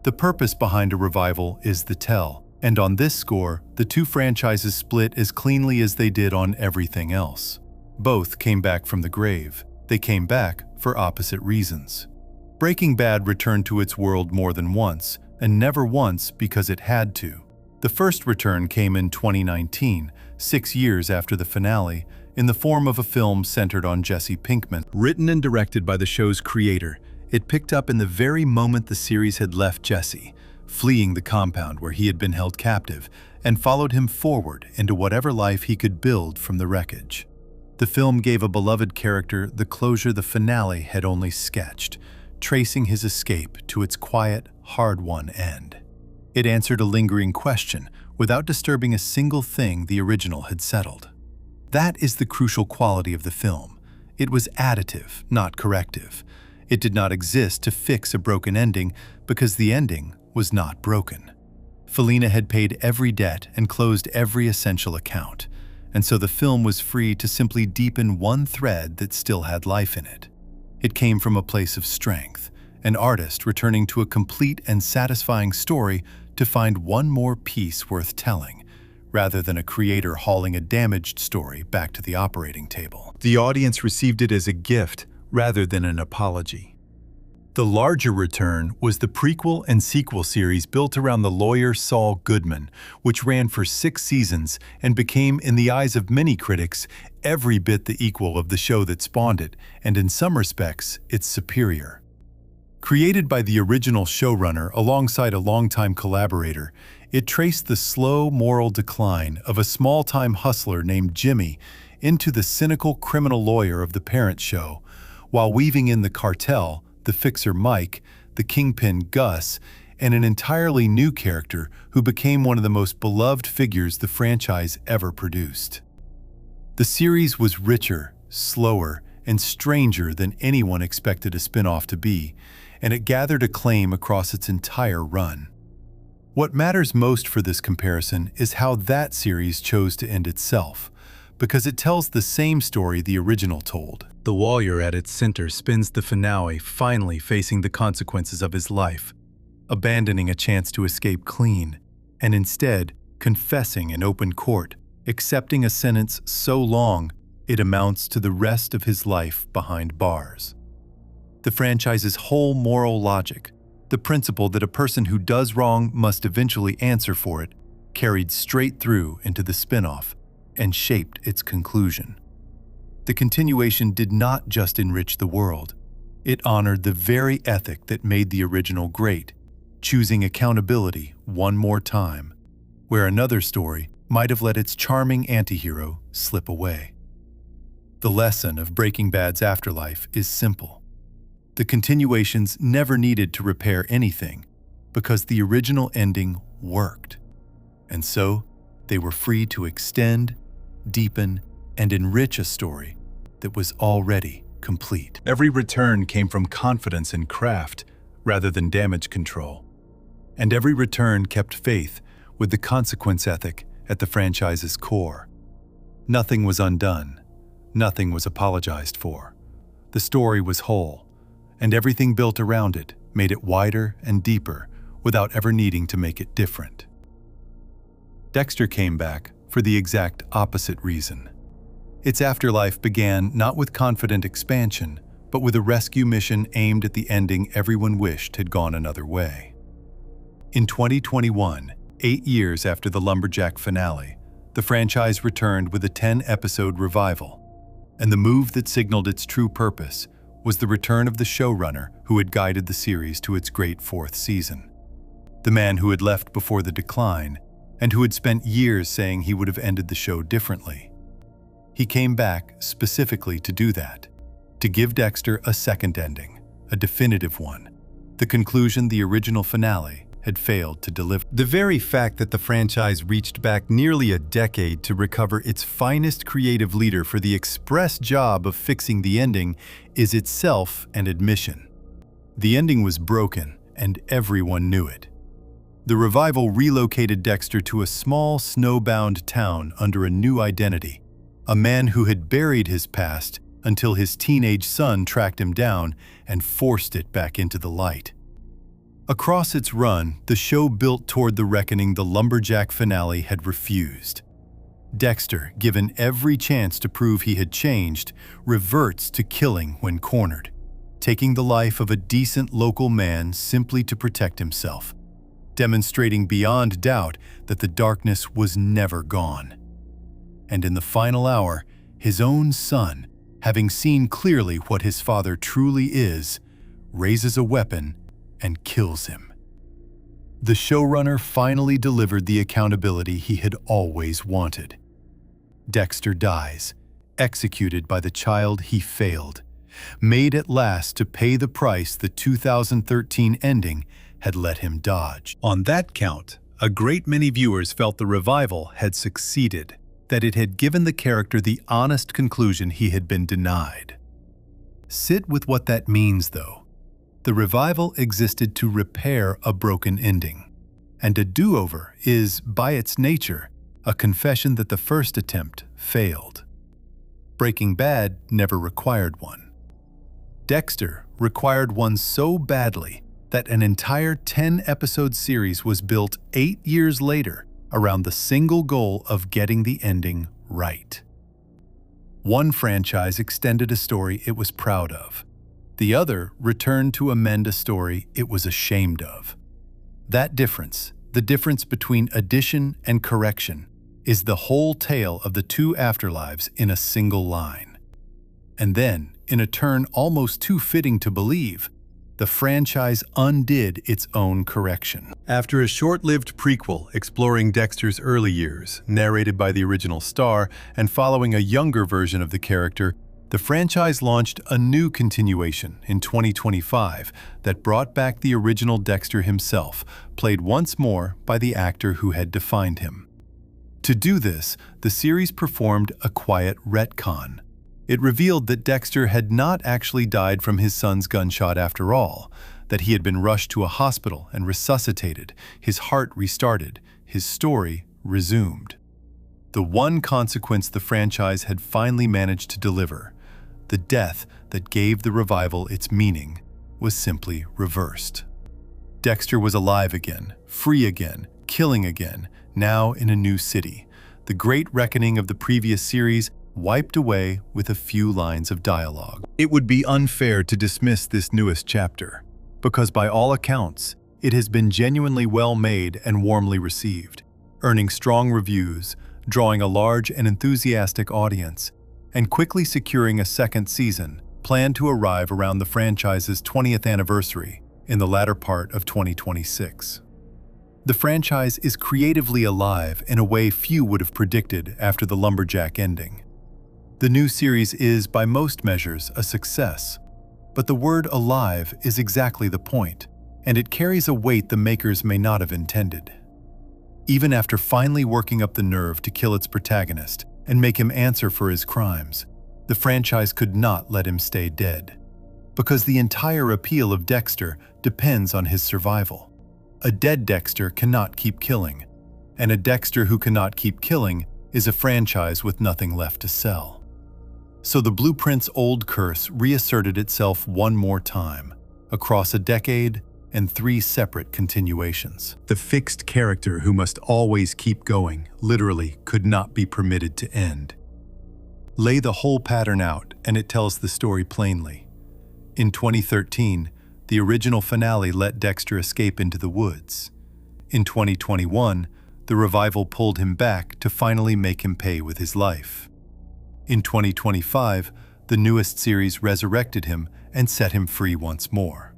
The purpose behind a revival is the tell, and on this score, the two franchises split as cleanly as they did on everything else. Both came back from the grave. They came back for opposite reasons. Breaking Bad returned to its world more than once, and never once because it had to. The first return came in 2019, 6 years after the finale, in the form of a film centered on Jesse Pinkman. Written and directed by the show's creator, it picked up in the very moment the series had left Jesse, fleeing the compound where he had been held captive, and followed him forward into whatever life he could build from the wreckage. The film gave a beloved character the closure the finale had only sketched, tracing his escape to its quiet, hard-won end. It answered a lingering question: without disturbing a single thing the original had settled. That is the crucial quality of the film. It was additive, not corrective. It did not exist to fix a broken ending because the ending was not broken. Felina had paid every debt and closed every essential account, and so the film was free to simply deepen one thread that still had life in it. It came from a place of strength, an artist returning to a complete and satisfying story to find one more piece worth telling, rather than a creator hauling a damaged story back to the operating table. The audience received it as a gift rather than an apology. The larger return was the prequel and sequel series built around the lawyer Saul Goodman, which ran for 6 seasons and became, in the eyes of many critics, every bit the equal of the show that spawned it, and in some respects, its superior. Created by the original showrunner alongside a longtime collaborator, it traced the slow moral decline of a small-time hustler named Jimmy into the cynical criminal lawyer of the parent show, while weaving in the cartel, the fixer Mike, the kingpin Gus, and an entirely new character who became one of the most beloved figures the franchise ever produced. The series was richer, slower, and stranger than anyone expected a spin-off to be, and it gathered acclaim across its entire run. What matters most for this comparison is how that series chose to end itself, because it tells the same story the original told. The warrior at its center spins the finale finally facing the consequences of his life, abandoning a chance to escape clean, and instead confessing in open court, accepting a sentence so long it amounts to the rest of his life behind bars. The franchise's whole moral logic, the principle that a person who does wrong must eventually answer for it, carried straight through into the spin-off and shaped its conclusion. The continuation did not just enrich the world. It honored the very ethic that made the original great, choosing accountability one more time, where another story might have let its charming antihero slip away. The lesson of Breaking Bad's afterlife is simple. The continuations never needed to repair anything because the original ending worked. And so, they were free to extend, deepen, and enrich a story that was already complete. Every return came from confidence and craft rather than damage control. And every return kept faith with the consequence ethic at the franchise's core. Nothing was undone. Nothing was apologized for. The story was whole, and everything built around it made it wider and deeper without ever needing to make it different. Dexter came back for the exact opposite reason. Its afterlife began not with confident expansion, but with a rescue mission aimed at the ending everyone wished had gone another way. In 2021, 8 years after the Lumberjack finale, the franchise returned with a 10-episode revival, and the move that signaled its true purpose was the return of the showrunner who had guided the series to its great 4th season. The man who had left before the decline, and who had spent years saying he would have ended the show differently. He came back specifically to do that, to give Dexter a second ending, a definitive one, the conclusion the original finale had failed to deliver. The very fact that the franchise reached back nearly a decade to recover its finest creative leader for the express job of fixing the ending is itself an admission. The ending was broken, and everyone knew it. The revival relocated Dexter to a small, snowbound town under a new identity, a man who had buried his past until his teenage son tracked him down and forced it back into the light. Across its run, the show built toward the reckoning the Lumberjack finale had refused. Dexter, given every chance to prove he had changed, reverts to killing when cornered, taking the life of a decent local man simply to protect himself, demonstrating beyond doubt that the darkness was never gone. And in the final hour, his own son, having seen clearly what his father truly is, raises a weapon and kills him. The showrunner finally delivered the accountability he had always wanted. Dexter dies, executed by the child he failed, made at last to pay the price the 2013 ending had let him dodge. On that count, A great many viewers felt the revival had succeeded, that it had given the character the honest conclusion he had been denied. Sit with what that means, though. The revival existed to repair a broken ending, and a do-over is, by its nature, a confession that the first attempt failed. Breaking Bad never required one. Dexter required one so badly that an entire 10-episode series was built 8 years later around the single goal of getting the ending right. One franchise extended a story it was proud of. The other returned to amend a story it was ashamed of. That difference, the difference between addition and correction, is the whole tale of the two afterlives in a single line. And then, in a turn almost too fitting to believe, the franchise undid its own correction. After a short-lived prequel exploring Dexter's early years, narrated by the original star and following a younger version of the character, the franchise launched a new continuation in 2025 that brought back the original Dexter himself, played once more by the actor who had defined him. To do this, the series performed a quiet retcon. It revealed that Dexter had not actually died from his son's gunshot after all, that he had been rushed to a hospital and resuscitated, his heart restarted, his story resumed. The one consequence the franchise had finally managed to deliver, the death that gave the revival its meaning, was simply reversed. Dexter was alive again, free again, killing again, now in a new city. The great reckoning of the previous series wiped away with a few lines of dialogue. It would be unfair to dismiss this newest chapter, because by all accounts, it has been genuinely well made and warmly received, earning strong reviews, drawing a large and enthusiastic audience, and quickly securing a second season, planned to arrive around the franchise's 20th anniversary in the latter part of 2026. The franchise is creatively alive in a way few would have predicted after the Lumberjack ending. The new series is, by most measures, a success, but the word alive is exactly the point, and it carries a weight the makers may not have intended. Even after finally working up the nerve to kill its protagonist and make him answer for his crimes, the franchise could not let him stay dead, because the entire appeal of Dexter depends on his survival. A dead Dexter cannot keep killing, and a Dexter who cannot keep killing is a franchise with nothing left to sell. So the Blueprint's old curse reasserted itself one more time, across a decade and 3 separate continuations. The fixed character who must always keep going, literally, could not be permitted to end. Lay the whole pattern out, and it tells the story plainly. In 2013, the original finale let Dexter escape into the woods. In 2021, the revival pulled him back to finally make him pay with his life. In 2025, the newest series resurrected him and set him free once more.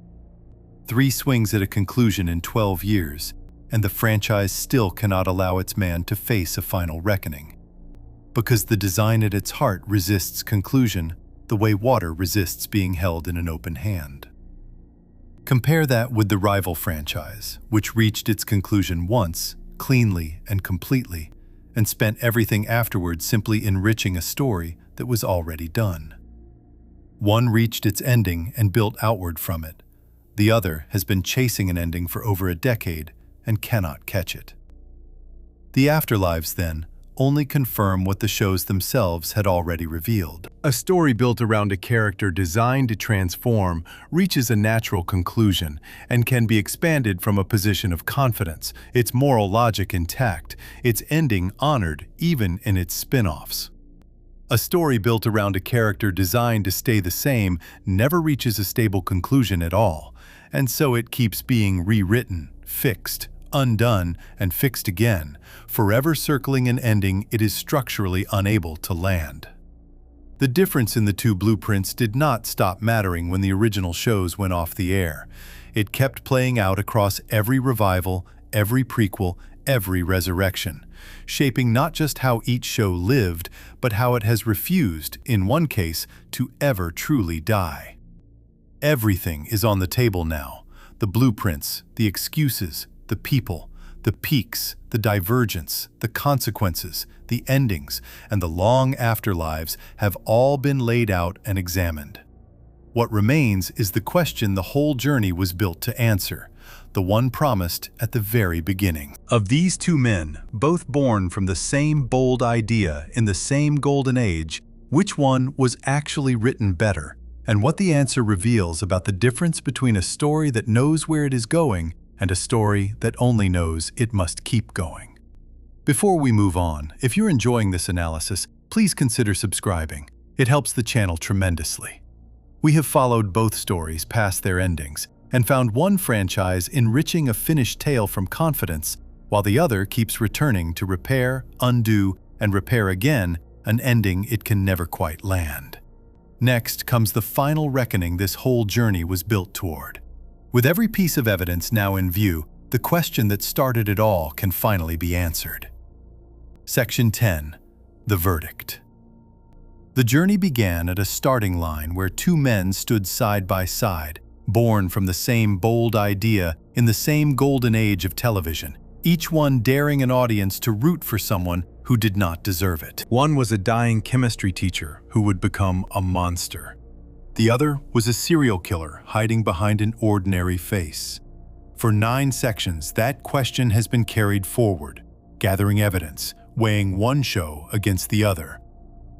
3 swings at a conclusion in 12 years, and the franchise still cannot allow its man to face a final reckoning. Because the design at its heart resists conclusion, the way water resists being held in an open hand. Compare that with the rival franchise, which reached its conclusion once, cleanly and completely, and spent everything afterwards simply enriching a story that was already done. One reached its ending and built outward from it. The other has been chasing an ending for over a decade and cannot catch it. The afterlives, then, only confirm what the shows themselves had already revealed. A story built around a character designed to transform reaches a natural conclusion and can be expanded from a position of confidence, its moral logic intact, its ending honored even in its spin-offs. A story built around a character designed to stay the same never reaches a stable conclusion at all, and so it keeps being rewritten, fixed, undone, and fixed again, forever circling an ending it is structurally unable to land. The difference in the 2 blueprints did not stop mattering when the original shows went off the air. It kept playing out across every revival, every prequel, every resurrection, shaping not just how each show lived, but how it has refused, in one case, to ever truly die. Everything is on the table now: the blueprints, the excuses, the people, The peaks, the divergence, the consequences, the endings, and the long afterlives have all been laid out and examined. What remains is the question the whole journey was built to answer, the one promised at the very beginning. Of these two men, both born from the same bold idea in the same golden age, which one was actually written better, and what the answer reveals about the difference between a story that knows where it is going and a story that only knows it must keep going. Before we move on, if you're enjoying this analysis, please consider subscribing. It helps the channel tremendously. We have followed both stories past their endings and found one franchise enriching a finished tale from confidence, while the other keeps returning to repair, undo, and repair again, an ending it can never quite land. Next comes the final reckoning this whole journey was built toward. With every piece of evidence now in view, the question that started it all can finally be answered. Section 10. The Verdict. The journey began at a starting line where two men stood side by side, born from the same bold idea in the same golden age of television, each one daring an audience to root for someone who did not deserve it. One was a dying chemistry teacher who would become a monster. The other was a serial killer hiding behind an ordinary face. For 9 sections, that question has been carried forward, gathering evidence, weighing one show against the other.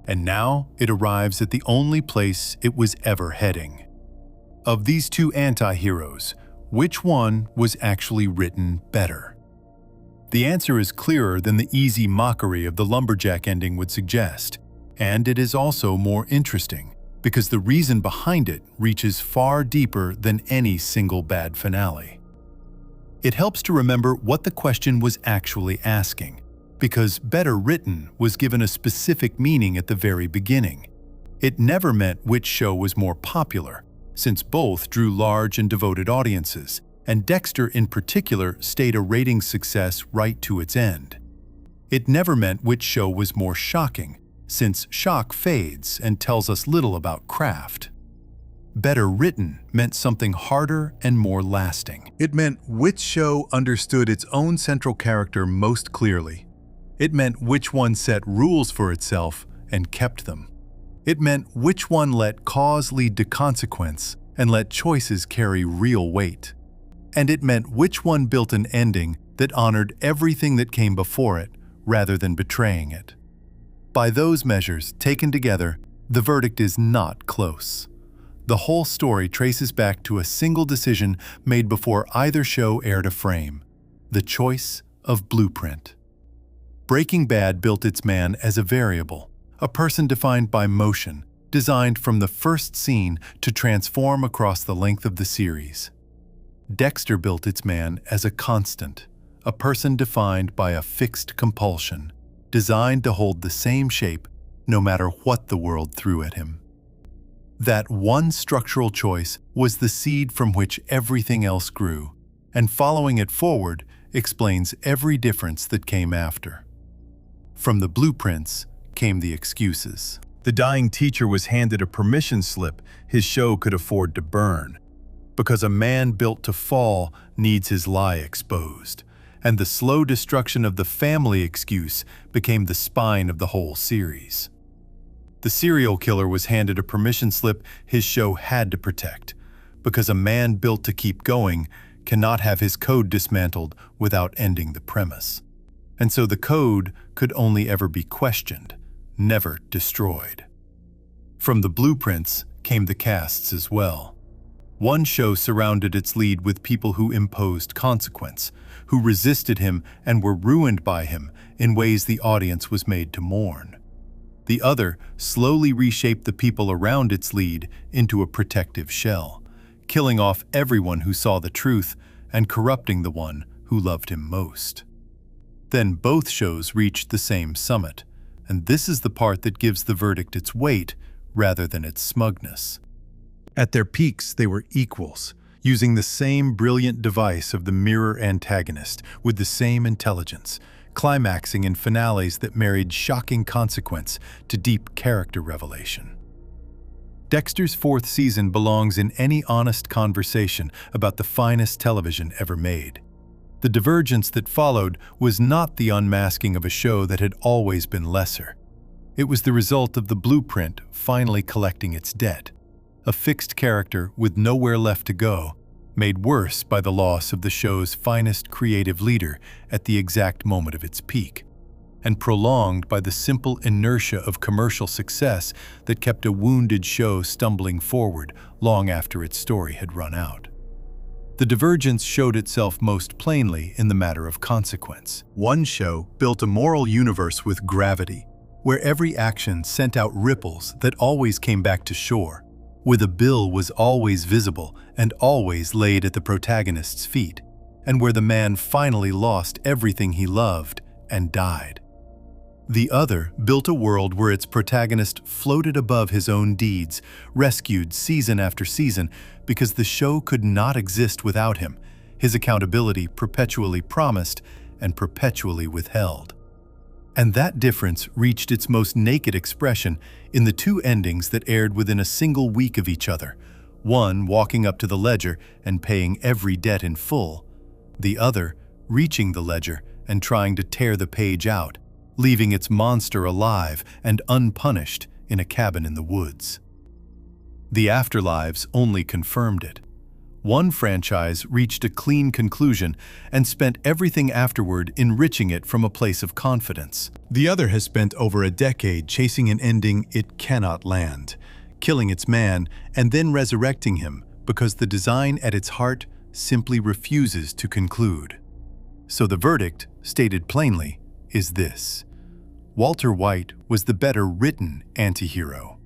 And now it arrives at the only place it was ever heading. Of these two anti-heroes, which one was actually written better? The answer is clearer than the easy mockery of the lumberjack ending would suggest, and it is also more interesting, because the reason behind it reaches far deeper than any single bad finale. It helps to remember what the question was actually asking, because better written was given a specific meaning at the very beginning. It never meant which show was more popular, since both drew large and devoted audiences, and Dexter in particular stayed a ratings success right to its end. It never meant which show was more shocking, since shock fades and tells us little about craft. Better written meant something harder and more lasting. It meant which show understood its own central character most clearly. It meant which one set rules for itself and kept them. It meant which one let cause lead to consequence and let choices carry real weight. And it meant which one built an ending that honored everything that came before it rather than betraying it. By those measures, taken together, the verdict is not close. The whole story traces back to a single decision made before either show aired a frame: the choice of blueprint. Breaking Bad built its man as a variable, a person defined by motion, designed from the first scene to transform across the length of the series. Dexter built its man as a constant, a person defined by a fixed compulsion, designed to hold the same shape no matter what the world threw at him. That one structural choice was the seed from which everything else grew, and following it forward explains every difference that came after. From the blueprints came the excuses. The dying teacher was handed a permission slip his show could afford to burn, because a man built to fall needs his lie exposed, and the slow destruction of the family excuse became the spine of the whole series. The serial killer was handed a permission slip his show had to protect, because a man built to keep going cannot have his code dismantled without ending the premise. And so the code could only ever be questioned, never destroyed. From the blueprints came the casts as well. One show surrounded its lead with people who imposed consequence, who resisted him and were ruined by him in ways the audience was made to mourn. The other slowly reshaped the people around its lead into a protective shell, killing off everyone who saw the truth and corrupting the one who loved him most. Then both shows reached the same summit, and this is the part that gives the verdict its weight rather than its smugness. At their peaks, they were equals, using the same brilliant device of the mirror antagonist with the same intelligence, climaxing in finales that married shocking consequence to deep character revelation. Dexter's 4th season belongs in any honest conversation about the finest television ever made. The divergence that followed was not the unmasking of a show that had always been lesser. It was the result of the blueprint finally collecting its debt. A fixed character with nowhere left to go, made worse by the loss of the show's finest creative leader at the exact moment of its peak, and prolonged by the simple inertia of commercial success that kept a wounded show stumbling forward long after its story had run out. The divergence showed itself most plainly in the matter of consequence. One show built a moral universe with gravity, where every action sent out ripples that always came back to shore, where the bill was always visible and always laid at the protagonist's feet, and where the man finally lost everything he loved and died. The other built a world where its protagonist floated above his own deeds, rescued season after season because the show could not exist without him, his accountability perpetually promised and perpetually withheld. And that difference reached its most naked expression in the two endings that aired within a single week of each other, one walking up to the ledger and paying every debt in full, the other reaching the ledger and trying to tear the page out, leaving its monster alive and unpunished in a cabin in the woods. The afterlives only confirmed it. One franchise reached a clean conclusion and spent everything afterward enriching it from a place of confidence. The other has spent over a decade chasing an ending it cannot land, killing its man and then resurrecting him because the design at its heart simply refuses to conclude. So the verdict, stated plainly, is this: Walter White was the better written anti-hero.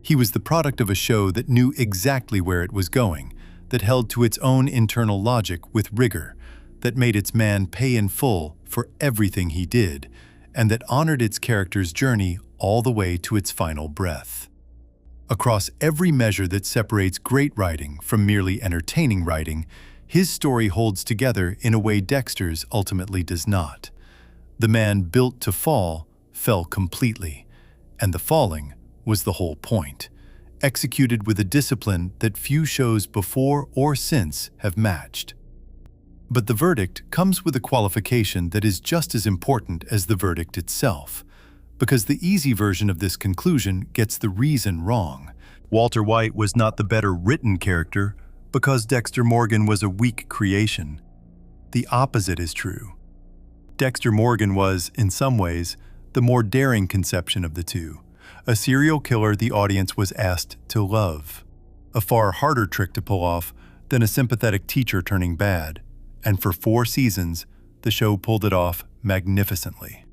He was the product of a show that knew exactly where it was going, that held to its own internal logic with rigor, that made its man pay in full for everything he did, and that honored its character's journey all the way to its final breath. Across every measure that separates great writing from merely entertaining writing, his story holds together in a way Dexter's ultimately does not. The man built to fall fell completely, and the falling was the whole point, executed with a discipline that few shows before or since have matched. But the verdict comes with a qualification that is just as important as the verdict itself, because the easy version of this conclusion gets the reason wrong. Walter White was not the better written character because Dexter Morgan was a weak creation. The opposite is true. Dexter Morgan was, in some ways, the more daring conception of the two, a serial killer the audience was asked to love. A far harder trick to pull off than a sympathetic teacher turning bad, and for 4 seasons, the show pulled it off magnificently.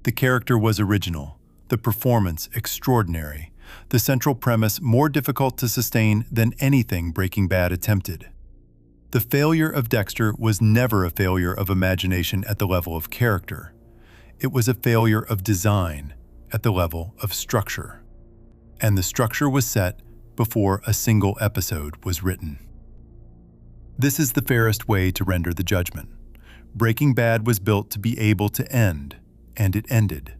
The character was original, the performance extraordinary, the central premise more difficult to sustain than anything Breaking Bad attempted. The failure of Dexter was never a failure of imagination at the level of character. It was a failure of design at the level of structure. And the structure was set before a single episode was written. This is the fairest way to render the judgment. Breaking Bad was built to be able to end, and it ended.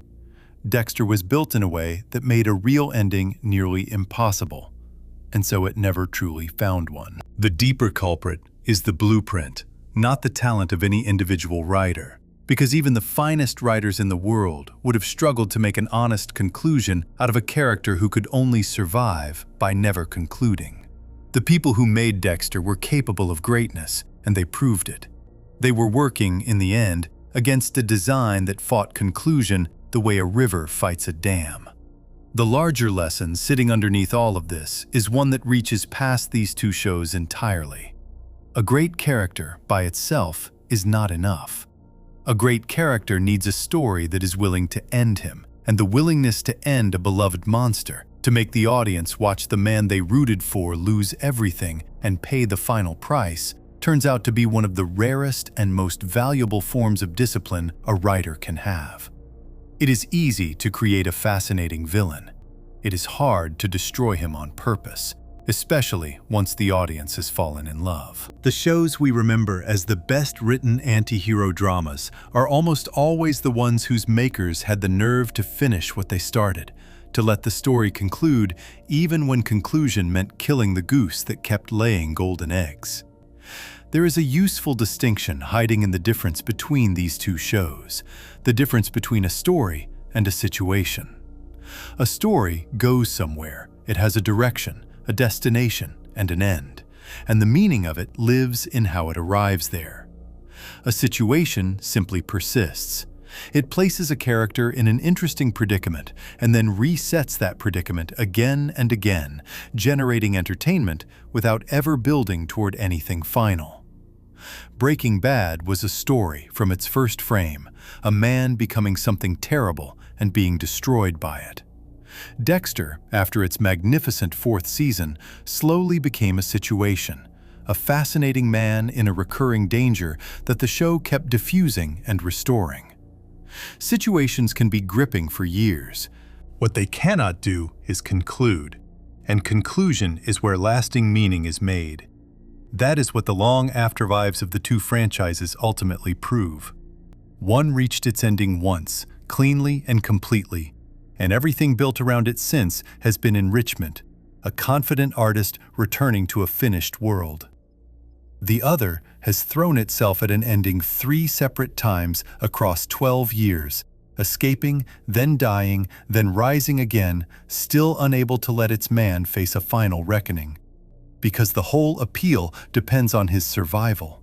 Dexter was built in a way that made a real ending nearly impossible, and so it never truly found one. The deeper culprit is the blueprint, not the talent of any individual writer, because even the finest writers in the world would have struggled to make an honest conclusion out of a character who could only survive by never concluding. The people who made Dexter were capable of greatness, and they proved it. They were working, in the end, against a design that fought conclusion the way a river fights a dam. The larger lesson sitting underneath all of this is one that reaches past these two shows entirely. A great character, by itself, is not enough. A great character needs a story that is willing to end him, and the willingness to end a beloved monster, to make the audience watch the man they rooted for lose everything and pay the final price, turns out to be one of the rarest and most valuable forms of discipline a writer can have. It is easy to create a fascinating villain. It is hard to destroy him on purpose, especially once the audience has fallen in love. The shows we remember as the best-written anti-hero dramas are almost always the ones whose makers had the nerve to finish what they started, to let the story conclude even when conclusion meant killing the goose that kept laying golden eggs. There is a useful distinction hiding in the difference between these two shows, the difference between a story and a situation. A story goes somewhere. It has a direction, a destination, and an end, and the meaning of it lives in how it arrives there. A situation simply persists. It places a character in an interesting predicament and then resets that predicament again and again, generating entertainment without ever building toward anything final. Breaking Bad was a story from its first frame, a man becoming something terrible and being destroyed by it. Dexter, after its magnificent fourth season, slowly became a situation, a fascinating man in a recurring danger that the show kept diffusing and restoring. Situations can be gripping for years. What they cannot do is conclude, and conclusion is where lasting meaning is made. That is what the long afterlives of the two franchises ultimately prove. One reached its ending once, cleanly and completely, and everything built around it since has been enrichment, a confident artist returning to a finished world. The other has thrown itself at an ending 3 separate times across 12 years, escaping, then dying, then rising again, still unable to let its man face a final reckoning. Because the whole appeal depends on his survival.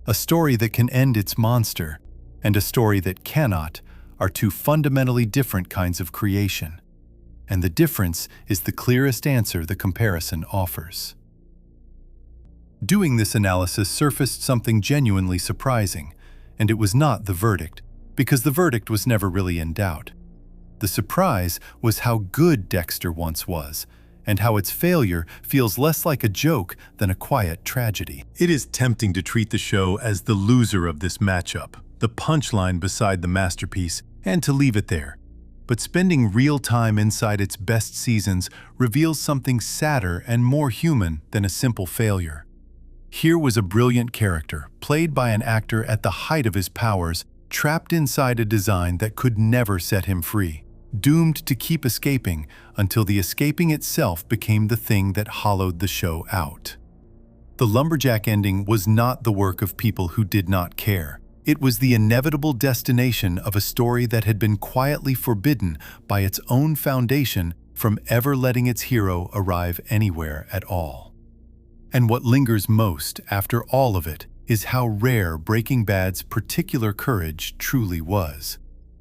A story that can end its monster, and a story that cannot, are two fundamentally different kinds of creation. And the difference is the clearest answer the comparison offers. Doing this analysis surfaced something genuinely surprising, and it was not the verdict, because the verdict was never really in doubt. The surprise was how good Dexter once was, and how its failure feels less like a joke than a quiet tragedy. It is tempting to treat the show as the loser of this matchup, the punchline beside the masterpiece, and to leave it there. But spending real time inside its best seasons reveals something sadder and more human than a simple failure. Here was a brilliant character, played by an actor at the height of his powers, trapped inside a design that could never set him free, doomed to keep escaping until the escaping itself became the thing that hollowed the show out. The lumberjack ending was not the work of people who did not care. It was the inevitable destination of a story that had been quietly forbidden by its own foundation from ever letting its hero arrive anywhere at all. And what lingers most after all of it is how rare Breaking Bad's particular courage truly was.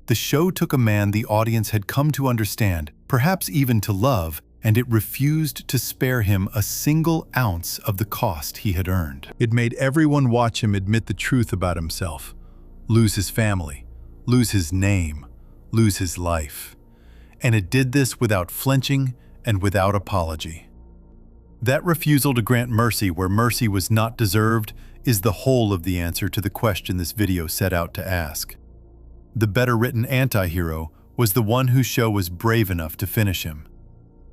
The show took a man the audience had come to understand, perhaps even to love, and it refused to spare him a single ounce of the cost he had earned. It made everyone watch him admit the truth about himself, lose his family, lose his name, lose his life. And it did this without flinching and without apology. That refusal to grant mercy where mercy was not deserved is the whole of the answer to the question this video set out to ask. The better-written anti-hero was the one whose show was brave enough to finish him,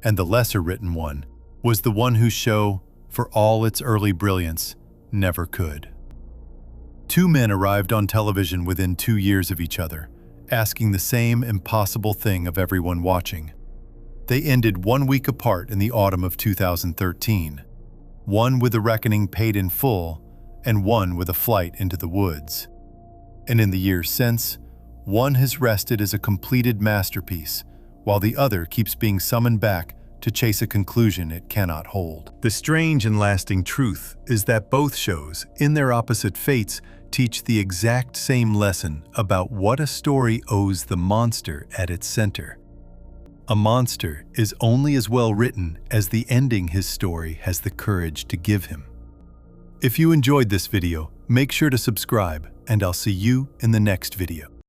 and the lesser-written one was the one whose show, for all its early brilliance, never could. Two men arrived on television within 2 years of each other, asking the same impossible thing of everyone watching. They ended 1 week apart in the autumn of 2013, one with a reckoning paid in full, and one with a flight into the woods. And in the years since, one has rested as a completed masterpiece, while the other keeps being summoned back to chase a conclusion it cannot hold. The strange and lasting truth is that both shows, in their opposite fates, teach the exact same lesson about what a story owes the monster at its center. A monster is only as well written as the ending his story has the courage to give him. If you enjoyed this video, make sure to subscribe, and I'll see you in the next video.